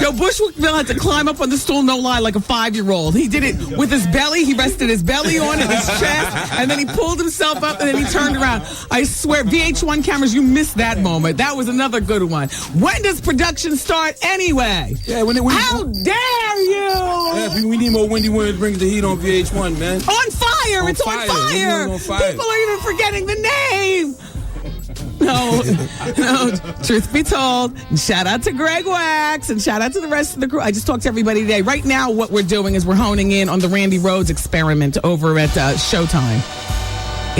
Yo, Bushwick Bill had to climb up on the stool, no lie, like a 5-year-old. He did it with his belly. He rested his belly on and his chest, and then he pulled himself up, and then he turned around. I swear, VH1 cameras, you missed that moment. That was another good one. When does production start anyway? Yeah, How dare you? Yeah, we need more Wendy Williams brings the heat on VH1, man. On fire! It's on fire! People are even forgetting the name. No. Truth be told, shout out to Greg Wax and shout out to the rest of the crew. I just talked to everybody today. Right now, what we're doing is we're honing in on the Randy Rhoads experiment over at Showtime.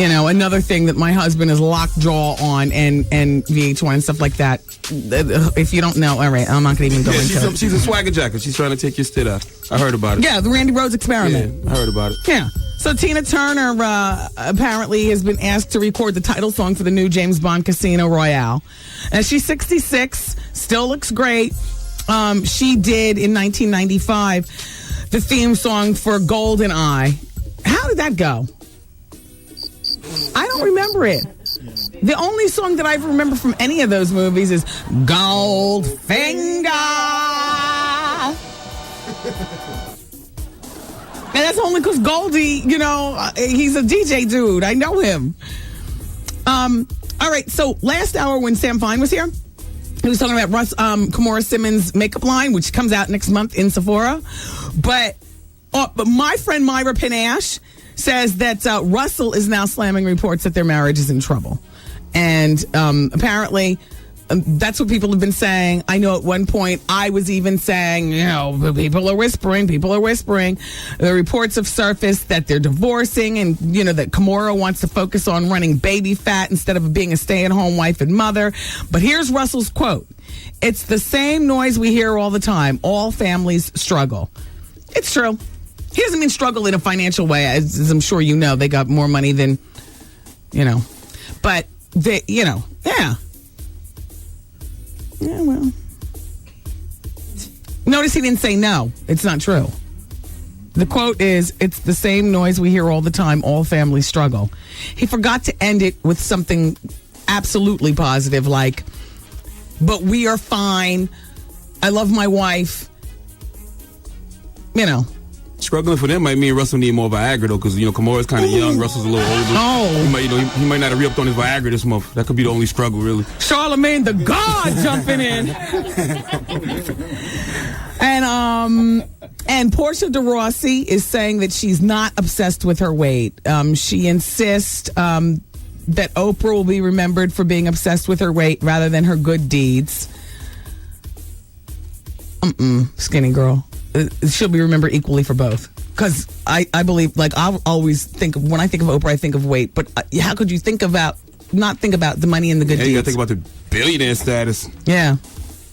Another thing that my husband is lockjaw on and VH1 and stuff like that. If you don't know, all right, I'm not going to even go into it. She's a swagger jacker. She's trying to take your stit out. I heard about it. Yeah, the Randy Rhoads experiment. Yeah, I heard about it. Yeah. So Tina Turner apparently has been asked to record the title song for the new James Bond Casino Royale. And she's 66, still looks great. She did, in 1995, the theme song for GoldenEye. How did that go? I don't remember it. The only song that I remember from any of those movies is Goldfinger. And that's only because Goldie, he's a DJ dude. I know him. All right, so last hour when Sam Fine was here, he was talking about Kimora Simmons' makeup line, which comes out next month in Sephora. But my friend Myra Panache says that Russell is now slamming reports that their marriage is in trouble. And apparently, that's what people have been saying. I know at one point I was even saying, people are whispering. The reports have surfaced that they're divorcing and, that Kimora wants to focus on running baby fat instead of being a stay-at-home wife and mother. But here's Russell's quote. It's the same noise we hear all the time. All families struggle. It's true. He doesn't mean struggle in a financial way, as I'm sure you know. They got more money than, But, they, yeah. Yeah, well. Notice he didn't say no. It's not true. The quote is, it's the same noise we hear all the time. All families struggle. He forgot to end it with something absolutely positive, like, but we are fine. I love my wife. Struggling for them might mean Russell need more Viagra, though, because, Kimora's kind of young. Russell's a little older. Oh. He might not have re-upped on his Viagra this month. That could be the only struggle, really. Charlamagne the God jumping in. And Portia de Rossi is saying that she's not obsessed with her weight. She insists that Oprah will be remembered for being obsessed with her weight rather than her good deeds. Skinny girl. She'll be remembered equally for both. Because I believe, I'll always think of, when I think of Oprah, I think of weight. But how could you not think about the money and the good deeds? You got to think about the billionaire status. Yeah.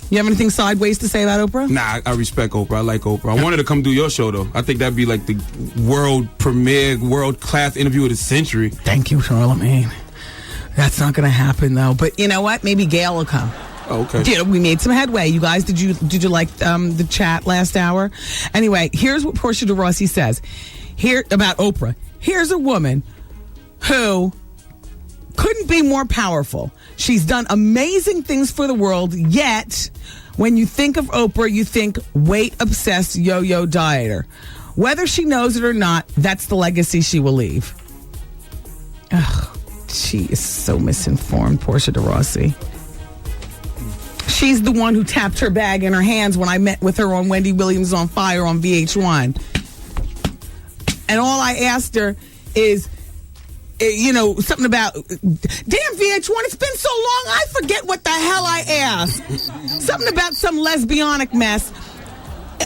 You have anything sideways to say about Oprah? Nah, I respect Oprah. I like Oprah. I wanted to come do your show, though. I think that'd be like the world premiere, world-class interview of the century. Thank you, Charlamagne. That's not going to happen, though. But you know what? Maybe Gail will come. Oh, okay. We made some headway. You guys, did you like the chat last hour? Anyway, here's what Portia de Rossi says here about Oprah. Here's a woman who couldn't be more powerful. She's done amazing things for the world, yet when you think of Oprah, you think weight-obsessed yo-yo dieter. Whether she knows it or not, that's the legacy she will leave. Ugh, she is so misinformed, Portia de Rossi. She's the one who tapped her bag in her hands when I met with her on Wendy Williams on Fire on VH1. And all I asked her is, something about, damn VH1, it's been so long, I forget what the hell I asked. Something about some lesbianic mess.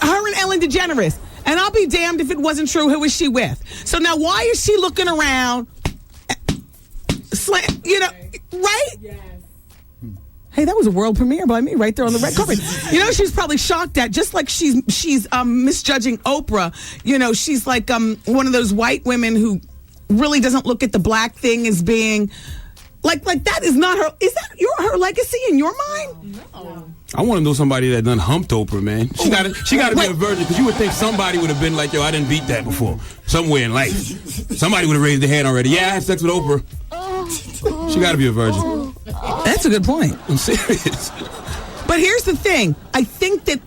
Her and Ellen DeGeneres. And I'll be damned if it wasn't true, who is she with? So now why is she looking around, right? Yes. Hey, that was a world premiere by me right there on the red carpet. You know, she's probably shocked at, just like she's misjudging Oprah. You know, she's like one of those white women who really doesn't look at the black thing as being like that is not her. Is that her legacy in your mind? No. I want to know somebody that done humped Oprah, man. She got to be a virgin, because you would think somebody would have been like, yo, I didn't beat that before. Somewhere in life. Somebody would have raised their hand already. Yeah, I had sex with Oprah. She got to be a virgin. That's a good point. I'm serious. But here's the thing. I think that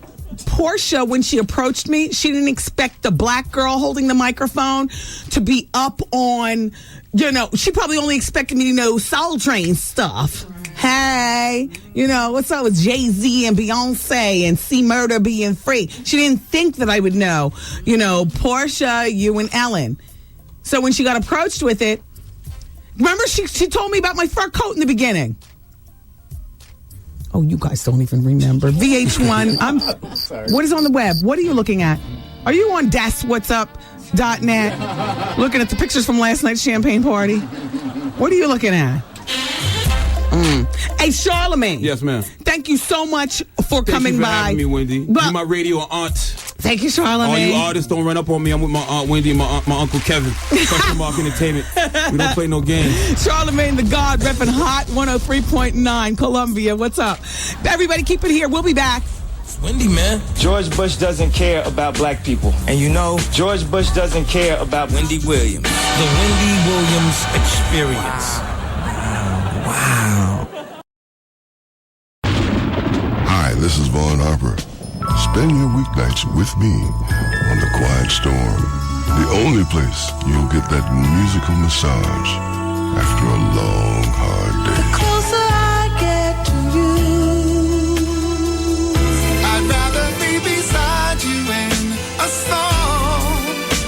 Portia, when she approached me, she didn't expect the black girl holding the microphone to be up on, you know, she probably only expected me to know Soul Train stuff. Hey, you know, what's up with Jay-Z and Beyonce and C Murder being free? She didn't think that I would know, you know, Portia, you and Ellen. So when she got approached with it, remember she told me about my fur coat in the beginning. Oh, you guys don't even remember. VH1. What is on the web? What are you looking at? Are you on daswhatsup.net looking at the pictures from last night's champagne party? What are you looking at? Hey, Charlamagne. Yes, ma'am. Thank you so much for coming by. Thank you for having me, Wendy. You're my radio aunt. Thank you, Charlamagne. All you artists don't run up on me. I'm with my Aunt Wendy and my Uncle Kevin. Question Mark Entertainment. We don't play no games. Charlamagne the God, repping Hot 103.9 Columbia. What's up? Everybody keep it here. We'll be back. Wendy, man. George Bush doesn't care about black people. And you know, George Bush doesn't care about Wendy Williams. The Wendy Williams Experience. Wow. Hi, this is Vaughn Harper. Spend your weeknights with me on The Quiet Storm, the only place you'll get that musical massage after a long, hard day. The closer I get to you, I'd rather be beside you in a song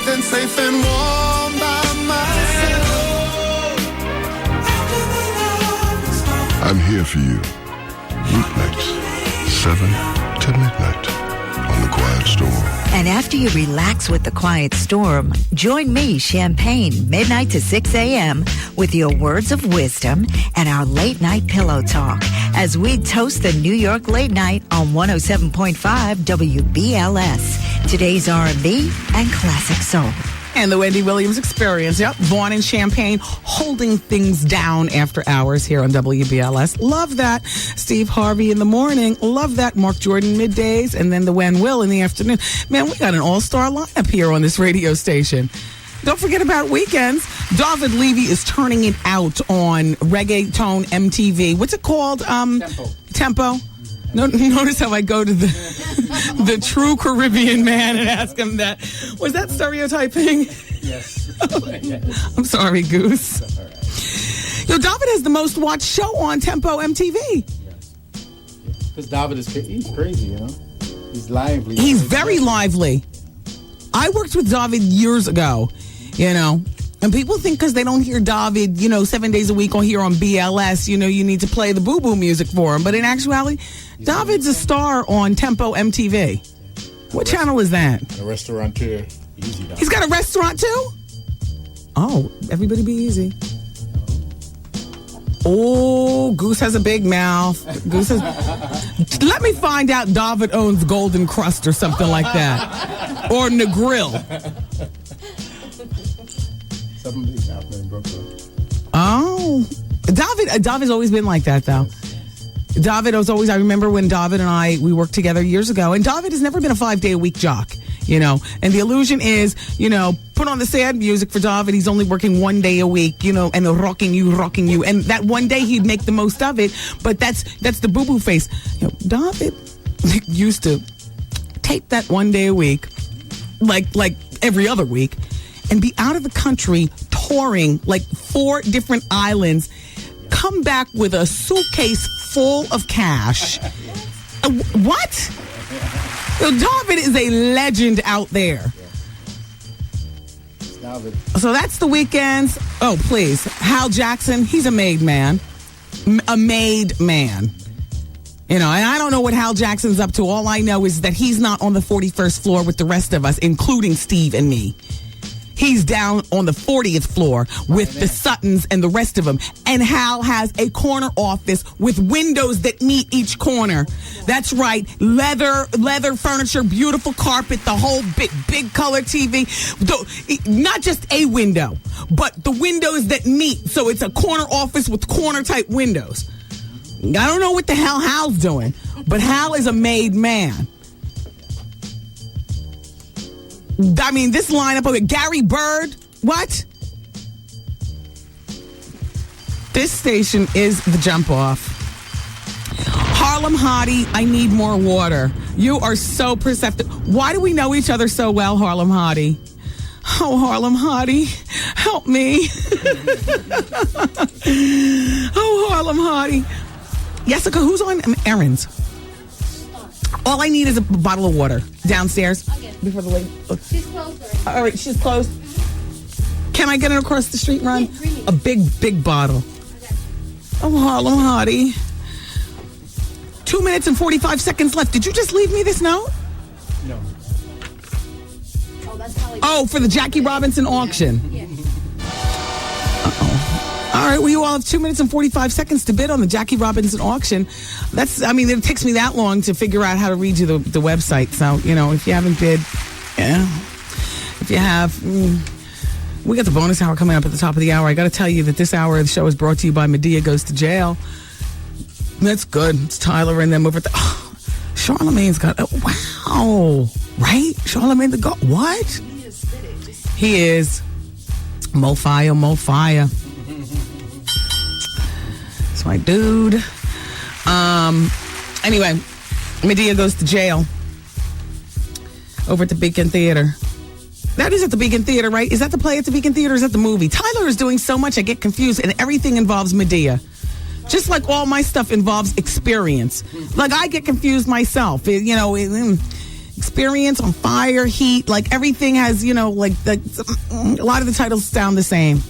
than safe and warm by myself. I'm here for you. Weeknights, 7 to midnight on The Quiet Storm. And after you relax with The Quiet Storm, join me, Champagne, midnight to 6 a.m. with your words of wisdom and our late night pillow talk as we toast the New York late night on 107.5 WBLS. Today's R&B and classic soul. And the Wendy Williams Experience. Yep, Vaughn and Champagne holding things down after hours here on WBLS. Love that. Steve Harvey in the morning. Love that. Mark Jordan middays. And then the Wen Will in the afternoon. Man, we got an all-star lineup here on this radio station. Don't forget about weekends. David Levy is turning it out on Reggaeton MTV. What's it called? Tempo. Notice how I go to the true Caribbean man and ask him that. Was that stereotyping? Yes. I'm sorry, Goose. Yo, David has the most watched show on Tempo MTV. Because David he's crazy, you know? He's lively. He's very lively. I worked with David years ago, you know. And people think because they don't hear David, 7 days a week or here on BLS, you need to play the boo-boo music for him. But in actuality, David's a star on Tempo MTV. What channel is that? A restaurateur. Easy. He's got a restaurant too? Oh, everybody be easy. Oh, Goose has a big mouth. Let me find out David owns Golden Crust or something like that. Or Negril. Oh, David's always been like that, though. David was always, I remember when David and we worked together years ago, and David has never been a 5-day-a-week jock, and the illusion is, put on the sad music for David, he's only working 1 day a week, and rocking you, and that one day he'd make the most of it, but that's the boo-boo face. David used to take that 1 day a week, like every other week, and be out of the country touring like 4 different islands, come back with a suitcase full of cash. What? David is a legend out there. So that's the weekends. Oh, please. Hal Jackson, he's a made man. A made man. And I don't know what Hal Jackson's up to. All I know is that he's not on the 41st floor with the rest of us, including Steve and me. He's down on the 40th floor with the Suttons and the rest of them. And Hal has a corner office with windows that meet each corner. That's right. Leather furniture, beautiful carpet, the whole big color TV. Not just a window, but the windows that meet. So it's a corner office with corner type windows. I don't know what the hell Hal's doing, but Hal is a made man. I mean, this lineup of Gary Bird, what? This station is the jump off. Harlem Hottie, I need more water. You are so perceptive. Why do we know each other so well, Harlem Hottie? Oh, Harlem Hottie, help me. Oh, Harlem Hottie. Jessica, who's on errands? All I need is a bottle of water downstairs before the lady. She's closed already. All right, she's closed. Can I get it across the street, Ron? A big bottle. Okay. Oh, Harlem Hottie. 2 minutes and 45 seconds left. Did you just leave me this note? No. Oh, that's probably. Oh, for the Jackie Robinson auction. Yeah. All right, well, you all have 2 minutes and 45 seconds to bid on the Jackie Robinson auction. It takes me that long to figure out how to read you the website. So, if you haven't bid, if you have, we got the bonus hour coming up at the top of the hour. I got to tell you that this hour of the show is brought to you by Medea Goes to Jail. That's good. It's Tyler and them over at Charlamagne's got, wow, right? Charlamagne the God, what? He is Mo Fire. My dude. Anyway, Medea Goes to Jail over at the Beacon Theater. That is at the Beacon Theater, right? Is that the play at the Beacon Theater or is that the movie? Tyler is doing so much I get confused, and everything involves Medea. Just like all my stuff involves experience. Like I get confused myself. Experience, on fire, heat, like everything has, a lot of the titles sound the same.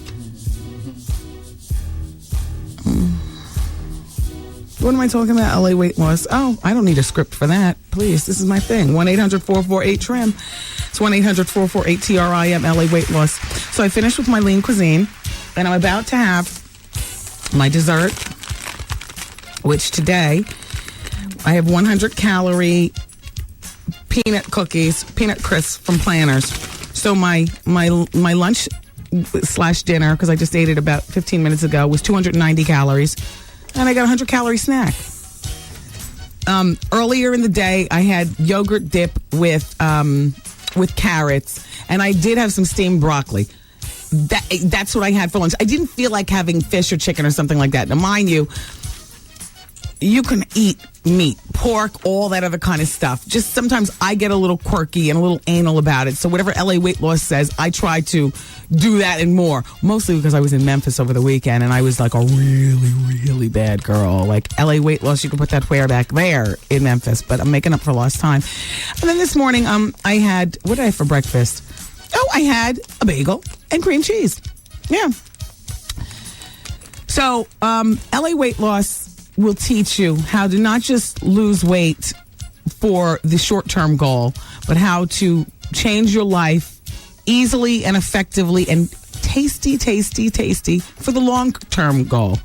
What am I talking about? LA weight loss. Oh, I don't need a script for that. Please, this is my thing. 1-800-448-TRIM. It's 1-800-448-TRIM, LA weight loss. So I finished with my lean cuisine, and I'm about to have my dessert, which today I have 100-calorie peanut cookies, peanut crisps from Planters. So my lunch / dinner, because I just ate it about 15 minutes ago, was 290 calories. And I got a 100-calorie snack. Earlier in the day, I had yogurt dip with carrots, and I did have some steamed broccoli. That's what I had for lunch. I didn't feel like having fish or chicken or something like that. Now, mind you, you can eat meat, pork, all that other kind of stuff. Just sometimes I get a little quirky and a little anal about it. So whatever LA Weight Loss says, I try to do that and more. Mostly because I was in Memphis over the weekend and I was like a really, really bad girl. Like LA Weight Loss, you can put that where back there in Memphis, but I'm making up for lost time. And then this morning, I had, what did I have for breakfast? Oh, I had a bagel and cream cheese. Yeah. So, LA Weight Loss will teach you how to not just lose weight for the short-term goal, but how to change your life easily and effectively and tasty for the long-term goal.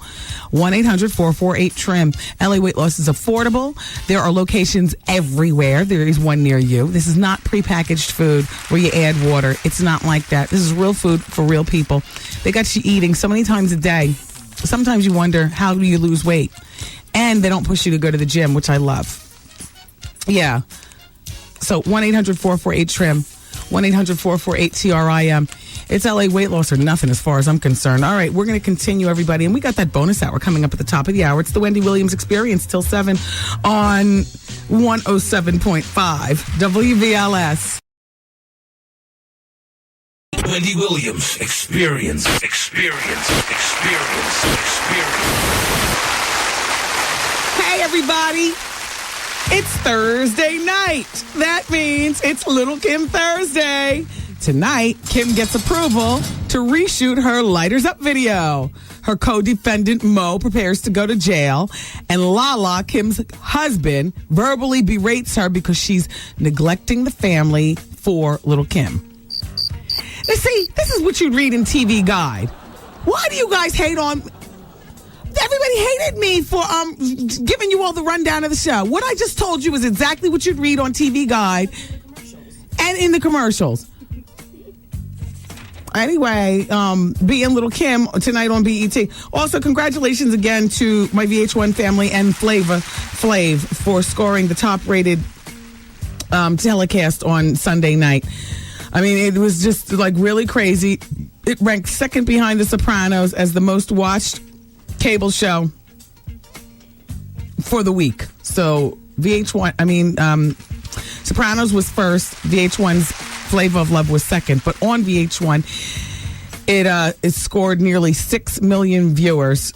1-800-448-TRIM. LA Weight Loss is affordable. There are locations everywhere. There is one near you. This is not prepackaged food where you add water. It's not like that. This is real food for real people. They got you eating so many times a day. Sometimes you wonder, how do you lose weight? And they don't push you to go to the gym, which I love. Yeah. So 1-800-448-TRIM. 1-800-448-TRIM. It's LA Weight Loss or nothing as far as I'm concerned. All right, we're going to continue, everybody. And we got that bonus hour coming up at the top of the hour. It's the Wendy Williams Experience till 7 on 107.5 WVLS. Wendy Williams Experience. Hey, everybody. It's Thursday night. That means it's Little Kim Thursday. Tonight, Kim gets approval to reshoot her Lighters Up video. Her co-defendant, Mo, prepares to go to jail. And Lala, Kim's husband, verbally berates her because she's neglecting the family for Little Kim. See, this is what you'd read in TV Guide. Why do you guys hate on... Everybody hated me for giving you all the rundown of the show. What I just told you is exactly what you'd read on TV Guide and in the commercials. Anyway, being Little Kim tonight on BET. Also, congratulations again to my VH1 family and Flav for scoring the top-rated telecast on Sunday night. I mean, it was just like really crazy. It ranked second behind The Sopranos as the most watched cable show for the week. So VH1, Sopranos was first. VH1's Flavor of Love was second. But on VH1, it scored nearly 6 million viewers.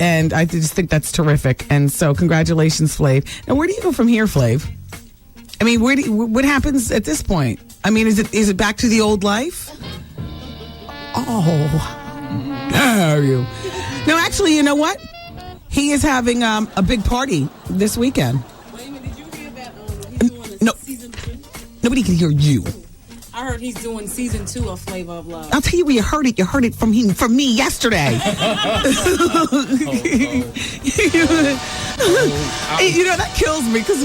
And I just think that's terrific. And so congratulations, Flav. Now, where do you go from here, Flav? I mean, what happens at this point? I mean, is it back to the old life? Oh, dare you. No, actually, you know what? He is having a big party this weekend. Wait a minute, did you hear that he's doing season 2? Nobody can hear you. I heard he's doing season 2 of Flavor of Love. I'll tell you where you heard it. You heard it from me yesterday. You know, that kills me because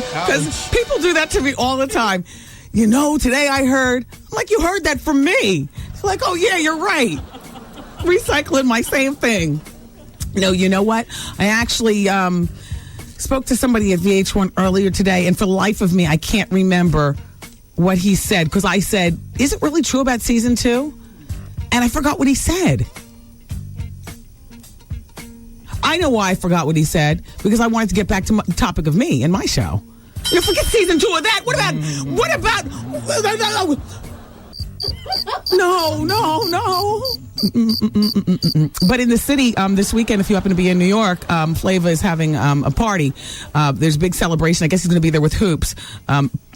people do that to me all the time. You know, today I heard. I'm like, you heard that from me. It's like, oh, yeah, you're right. Recycling my same thing. No, you know what? I actually spoke to somebody at VH1 earlier today, and for the life of me, I can't remember what he said, because I said, is it really true about season 2? And I forgot what he said. I know why I forgot what he said, because I wanted to get back to the topic of me and my show. You forget season 2 of that. What about No. But in the city this weekend, if you happen to be in New York, Flava is having a party. There's a big celebration. I guess he's going to be there with Hoops,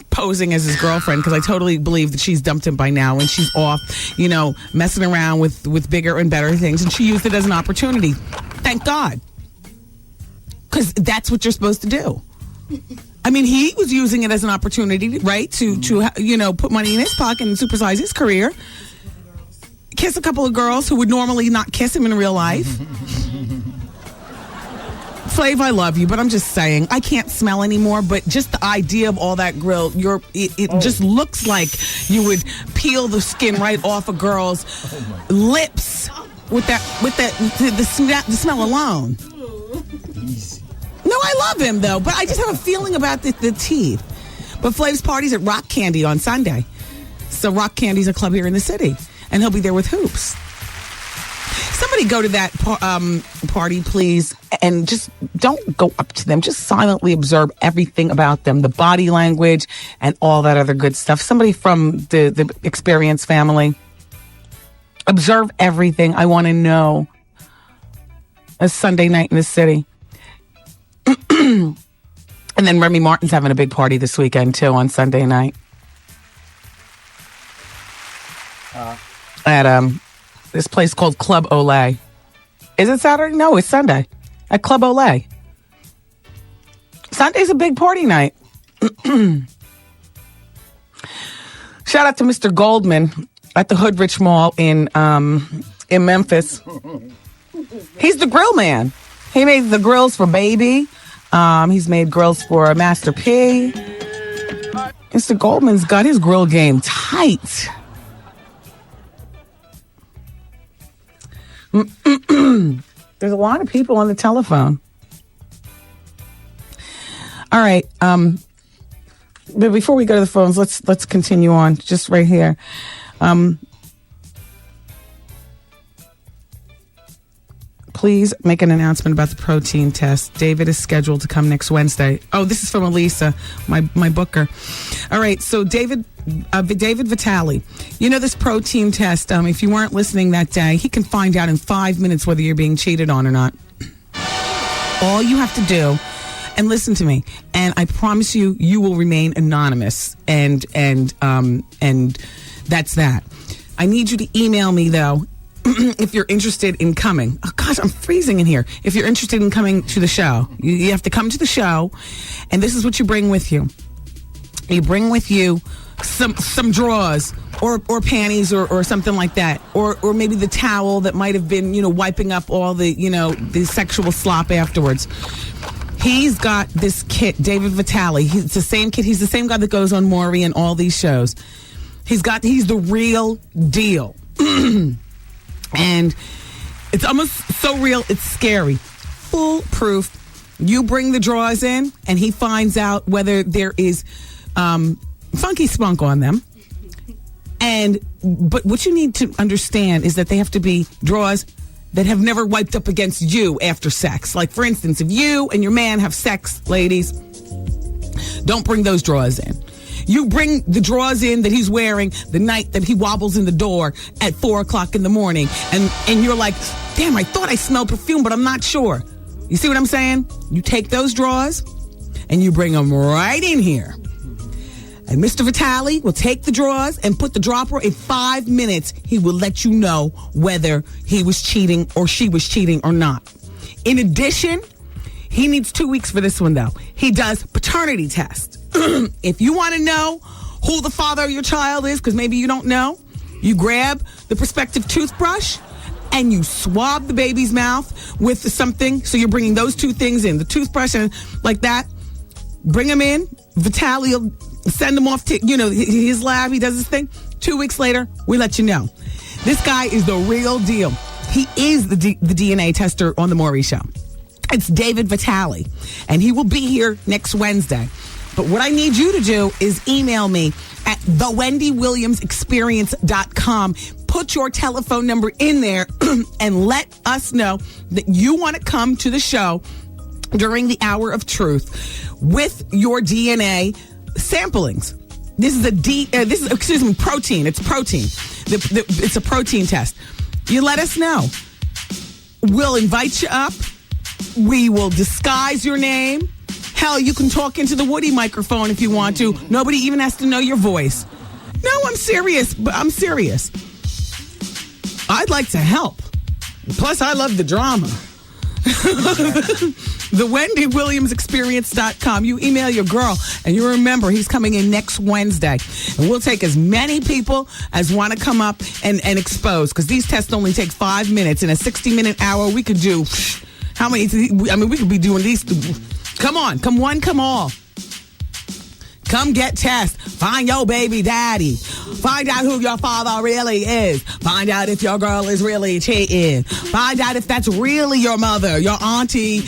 posing as his girlfriend, because I totally believe that she's dumped him by now and she's off, you know, messing around with bigger and better things. And she used it as an opportunity. Thank God. Because that's what you're supposed to do. I mean, he was using it as an opportunity, right, to you know, put money in his pocket and supersize his career. Kiss a couple of girls who would normally not kiss him in real life. Flav, I love you, but I'm just saying, I can't smell anymore, but just the idea of all that grill, it just looks like you would peel the skin right off a girl's lips with the smell alone. No, I love him, though, but I just have a feeling about the teeth. But Flav's party's at Rock Candy on Sunday. So Rock Candy's a club here in the city, and he'll be there with Hoops. Somebody go to that party, please, and just don't go up to them. Just silently observe everything about them, the body language and all that other good stuff. Somebody from the Experience family. Observe everything. I want to know. A Sunday night in the city. And then Remy Martin's having a big party this weekend, too, on Sunday night. At this place called Club Olay. Is it Saturday? No, it's Sunday. At Club Olay. Sunday's a big party night. Shout out to Mr. Goldman at the Hoodrich Mall in Memphis. He's the grill man. He made the grills for Baby. He's made grills for Master P. Mr. Goldman's got his grill game tight. There's a lot of people on the telephone. All right. But before we go to the phones, let's continue on just right here. Please make an announcement about the protein test. David is scheduled to come next Wednesday. Oh, this is from Elisa, my booker. All right, so David Vitale, you know this protein test, if you weren't listening that day, he can find out in 5 minutes whether you're being cheated on or not. All you have to do, and listen to me, and I promise you, you will remain anonymous, and that's that. I need you to email me, though, if you're interested in coming. Oh, gosh, I'm freezing in here. If you're interested in coming to the show, you have to come to the show, and this is what you bring with you. You bring with you some drawers or panties or something like that, or maybe the towel that might have been, wiping up all the, the sexual slop afterwards. He's got this kit, David Vitale. He's the same kid. He's the same guy that goes on Maury and all these shows. He's the real deal. And it's almost so real, it's scary. Foolproof. You bring the drawers in, and he finds out whether there is funky spunk on them. But what you need to understand is that they have to be drawers that have never wiped up against you after sex. Like, for instance, if you and your man have sex, ladies, don't bring those drawers in. You bring the drawers in that he's wearing the night that he wobbles in the door at 4 o'clock in the morning. And you're like, damn, I thought I smelled perfume, but I'm not sure. You see what I'm saying? You take those drawers and you bring them right in here. And Mr. Vitale will take the drawers and put the dropper. In 5 minutes, he will let you know whether he was cheating or she was cheating or not. In addition, he needs 2 weeks for this one, though. He does paternity test. If you want to know who the father of your child is, because maybe you don't know, you grab the prospective toothbrush and you swab the baby's mouth with something. So you're bringing those two things in, the toothbrush and like that. Bring them in. Vitale will send them off to, his lab. He does his thing. 2 weeks later, we let you know. This guy is the real deal. He is the DNA tester on The Maury Show. It's David Vitale, and he will be here next Wednesday. But what I need you to do is email me at thewendywilliamsexperience.com. Put your telephone number in there and let us know that you want to come to the show during the Hour of Truth with your DNA samplings. This is protein. It's protein. It's a protein test. You let us know. We'll invite you up. We will disguise your name. Hell, you can talk into the Woody microphone if you want to. Nobody even has to know your voice. No, I'm serious. I'd like to help. Plus, I love the drama. TheWendyWilliamsExperience.com. You email your girl, and you remember he's coming in next Wednesday. And we'll take as many people as want to come up and expose, because these tests only take 5 minutes. In a 60-minute hour, we could do how many? We could be doing these. Come on, come one, come all. Come get tested. Find your baby daddy. Find out who your father really is. Find out if your girl is really cheating. Find out if that's really your mother. Your auntie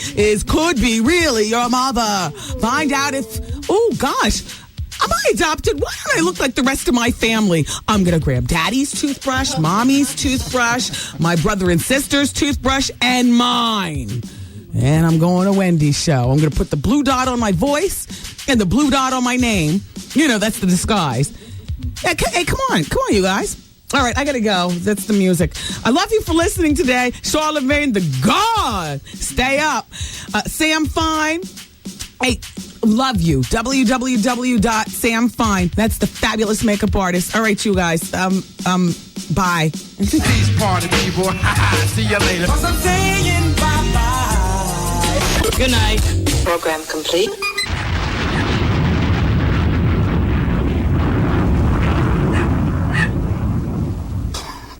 could be really your mother. Find out if, oh gosh, am I adopted? Why don't I look like the rest of my family? I'm going to grab daddy's toothbrush, mommy's toothbrush, my brother and sister's toothbrush, and mine. And I'm going to Wendy's show. I'm going to put the blue dot on my voice and the blue dot on my name. That's the disguise. Hey, come on, you guys. All right, I got to go. That's the music. I love you for listening today. Charlamagne, the God. Stay up. Sam Fine. Hey, love you. www.samfine. That's the fabulous makeup artist. All right, you guys. Bye. These party people. See you later. Cause I'm saying bye-bye. Good night. Program complete.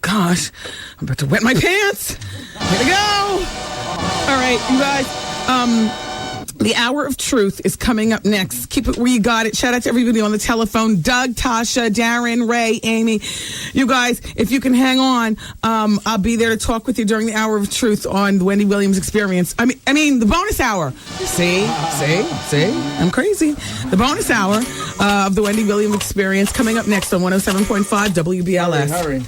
Gosh, I'm about to wet my pants. Here we go. All right, you guys. The Hour of Truth is coming up next. Keep it where you got it. Shout out to everybody on the telephone. Doug, Tasha, Darren, Ray, Amy. You guys, if you can hang on, I'll be there to talk with you during the Hour of Truth on the Wendy Williams Experience. I mean, the bonus hour. See? I'm crazy. The bonus hour of the Wendy Williams Experience coming up next on 107.5 WBLS. Hurry.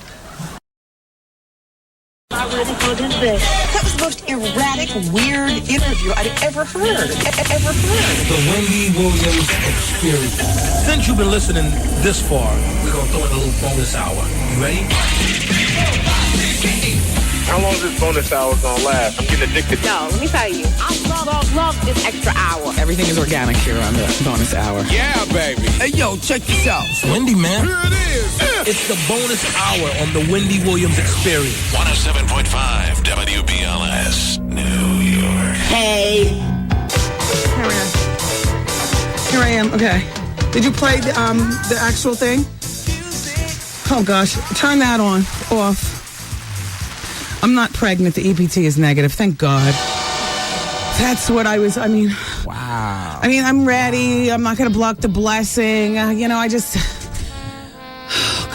Not ready for this day. That was the most erratic, weird interview I'd ever heard. The Wendy Williams Experience. Since you've been listening this far, we're going to throw in a little bonus hour. You ready? How long is this bonus hour gonna last? I'm getting addicted. No, let me tell you, I love this extra hour. Everything is organic here on the bonus hour. Yeah, baby. Hey, yo, check this out. It's Wendy, man. Here it is. It's the bonus hour on the Wendy Williams Experience. 107.5 WBLS, New York. Hey. Here I am. Okay. Did you play the actual thing? Oh, gosh. Turn that off. I'm not pregnant. The EPT is negative. Thank God. That's what I was, Wow. I'm ready. I'm not going to block the blessing. I just... Oh,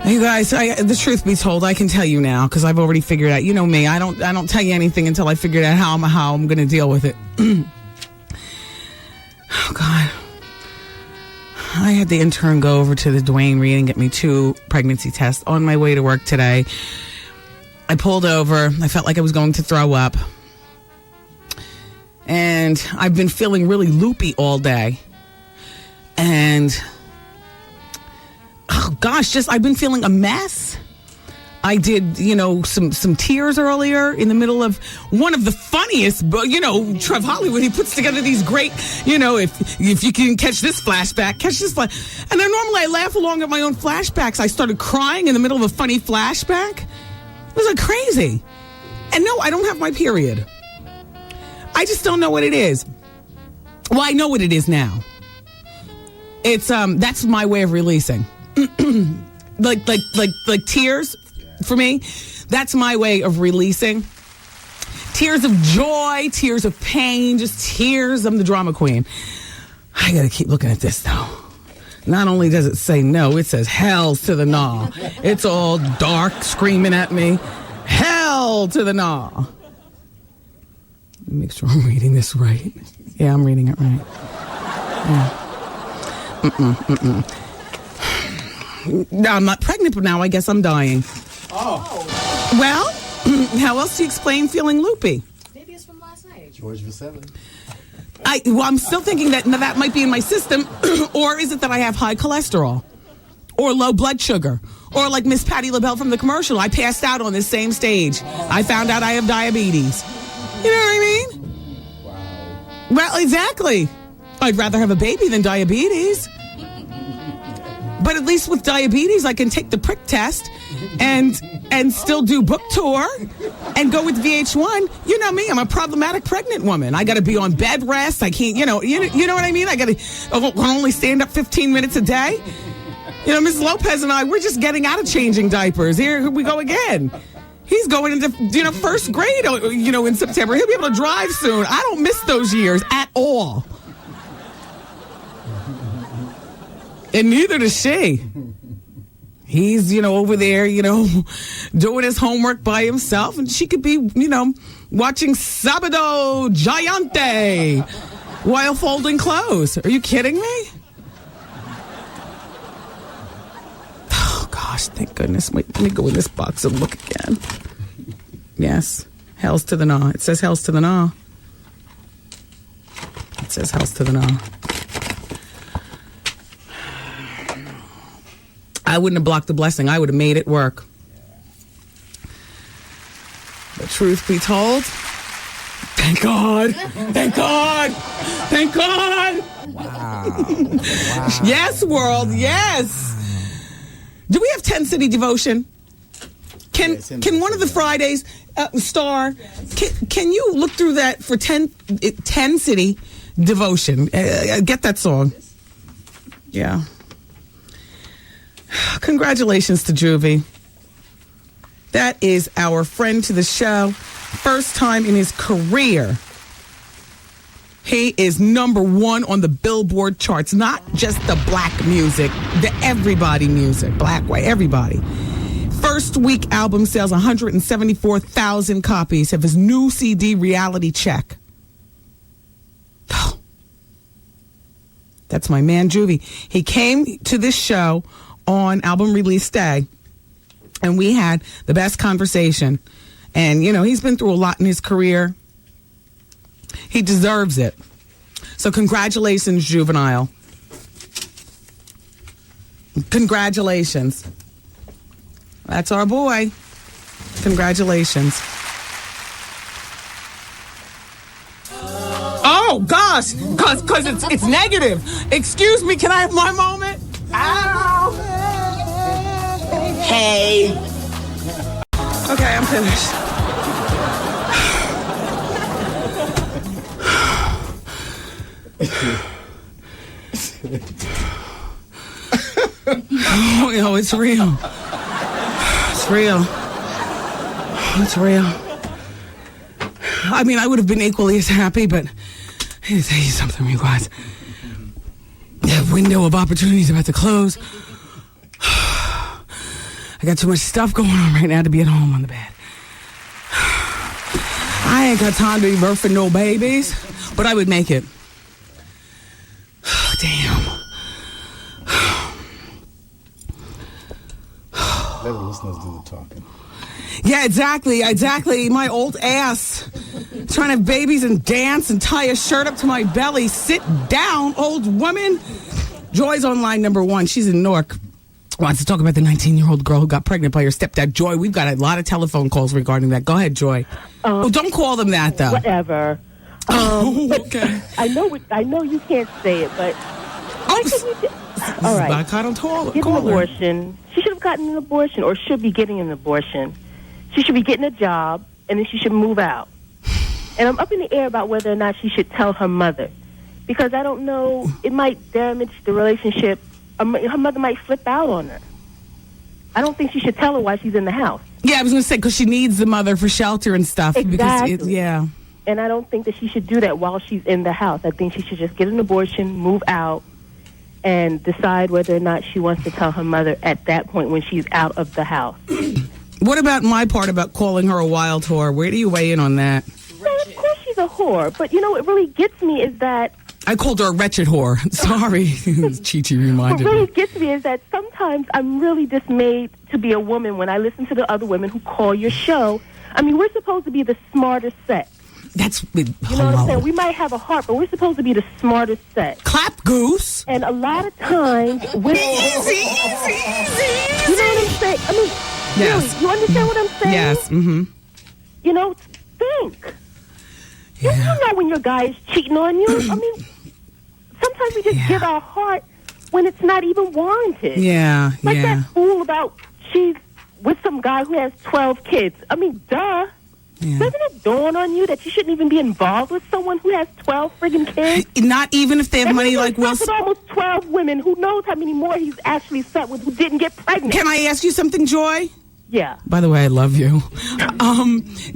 God. You guys, the truth be told, I can tell you now because I've already figured out. You know me. I don't tell you anything until I figured out how I'm going to deal with it. Oh, God. I had the intern go over to the Duane Reade and get me 2 pregnancy tests on my way to work today. I pulled over. I felt like I was going to throw up. And I've been feeling really loopy all day. And, oh gosh, I've been feeling a mess. I did, some tears earlier in the middle of one of the funniest, Trev Hollywood. He puts together these great, if you can catch this flashback, catch this flash. And then normally I laugh along at my own flashbacks. I started crying in the middle of a funny flashback. It was like crazy. And no, I don't have my period. I just don't know what it is. Well, I know what it is now. It's, that's my way of releasing. like tears. For me, that's my way of releasing. Tears of joy, tears of pain, just tears. I'm the drama queen. I gotta keep looking at this though. Not only does it say no, it says hells to the gnaw. It's all dark, screaming at me. Hell to the gnaw. Let me make sure I'm reading this right. Yeah, I'm reading it right. Yeah. No, I'm not pregnant, but now I guess I'm dying. Oh. Well, how else do you explain feeling loopy? Maybe it's from last night. George Vasselli. I'm still thinking that might be in my system, or is it that I have high cholesterol, or low blood sugar, or like Miss Patti LaBelle from the commercial? I passed out on this same stage. I found out I have diabetes. You know what I mean? Wow. Well, exactly. I'd rather have a baby than diabetes. But at least with diabetes, I can take the prick test and still do book tour and go with VH1. You know me, I'm a problematic pregnant woman. I got to be on bed rest. I can't, you know what I mean? I got to only stand up 15 minutes a day. Ms. Lopez and I, we're just getting out of changing diapers. Here we go again. He's going into, first grade, in September. He'll be able to drive soon. I don't miss those years at all. And neither does she. He's, over there, doing his homework by himself. And she could be, watching Sabado Giante while folding clothes. Are you kidding me? Oh, gosh, thank goodness. Wait, let me go in this box and look again. Yes, hells to the gnaw. It says hells to the gnaw. It says hells to the gnaw. I wouldn't have blocked the blessing. I would have made it work. The truth be told, thank God. Thank God. Thank God. Wow. Yes, world. Yes. Do we have 10 City Devotion? Can one of the Fridays, Star, can you look through that for 10 City Devotion? Get that song. Yeah. Congratulations to Juvie. That is our friend to the show. First time in his career. He is #1 on the Billboard charts. Not just the black music, the everybody music. Black, white, everybody. First week album sales, 174,000 copies of his new CD, Reality Check. That's my man, Juvie. He came to this show on album release day, and we had the best conversation. And, he's been through a lot in his career. He deserves it. So congratulations, Juvenile. Congratulations. That's our boy. Congratulations. Oh, gosh, because it's negative. Excuse me, can I have my moment? Ow. Hey. Okay, I'm finished. Oh, it's real. It's real. It's real. I mean, I would have been equally as happy, but I gotta tell you something, you guys. The window of opportunity is about to close. I got too much stuff going on right now to be at home on the bed. I ain't got time to be birthing no babies, but I would make it. Damn. Let the listeners do the talking. Yeah, exactly. My old ass trying to have babies and dance and tie a shirt up to my belly. Sit down, old woman. Joy's on line number 1. She's in Newark. Wants to talk about the 19-year-old girl who got pregnant by her stepdad. Joy, we've got a lot of telephone calls regarding that. Go ahead, Joy. Don't call them that, though. Whatever. Okay. I know you can't say it, but all right. I don't call Get an abortion. She should have gotten an abortion, or should be getting an abortion. She should be getting a job, and then she should move out. And I'm up in the air about whether or not she should tell her mother, because I don't know. It might damage the relationship. Her mother might flip out on her. I don't think she should tell her why she's in the house. Yeah, I was going to say, because she needs the mother for shelter and stuff. Exactly. Because yeah. And I don't think that she should do that while she's in the house. I think she should just get an abortion, move out, and decide whether or not she wants to tell her mother at that point when she's out of the house. What about my part about calling her a wild whore? Where do you weigh in on that? Well, of course she's a whore. But, what really gets me is that... I called her a wretched whore. Sorry. Chi-Chi reminded me. What really gets me is that sometimes I'm really dismayed to be a woman when I listen to the other women who call your show. I mean, we're supposed to be the smartest sex. That's... You know what I'm saying? We might have a heart, but we're supposed to be the smartest sex. Clap goose. And a lot of times... Easy. You know what I'm saying? I mean, yes. Really, you understand what I'm saying? Yes. Mm-hmm. Think. You know when your guy is cheating on you. I mean, sometimes we just give our heart when it's not even warranted. Yeah, Like that fool about she's with some guy who has 12 kids. I mean, duh. Yeah. Doesn't it dawn on you that you shouldn't even be involved with someone who has 12 friggin' kids? Not even if they have money like Will Smith. Almost 12 women. Who knows how many more he's actually slept with who didn't get pregnant. Can I ask you something, Joy? Yeah. By the way, I love you.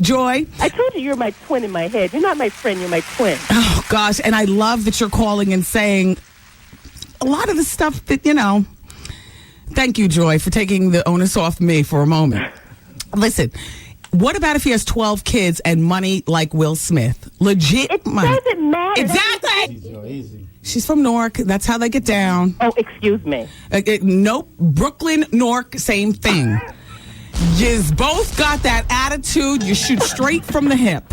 Joy. I told you you're my twin in my head. You're not my friend, you're my twin. Oh, gosh. And I love that you're calling and saying a lot of the stuff that, Thank you, Joy, for taking the onus off me for a moment. Listen, what about if he has 12 kids and money like Will Smith? Legit money. It doesn't matter. Exactly. She's from Newark. That's how they get down. Oh, excuse me. Nope. Brooklyn, Newark, same thing. You've both got that attitude. You shoot straight from the hip.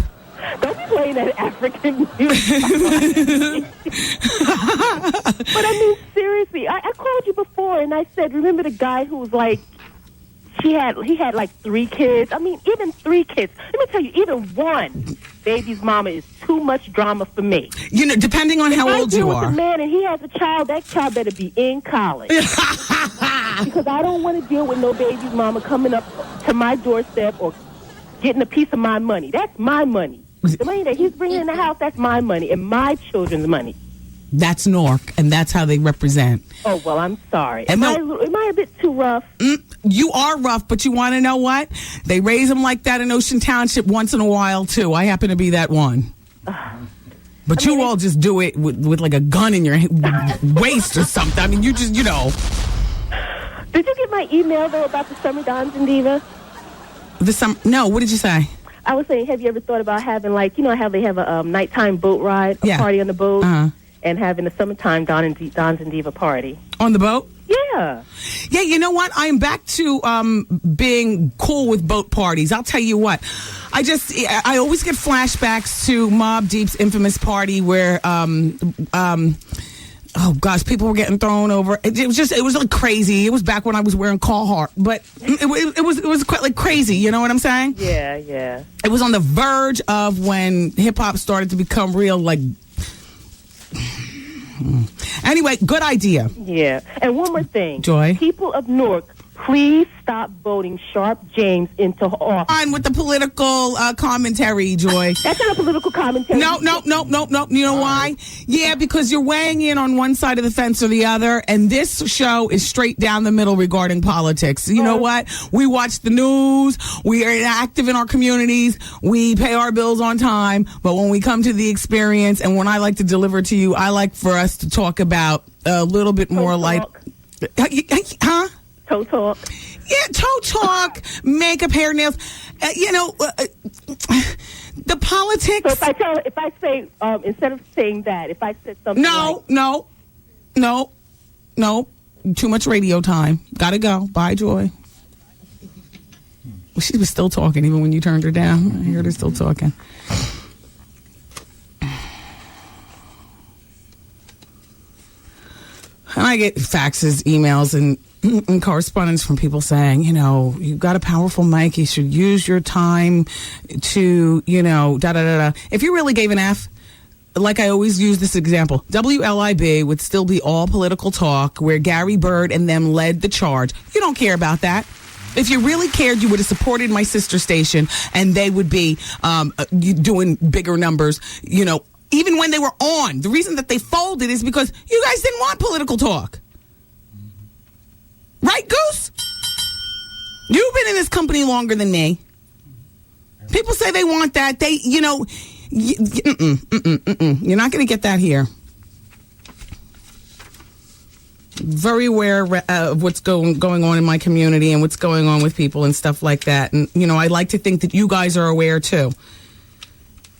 Don't be playing that African music. But I mean, seriously, I called you before and I said, remember the guy who was like, he had like 3 kids? I mean, even 3 kids. Let me tell you, even one baby's mama is too much drama for me. Depending on how old you are. If I deal with a man and he has a child, that child better be in college. Because I don't want to deal with no baby's mama coming up to my doorstep or getting a piece of my money. That's my money. The money that he's bringing in the house, that's my money and my children's money. That's Newark, and that's how they represent. Oh, well, I'm sorry. Am I a bit too rough? You are rough, but you want to know what? They raise them like that in Ocean Township once in a while, too. I happen to be that one. But you all just do it with like a gun in your waist or something. I mean, you just, Did you get my email, though, about the Summer Dons and Diva? No, what did you say? I was saying, have you ever thought about having, like, how they have a nighttime boat ride, a party on the boat, and having a summertime Dons and Diva party? On the boat? Yeah. Yeah, you know what? I am back to being cool with boat parties. I'll tell you what. I always get flashbacks to Mobb Deep's infamous party where oh gosh, people were getting thrown over. It was like crazy. It was back when I was wearing Carhartt, but it was quite like crazy. You know what I'm saying? Yeah, yeah. It was on the verge of when hip hop started to become real. Like, anyway, good idea. Yeah, and one more thing, Joy. People of Newark please stop voting Sharp James into office. On with the political commentary, Joy. That's not a political commentary. No. You know why? Yeah, because you're weighing in on one side of the fence or the other, and this show is straight down the middle regarding politics. You know what? We watch the news. We are active in our communities. We pay our bills on time. But when we come to the experience, and when I like to deliver to you, I like for us to talk about a little bit more light. Huh? Toe talk. Yeah, toe talk, makeup, hair, nails. The politics. So if I say instead of saying that, if I said something No. Too much radio time. Gotta go. Bye, Joy. Well, she was still talking even when you turned her down. I heard her still talking. And I get faxes, emails, and correspondence from people saying, you've got a powerful mic. You should use your time to, da-da-da-da. If you really gave an F, like I always use this example, WLIB would still be all political talk where Gary Bird and them led the charge. You don't care about that. If you really cared, you would have supported my sister station, and they would be doing bigger numbers, even when they were on. The reason that they folded is because you guys didn't want political talk. Right, Goose? You've been in this company longer than me. People say they want that. You're not going to get that here. Very aware of what's going on in my community and what's going on with people and stuff like that. And, I like to think that you guys are aware, too.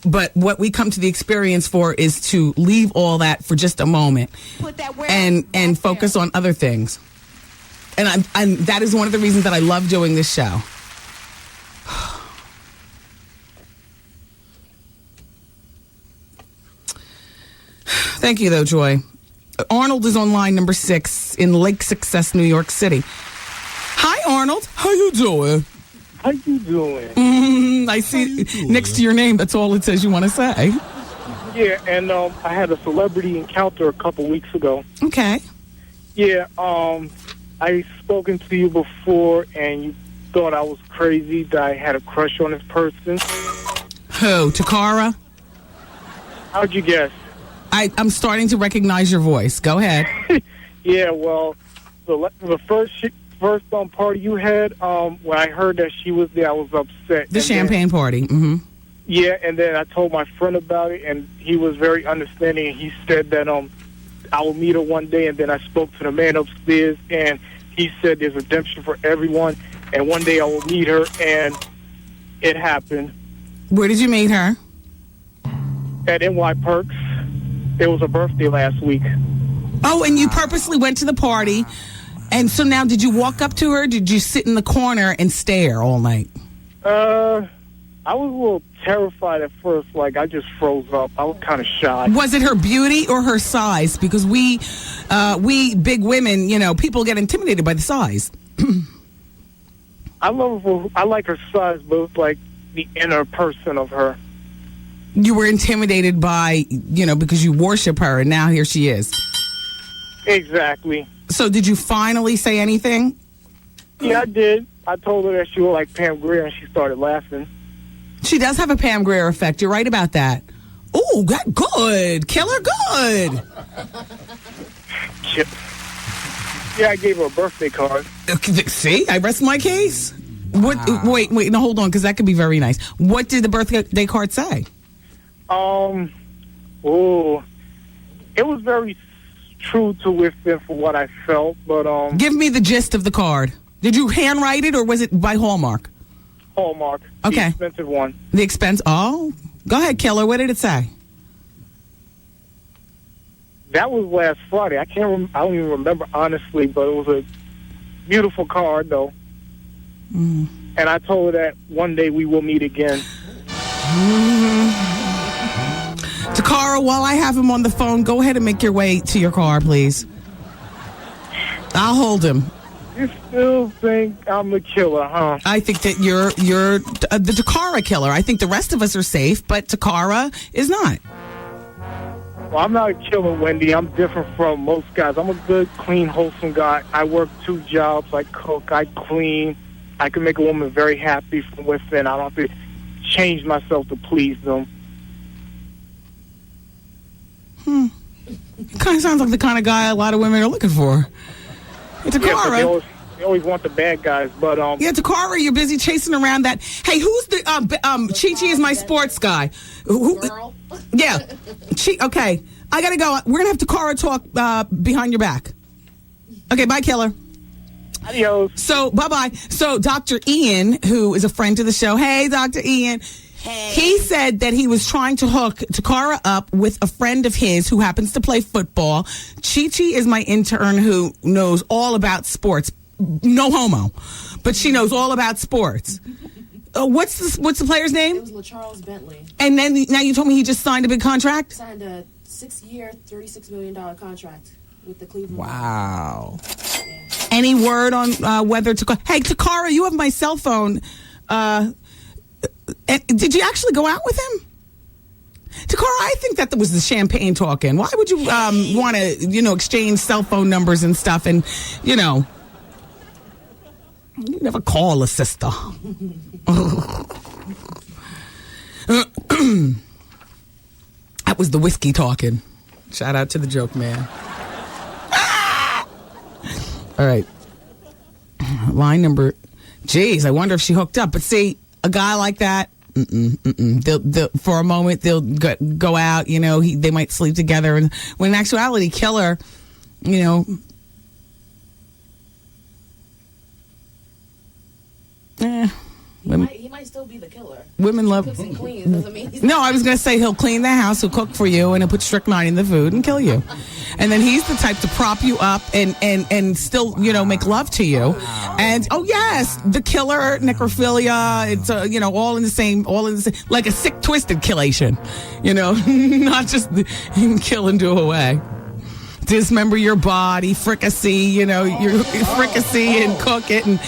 But what we come to the experience for is to leave all that for just a moment and focus on other things. And that is one of the reasons that I love doing this show. Thank you, though, Joy. Arnold is on line number 6 in Lake Success, New York City. Hi, Arnold. How you doing? How you doing? I see next to your name, that's all it says you want to say. Yeah, and I had a celebrity encounter a couple weeks ago. Okay. Yeah, I spoken to you before, and you thought I was crazy, that I had a crush on this person. Who, Takara? How'd you guess? I'm starting to recognize your voice. Go ahead. Yeah, well, the first party you had, when I heard that she was there, I was upset. The champagne party. Mm-hmm. Yeah, and then I told my friend about it, and he was very understanding, and he said that I will meet her one day, and then I spoke to the man upstairs, and he said there's redemption for everyone, and one day I will meet her, and it happened. Where did you meet her? At NY Perks. It was her birthday last week. Oh, and you purposely went to the party, and so now did you walk up to her, or did you sit in the corner and stare all night? I was a little terrified at first, like I just froze up. I was kind of shy. Was it her beauty or her size? Because we big women, people get intimidated by the size. I like her size, but it's like the inner person of her. You were intimidated by, because you worship her, and now here she is. Exactly. So did you finally say anything? Yeah, I did. I told her that she looked like Pam Grier, and she started laughing. She does have a Pam Grier effect. You're right about that. Ooh, good. Killer good. Yeah, I gave her a birthday card. See, I rest my case. What? Wait, no, hold on, because that could be very nice. What did the birthday card say? It was very true to within for what I felt, but Give me the gist of the card. Did you handwrite it, or was it by Hallmark? Hallmark. Okay. The expensive one. The expense. Oh, go ahead, Killer. What did it say? That was last Friday. I don't even remember honestly, but it was a beautiful card though. And I told her that one day we will meet again. Takara, while I have him on the phone, go ahead and make your way to your car, please. I'll hold him. You still think I'm the killer, huh? I think that you're the Takara killer. I think the rest of us are safe, but Takara is not. Well, I'm not a killer, Wendy. I'm different from most guys. I'm a good, clean, wholesome guy. I work 2 jobs. I cook. I clean. I can make a woman very happy from within. I don't have to change myself to please them. It kind of sounds like the kind of guy a lot of women are looking for. It's Yeah, but Takara. they always want the bad guys. But Yeah, Takara, you're busy chasing around that. Hey, who's the Chi-Chi is my sports guy. Girl? Yeah. Okay, I gotta go. We're gonna have Takara talk behind your back. Okay, bye, killer. Adios. So, bye-bye. So, Dr. Ian, who is a friend to the show. Hey, Dr. Ian. Hey. He said that he was trying to hook Takara up with a friend of his who happens to play football. Chi-Chi is my intern who knows all about sports. No homo. But she knows all about sports. What's the player's name? It was LaCharles Bentley. And then now you told me he just signed a big contract? Signed a 6-year, $36 million contract with the Cleveland. Wow. Any word on whether Takara... Hey, Takara, you have my cell phone. Did you actually go out with him? Takara, I think that was the champagne talking. Why would you want to, exchange cell phone numbers and stuff and, you never call a sister. That was the whiskey talking. Shout out to the joke man. All right. Line number... Geez, I wonder if she hooked up. But see, a guy like that, they'll for a moment, they'll go out, they might sleep together. And when in actuality, killer, He might still be the killer. Women love... Cooks and cleans, doesn't mean he's No, I was going to say he'll clean the house, he'll cook for you, and he'll put strychnine in the food and kill you. And then he's the type to prop you up and still, make love to you. And, oh, yes, the killer, necrophilia, it's, all in the same, like a sick, twisted killation. Not just kill and do away. Dismember your body, fricassee, your fricassee and cook it and,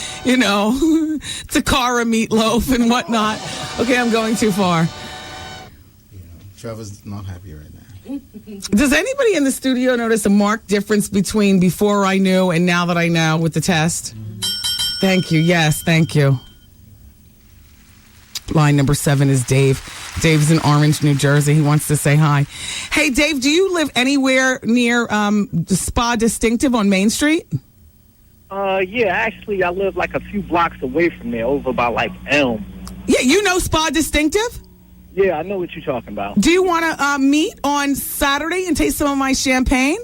Takara meatloaf and whatnot. Okay, I'm going too far. Trevor's not happy right now. Does anybody in the studio notice a marked difference between before I knew and now that I know with the test? Thank you. Yes, thank you. Line number 7 is Dave. Dave's in Orange, New Jersey. He wants to say hi. Hey, Dave, do you live anywhere near the Spa Distinctive on Main Street? Yeah, actually, I live like a few blocks away from there, over by like Elm. Yeah, you know Spa Distinctive? Yeah, I know what you're talking about. Do you want to meet on Saturday and taste some of my champagne?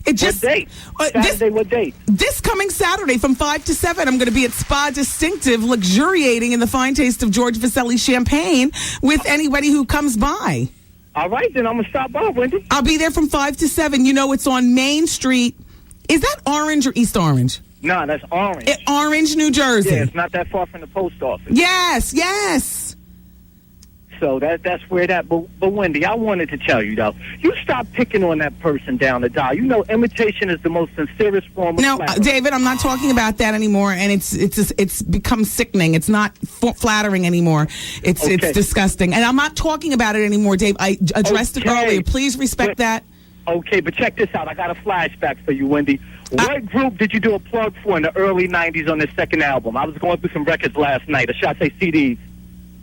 What date? Saturday, what date? This coming Saturday from 5 to 7, I'm going to be at Spa Distinctive, luxuriating in the fine taste of George Vasselli champagne with anybody who comes by. All right, then I'm going to stop by, Wendy. I'll be there from 5 to 7. It's on Main Street. Is that Orange or East Orange? No, that's Orange. Orange, New Jersey. Yeah, it's not that far from the post office. Yes. So that's where that. But Wendy, I wanted to tell you though, you stop picking on that person down the dial. Imitation is the most sincerest form of flattery. David, I'm not talking about that anymore, and it's become sickening. It's not flattering anymore. It's disgusting, and I'm not talking about it anymore, Dave. I addressed it earlier. Please respect that. Okay, but check this out. I got a flashback for you, Wendy. What group did you do a plug for in the early 90s on their second album? I was going through some records last night, or should I say CDs?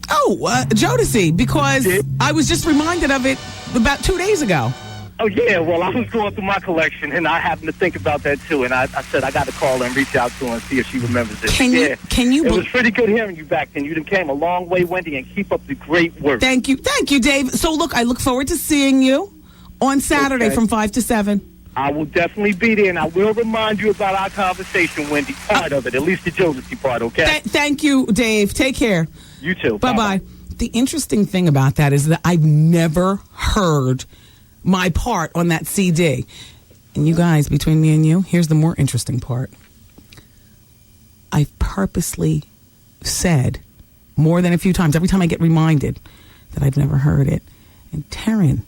Oh, Jodeci, because I was just reminded of it about 2 days ago. Oh, yeah. Well, I was going through my collection, and I happened to think about that, too. And I said I got to call her and reach out to her and see if she remembers it. Can you? It was pretty good hearing you back then. You came a long way, Wendy, and keep up the great work. Thank you, Dave. So, look, I look forward to seeing you on Saturday from 5 to 7. I will definitely be there, and I will remind you about our conversation, Wendy. Part of it, at least the Jodeci part, okay? Thank you, Dave. Take care. You too. Bye-bye. The interesting thing about that is that I've never heard my part on that CD. And you guys, between me and you, here's the more interesting part. I've purposely said more than a few times, every time I get reminded, that I've never heard it. And Taryn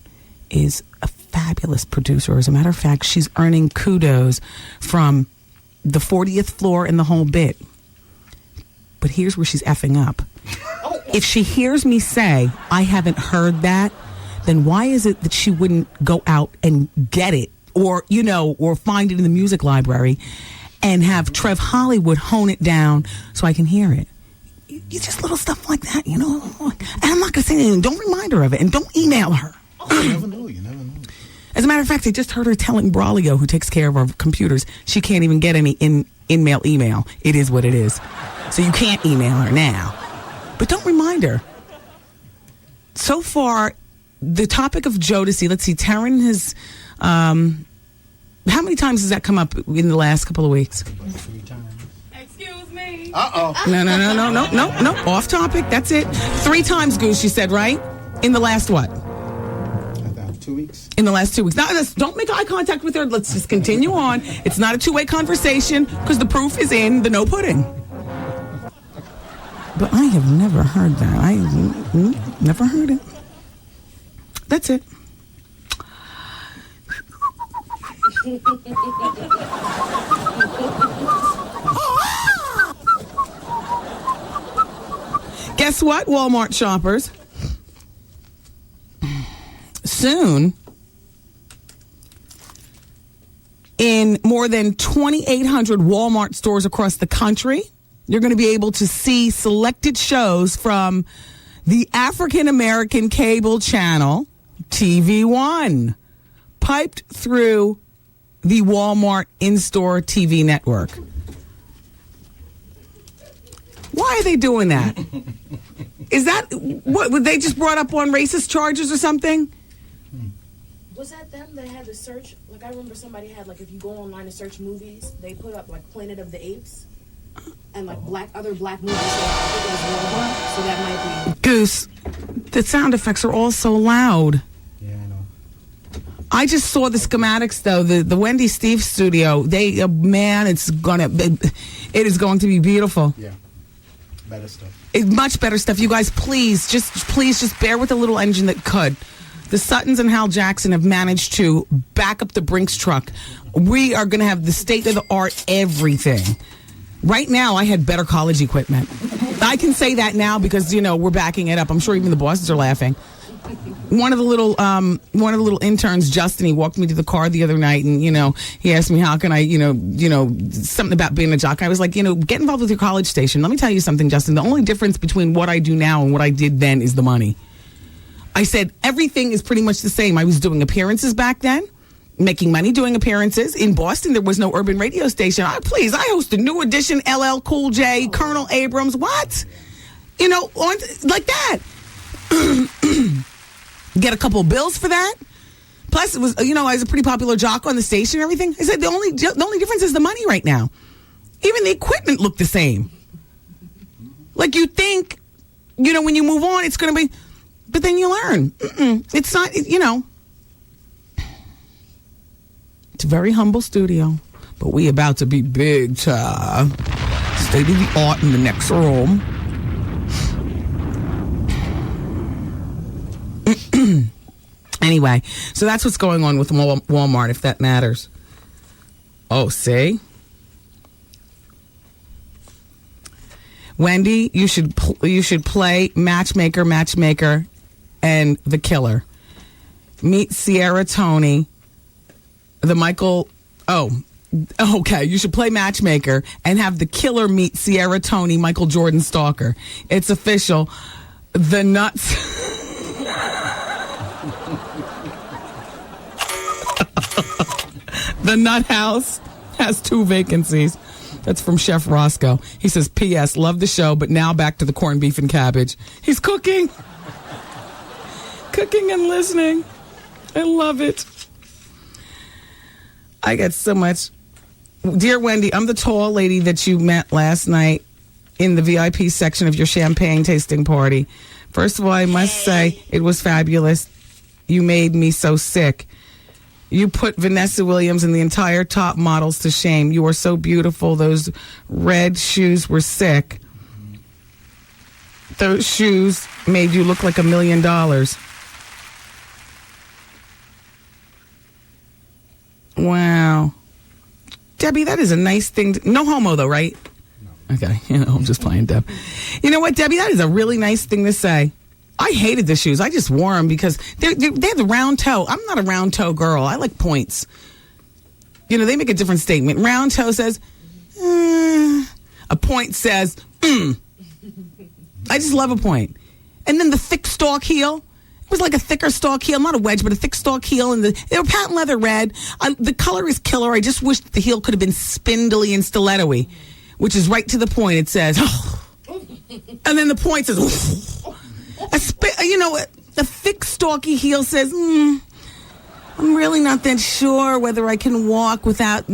is a fabulous producer. As a matter of fact, she's earning kudos from the 40th floor and the whole bit. But here's where she's effing up. If she hears me say, I haven't heard that, then why is it that she wouldn't go out and get it, or or find it in the music library and have Trev Hollywood hone it down so I can hear it? You just little stuff like that, And I'm not going to say anything. Don't remind her of it, and don't email her. You never know. As a matter of fact, I just heard her telling Braulio, who takes care of our computers, she can't even get any in-mail email. It is what it is. So you can't email her now. But don't remind her. So far, the topic of Jodeci, let's see, Taryn has, how many times has that come up in the last couple of weeks? 3 times. Excuse me. Uh-oh. No. Off topic. That's it. 3 times, Goose, you said, right? In the last what? 2 weeks. In the last 2 weeks. Now, don't make eye contact with her. Let's just continue on. It's not a two-way conversation because the proof is in the no pudding. But I have never heard that. I never heard it. That's it. Guess what, Walmart shoppers? Soon, in more than 2,800 Walmart stores across the country, you're going to be able to see selected shows from the African American cable channel, TV One, piped through the Walmart in-store TV network. Why are they doing that? Is that what they just brought up on racist charges or something? Was that them that had to search? Like, I remember somebody had, like, if you go online to search movies, they put up, like, Planet of the Apes and, like, other black movies. So I think it was Walmart, so that might be... Goose, the sound effects are all so loud. Yeah, I know. I just saw the schematics, though. The Wendy Steve studio, it is going to be beautiful. Yeah. Better stuff. Much better stuff. You guys, please just bear with the little engine that could. The Suttons and Hal Jackson have managed to back up the Brinks truck. We are going to have the state-of-the-art everything. Right now, I had better college equipment. I can say that now because, we're backing it up. I'm sure even the bosses are laughing. One of the little interns, Justin, he walked me to the car the other night, and he asked me how can I, something about being a jock. I was like, get involved with your college station. Let me tell you something, Justin. The only difference between what I do now and what I did then is the money. I said everything is pretty much the same. I was doing appearances back then, making money doing appearances. In Boston, there was no urban radio station. I hosted New Edition, LL Cool J, Colonel Abrams. What? Like that. Get a couple bills for that. Plus, it was, I was a pretty popular jock on the station and everything. I said the only difference is the money right now. Even the equipment looked the same. Like you think, when you move on, it's going to be, but then you learn. It's not, It's a very humble studio, but we about to be big time. State of the art in the next room. Anyway, so that's what's going on with Walmart, if that matters. Oh, see? Wendy, you should play Matchmaker, and The Killer. Meet Sierra Tony, the Michael... Oh, okay. You should play Matchmaker and have The Killer meet Sierra Tony, Michael Jordan stalker. It's official. The Nuts... The Nut House has 2 vacancies. That's from Chef Roscoe. He says, P.S. Love the show, but now back to the corned beef and cabbage. He's cooking. Cooking and listening. I love it. I get so much. Dear Wendy, I'm the tall lady that you met last night in the VIP section of your champagne tasting party. First of all, I must say it was fabulous. You made me so sick. You put Vanessa Williams and the entire top models to shame. You are so beautiful. Those red shoes were sick. Those shoes made you look like $1 million. Wow. Debbie, that is a nice thing. No homo, though, right? No. Okay. I'm just playing, Deb. You know what, Debbie? That is a really nice thing to say. I hated the shoes. I just wore them because they have the round toe. I'm not a round toe girl. I like points. You know, they make a different statement. Round toe says, a point says, I just love a point. And then the thick stalk heel. It was like a thicker stalk heel, not a wedge, but a thick stalk heel. And they were patent leather red. The color is killer. I just wish the heel could have been spindly and stiletto-y, which is right to the point. It says, and then the point says, the thick stalky heel says, I'm really not that sure whether I can walk without,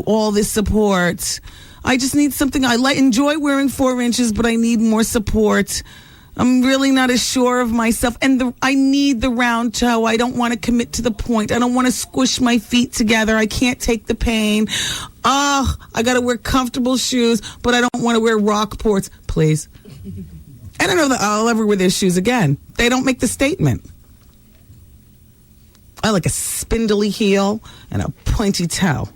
all this support. I just need something. I enjoy wearing 4 inches, but I need more support. I'm really not as sure of myself. And I need the round toe. I don't want to commit to the point. I don't want to squish my feet together. I can't take the pain. I got to wear comfortable shoes, but I don't want to wear Rockports. Please. I don't know that I'll ever wear their shoes again. They don't make the statement. I like a spindly heel and a pointy toe.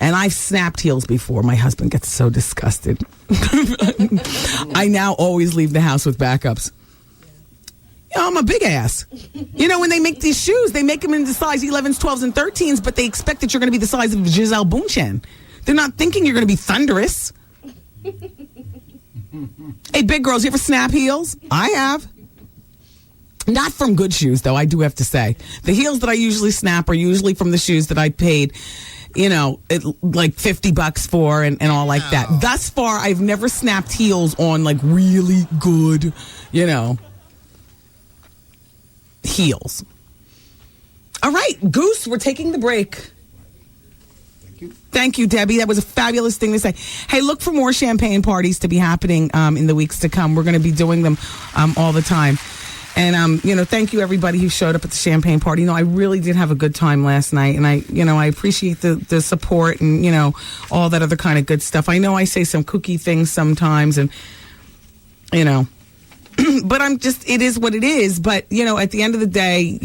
And I've snapped heels before. My husband gets so disgusted. I now always leave the house with backups. I'm a big ass. When they make these shoes, they make them in the size 11s, 12s, and 13s, but they expect that you're going to be the size of Giselle Bundchen. They're not thinking you're going to be thunderous. Hey, big girls, you ever snap heels? I have. Not from good shoes, though, I do have to say. The heels that I usually snap are usually from the shoes that I paid, like $50 for and all like that. Thus far, I've never snapped heels on like really good, heels. All right, Goose, we're taking the break. Thank you, Debbie. That was a fabulous thing to say. Hey, look for more champagne parties to be happening in the weeks to come. We're going to be doing them all the time. And, thank you, everybody who showed up at the champagne party. I really did have a good time last night. And I appreciate the support and, all that other kind of good stuff. I know I say some kooky things sometimes and, but it is what it is. But, at the end of the day,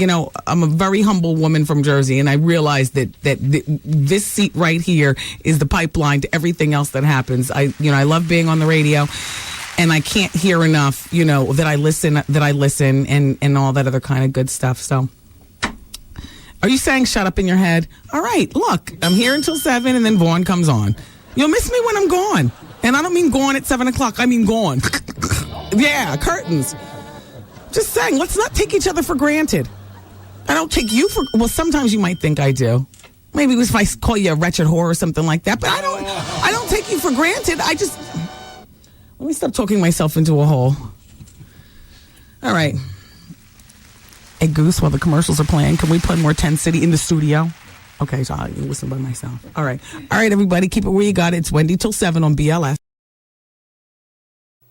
I'm a very humble woman from Jersey. And I realize that this seat right here is the pipeline to everything else that happens. I love being on the radio. And I can't hear enough, that I listen and all that other kind of good stuff. So, are you saying shut up in your head? All right, look, I'm here until 7 and then Vaughn comes on. You'll miss me when I'm gone. And I don't mean gone at 7 o'clock. I mean gone. Yeah, curtains. Just saying, let's not take each other for granted. I don't take you for, well, sometimes you might think I do. Maybe if I call you a wretched whore or something like that. But I don't take you for granted. Let me stop talking myself into a hole. All right. Hey, Goose, while the commercials are playing, can we play more 10 City in the studio? Okay, so I'll listen by myself. All right. All right, everybody, keep it where you got it. It's Wendy till 7 on BLS.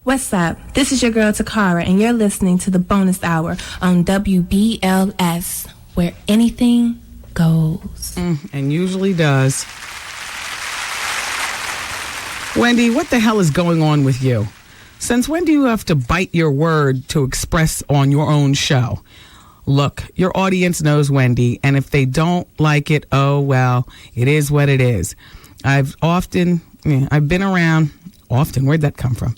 What's up? This is your girl Takara, and you're listening to the bonus hour on WBLS, where anything goes. And usually does. Wendy, what the hell is going on with you? Since when do you have to bite your word to express on your own show? Look, your audience knows Wendy, and if they don't like it, oh, well, it is what it is. I've been around, where'd that come from?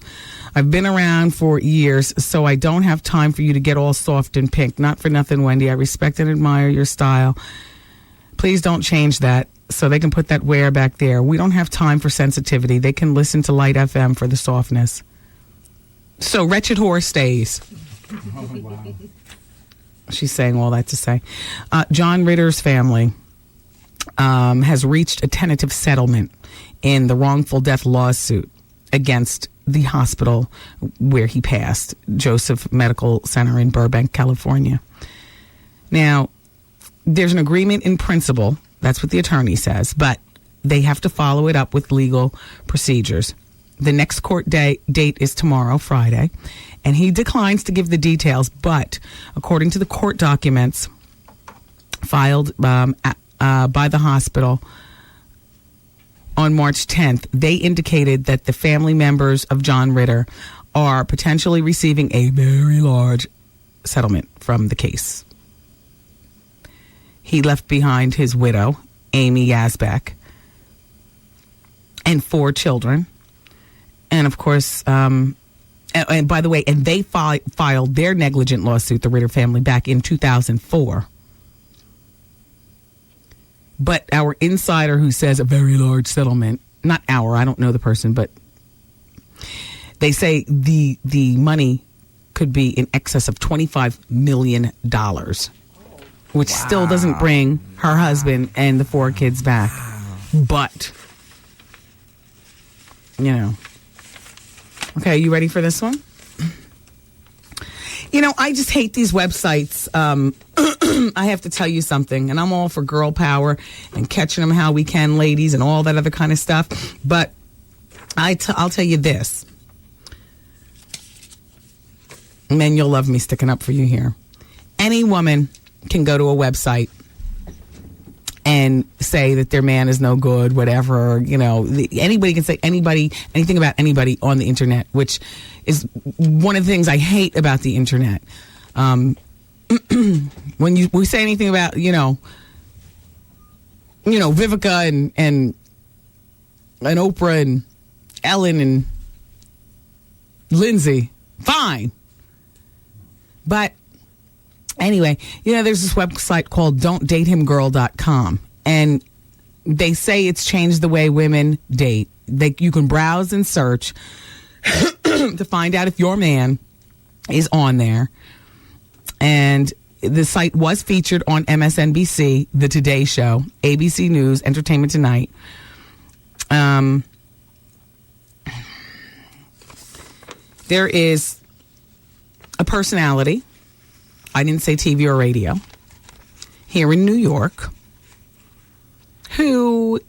I've been around for years, so I don't have time for you to get all soft and pink. Not for nothing, Wendy. I respect and admire your style. Please don't change that. So they can put that where back there. We don't have time for sensitivity. They can listen to Light FM for the softness. So Wretched Whore stays. Oh, wow. She's saying all that to say. John Ritter's family has reached a tentative settlement in the wrongful death lawsuit against the hospital where he passed, Joseph Medical Center in Burbank, California. Now, there's an agreement in principle. That's what the attorney says, but they have to follow it up with legal procedures. The next court date is tomorrow, Friday, and he declines to give the details, but according to the court documents filed by the hospital on March 10th, they indicated that the family members of John Ritter are potentially receiving a very large settlement from the case. He left behind his widow, Amy Yazbek, and 4 children. And, of course, And by the way, and they filed their negligent lawsuit, the Ritter family, back in 2004. But our insider who says a very large settlement, not our, I don't know the person, but they say the money could be in excess of $25 million, which still doesn't bring her husband and the 4 kids back. But, you know. Okay, you ready for this one? You know, I just hate these websites. I have to tell you something, and I'm all for girl power and catching them how we can, ladies, and all that other kind of stuff. But I'll tell you this. Men, you'll love me sticking up for you here. Any woman can go to a website and say that their man is no good, whatever, you know. Anybody can say anything about anybody on the internet, which is one of the things I hate about the internet. When we say anything about, you know, Vivica and Oprah and Ellen and Lindsay, fine. But anyway, you know, there's this website called Don'tDateHimGirl.com, and they say it's changed the way women date. You can browse and search to find out if your man is on there. And the site was featured on MSNBC, The Today Show, ABC News, Entertainment Tonight. There is a personality, I didn't say TV or radio, here in New York, who,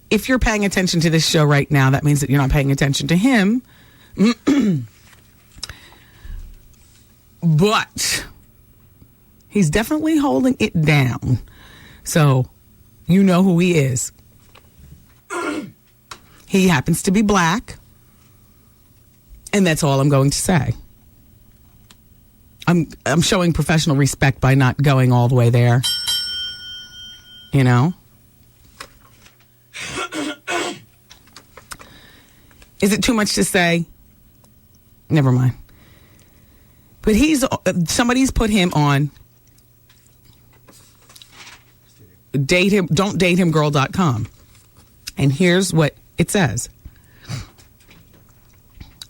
if you're paying attention to this show right now, that means that you're not paying attention to him. But he's definitely holding it down. So, you know who he is. He happens to be black. And that's all I'm going to say. I'm showing professional respect by not going all the way there. You know? Is it too much to say? Never mind. But somebody's put him on Don'tDateHimGirl.com. And here's what it says.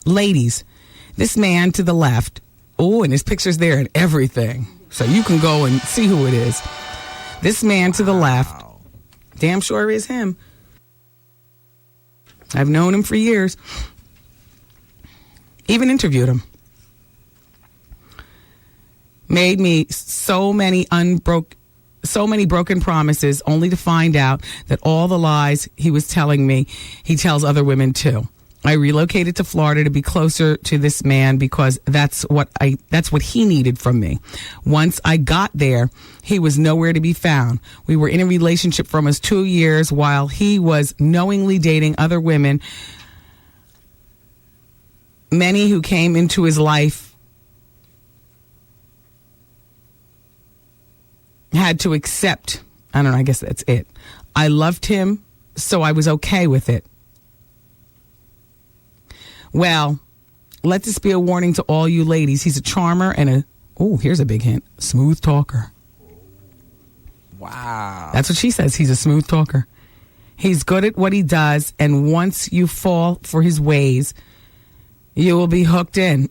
Ladies, this man to the left, oh, and his picture's there and everything. So you can go and see who it is. This man to the left, damn sure is him. I've known him for years. Even interviewed him. Made me so many broken promises, only to find out that all the lies he was telling me, he tells other women too. I relocated to Florida to be closer to this man because that's what he needed from me. Once I got there, he was nowhere to be found. We were in a relationship for almost 2 years while he was knowingly dating other women. Many who came into his life had to accept. I don't know, I guess that's it. I loved him, so I was okay with it. Well, let this be a warning to all you ladies. He's a charmer and here's a big hint, smooth talker. Wow. That's what she says. He's a smooth talker. He's good at what he does, and once you fall for his ways, you will be hooked in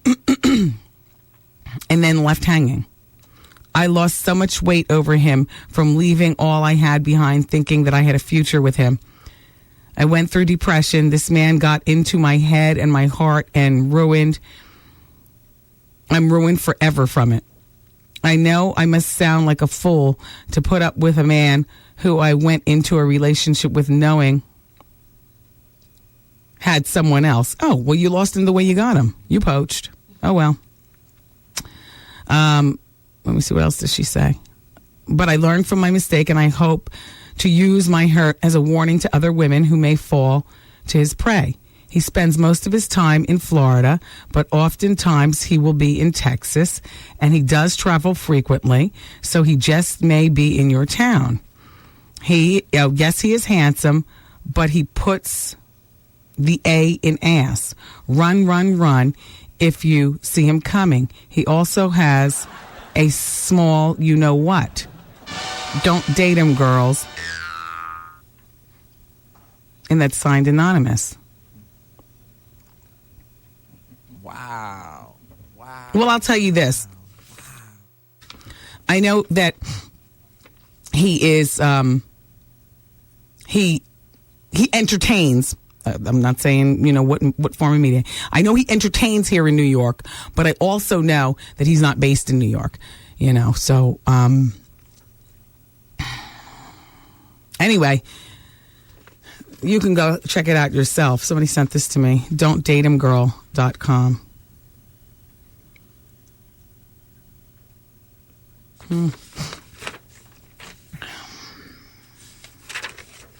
and then left hanging. I lost so much weight over him from leaving all I had behind, thinking that I had a future with him. I went through depression. This man got into my head and my heart and I'm ruined forever from it. I know I must sound like a fool to put up with a man who I went into a relationship with knowing had someone else. Oh, well, you lost him the way you got him. You poached. Oh, well. Let me see, what else does she say? But I learned from my mistake, and I hope to use my hurt as a warning to other women who may fall to his prey. He spends most of his time in Florida, but oftentimes he will be in Texas, and he does travel frequently, so he just may be in your town. Yes, he is handsome, but he puts the A in ass. Run, run, run if you see him coming. He also has a small you-know-what. Don't date him, girls. And that's signed anonymous. Wow. Well, I'll tell you this. I know that he is, he entertains. I'm not saying, what form of media. I know he entertains here in New York, but I also know that he's not based in New York, so, anyway, you can go check it out yourself. Somebody sent this to me. Don'tDateHimGirl.com.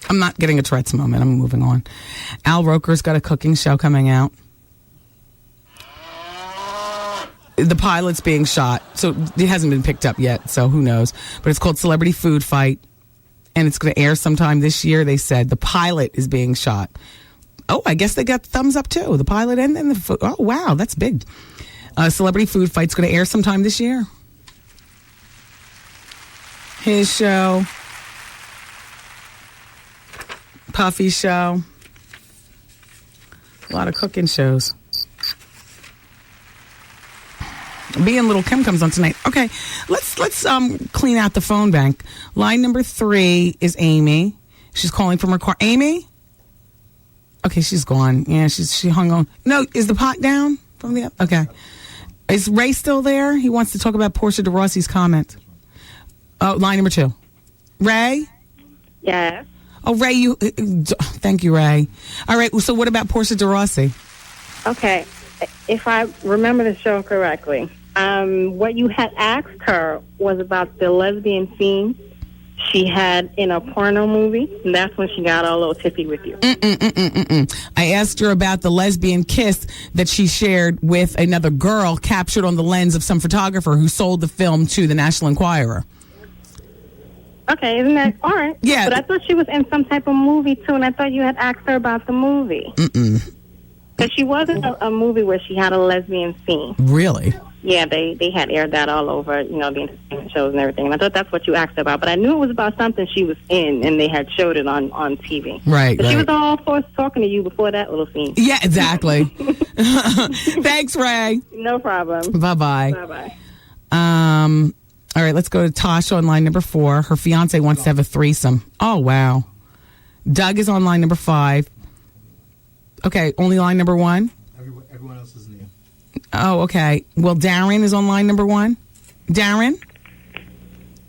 I'm not getting a Tourette's moment. I'm moving on. Al Roker's got a cooking show coming out. The pilot's being shot, so it hasn't been picked up yet, so who knows. But it's called Celebrity Food Fight, and it's going to air sometime this year, they said. The pilot is being shot. Oh, I guess they got thumbs up, too. The pilot and the food. Oh, wow, that's big. Celebrity Food Fight's going to air sometime this year. His show. Puffy show. A lot of cooking shows. B and Little Kim comes on tonight. Okay, let's clean out the phone bank. Line number 3 is Amy. She's calling from her car. Amy? Okay, she's gone. Yeah, she hung on. No, is the pot down from the? Okay. Is Ray still there? He wants to talk about Portia de Rossi's comment. Oh, line number 2. Ray? Yes. Oh, Ray, thank you, Ray. All right, so what about Portia de Rossi? Okay, if I remember the show correctly, what you had asked her was about the lesbian scene she had in a porno movie, and that's when she got all a little tippy with you. I asked her about the lesbian kiss that she shared with another girl captured on the lens of some photographer who sold the film to the National Enquirer. Okay, isn't that all right? Yeah. But I thought she was in some type of movie, too, and I thought you had asked her about the movie. Because she was in a movie where she had a lesbian scene. Really? Yeah, they had aired that all over, the entertainment shows and everything. And I thought that's what you asked about. But I knew it was about something she was in, and they had showed it on TV. Right, But she was all for talking to you before that little scene. Yeah, exactly. Thanks, Ray. No problem. Bye-bye. Bye-bye. All right, let's go to Tasha on line number 4. Her fiance wants to have a threesome. Oh, wow. Doug is on line number 5. Okay, only line number 1? Everyone else is new. Oh, okay. Well, Darren is on line number 1. Darren?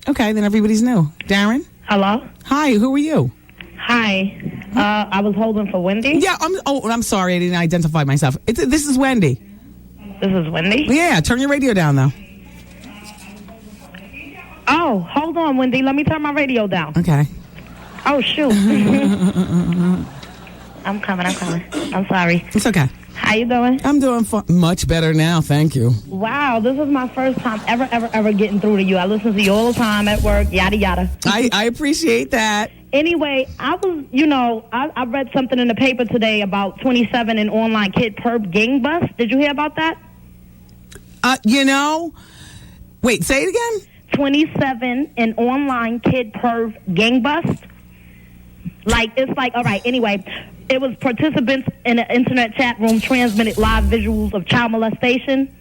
Okay, then everybody's new. Darren? Hello? Hi, who are you? Hi. I was holding for Wendy. Yeah, I'm sorry, I didn't identify myself. This is Wendy. This is Wendy? Yeah, turn your radio down, though. Oh, hold on, Wendy. Let me turn my radio down. Okay. Oh, shoot. I'm coming. I'm sorry. It's okay. How you doing? I'm doing much better now, thank you. Wow, this is my first time ever getting through to you. I listen to you all the time at work, yada, yada. I appreciate that. Anyway, I was, I read something in the paper today about 27 in online kid perp gang bust. Did you hear about that? Wait, say it again? 27 in online kid perv gang bust. All right, anyway, it was participants in an internet chat room transmitted live visuals of child molestation.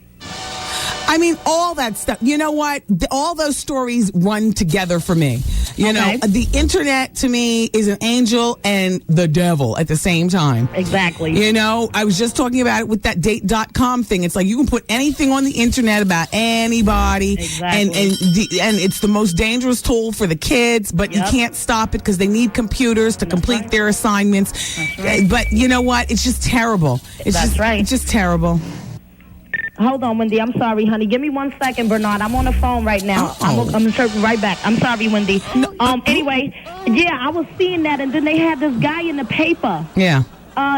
I mean, all that stuff. You know what? All those stories run together for me. You know, the internet to me is an angel and the devil at the same time. Exactly. I was just talking about it with that date.com thing. It's like you can put anything on the internet about anybody. Exactly. And it's the most dangerous tool for the kids, but you can't stop it because they need computers to complete their assignments. Right. But you know what? It's just terrible. It's just terrible. Hold on, Wendy. I'm sorry, honey. Give me 1 second, Bernard. I'm on the phone right now. I'm going to circle right back. I'm sorry, Wendy. Anyway, I was seeing that, and then they had this guy in the paper. Yeah.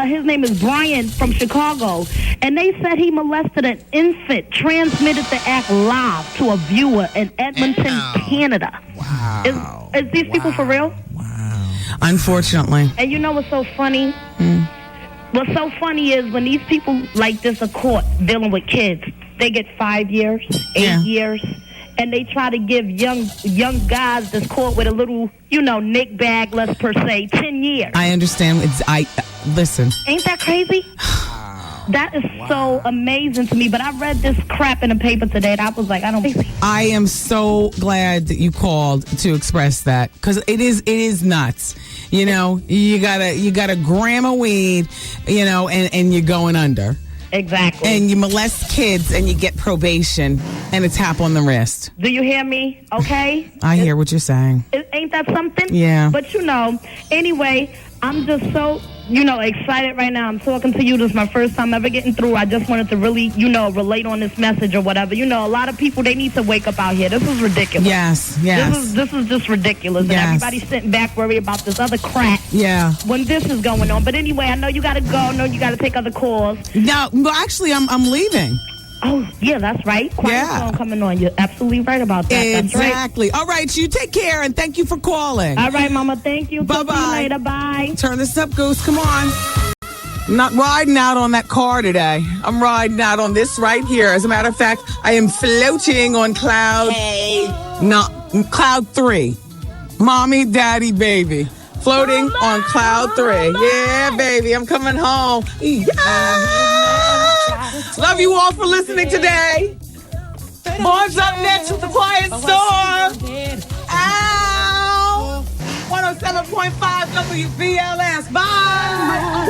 His name is Brian from Chicago, and they said he molested an infant, transmitted the act live to a viewer in Edmonton, Canada. Wow. Is these people for real? Unfortunately. And you know what's so funny? What's so funny is when these people like this are caught dealing with kids, they get 5 years, 8 years, and they try to give young guys that's caught with a little, nick bag, let's per se, 10 years. I understand. Listen. Ain't that crazy? That is so amazing to me. But I read this crap in the paper today, and I was like, I am so glad that you called to express that, because it is nuts. You got a gram of weed, and you're going under. Exactly. And you molest kids, and you get probation and a tap on the wrist. Do you hear me? Okay. I hear what you're saying. Ain't that something? Yeah. But anyway, I'm just so excited right now. I'm talking to you. This is my first time ever getting through. I just wanted to really, relate on this message or whatever. A lot of people, they need to wake up out here. This is ridiculous. Yes. This is just ridiculous. Yes. And everybody's sitting back worried about this other crap. Yeah. When this is going on. But anyway, I know you got to go. I know you got to take other calls. No, actually, I'm leaving. Oh, yeah, that's right. Quiet song coming on. You're absolutely right about that. Exactly. That's right. All right, you take care, and thank you for calling. All right, Mama. Thank you. Bye-bye. See you later. Bye. Turn this up, Goose. Come on. I'm not riding out on that car today. I'm riding out on this right here. As a matter of fact, I am floating on cloud 3. Mommy, daddy, baby. Floating on cloud 3. Yeah, baby. I'm coming home. Yeah. Love you all for listening today. Boys up next with the Quiet Storm. Ow. 107.5 WBLS. Bye.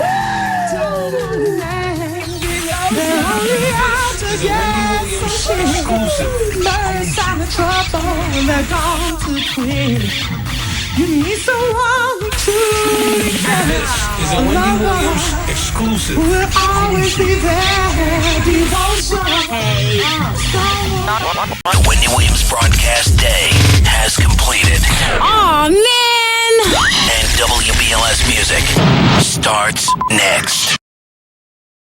They're only out to get some shit. Birds out of trouble and they're gone to quit. You need someone to care. This is a Wendy Williams exclusive. We'll always be there. Devotion. The Wendy Williams broadcast day has completed. Aw, man! And WBLS music starts next.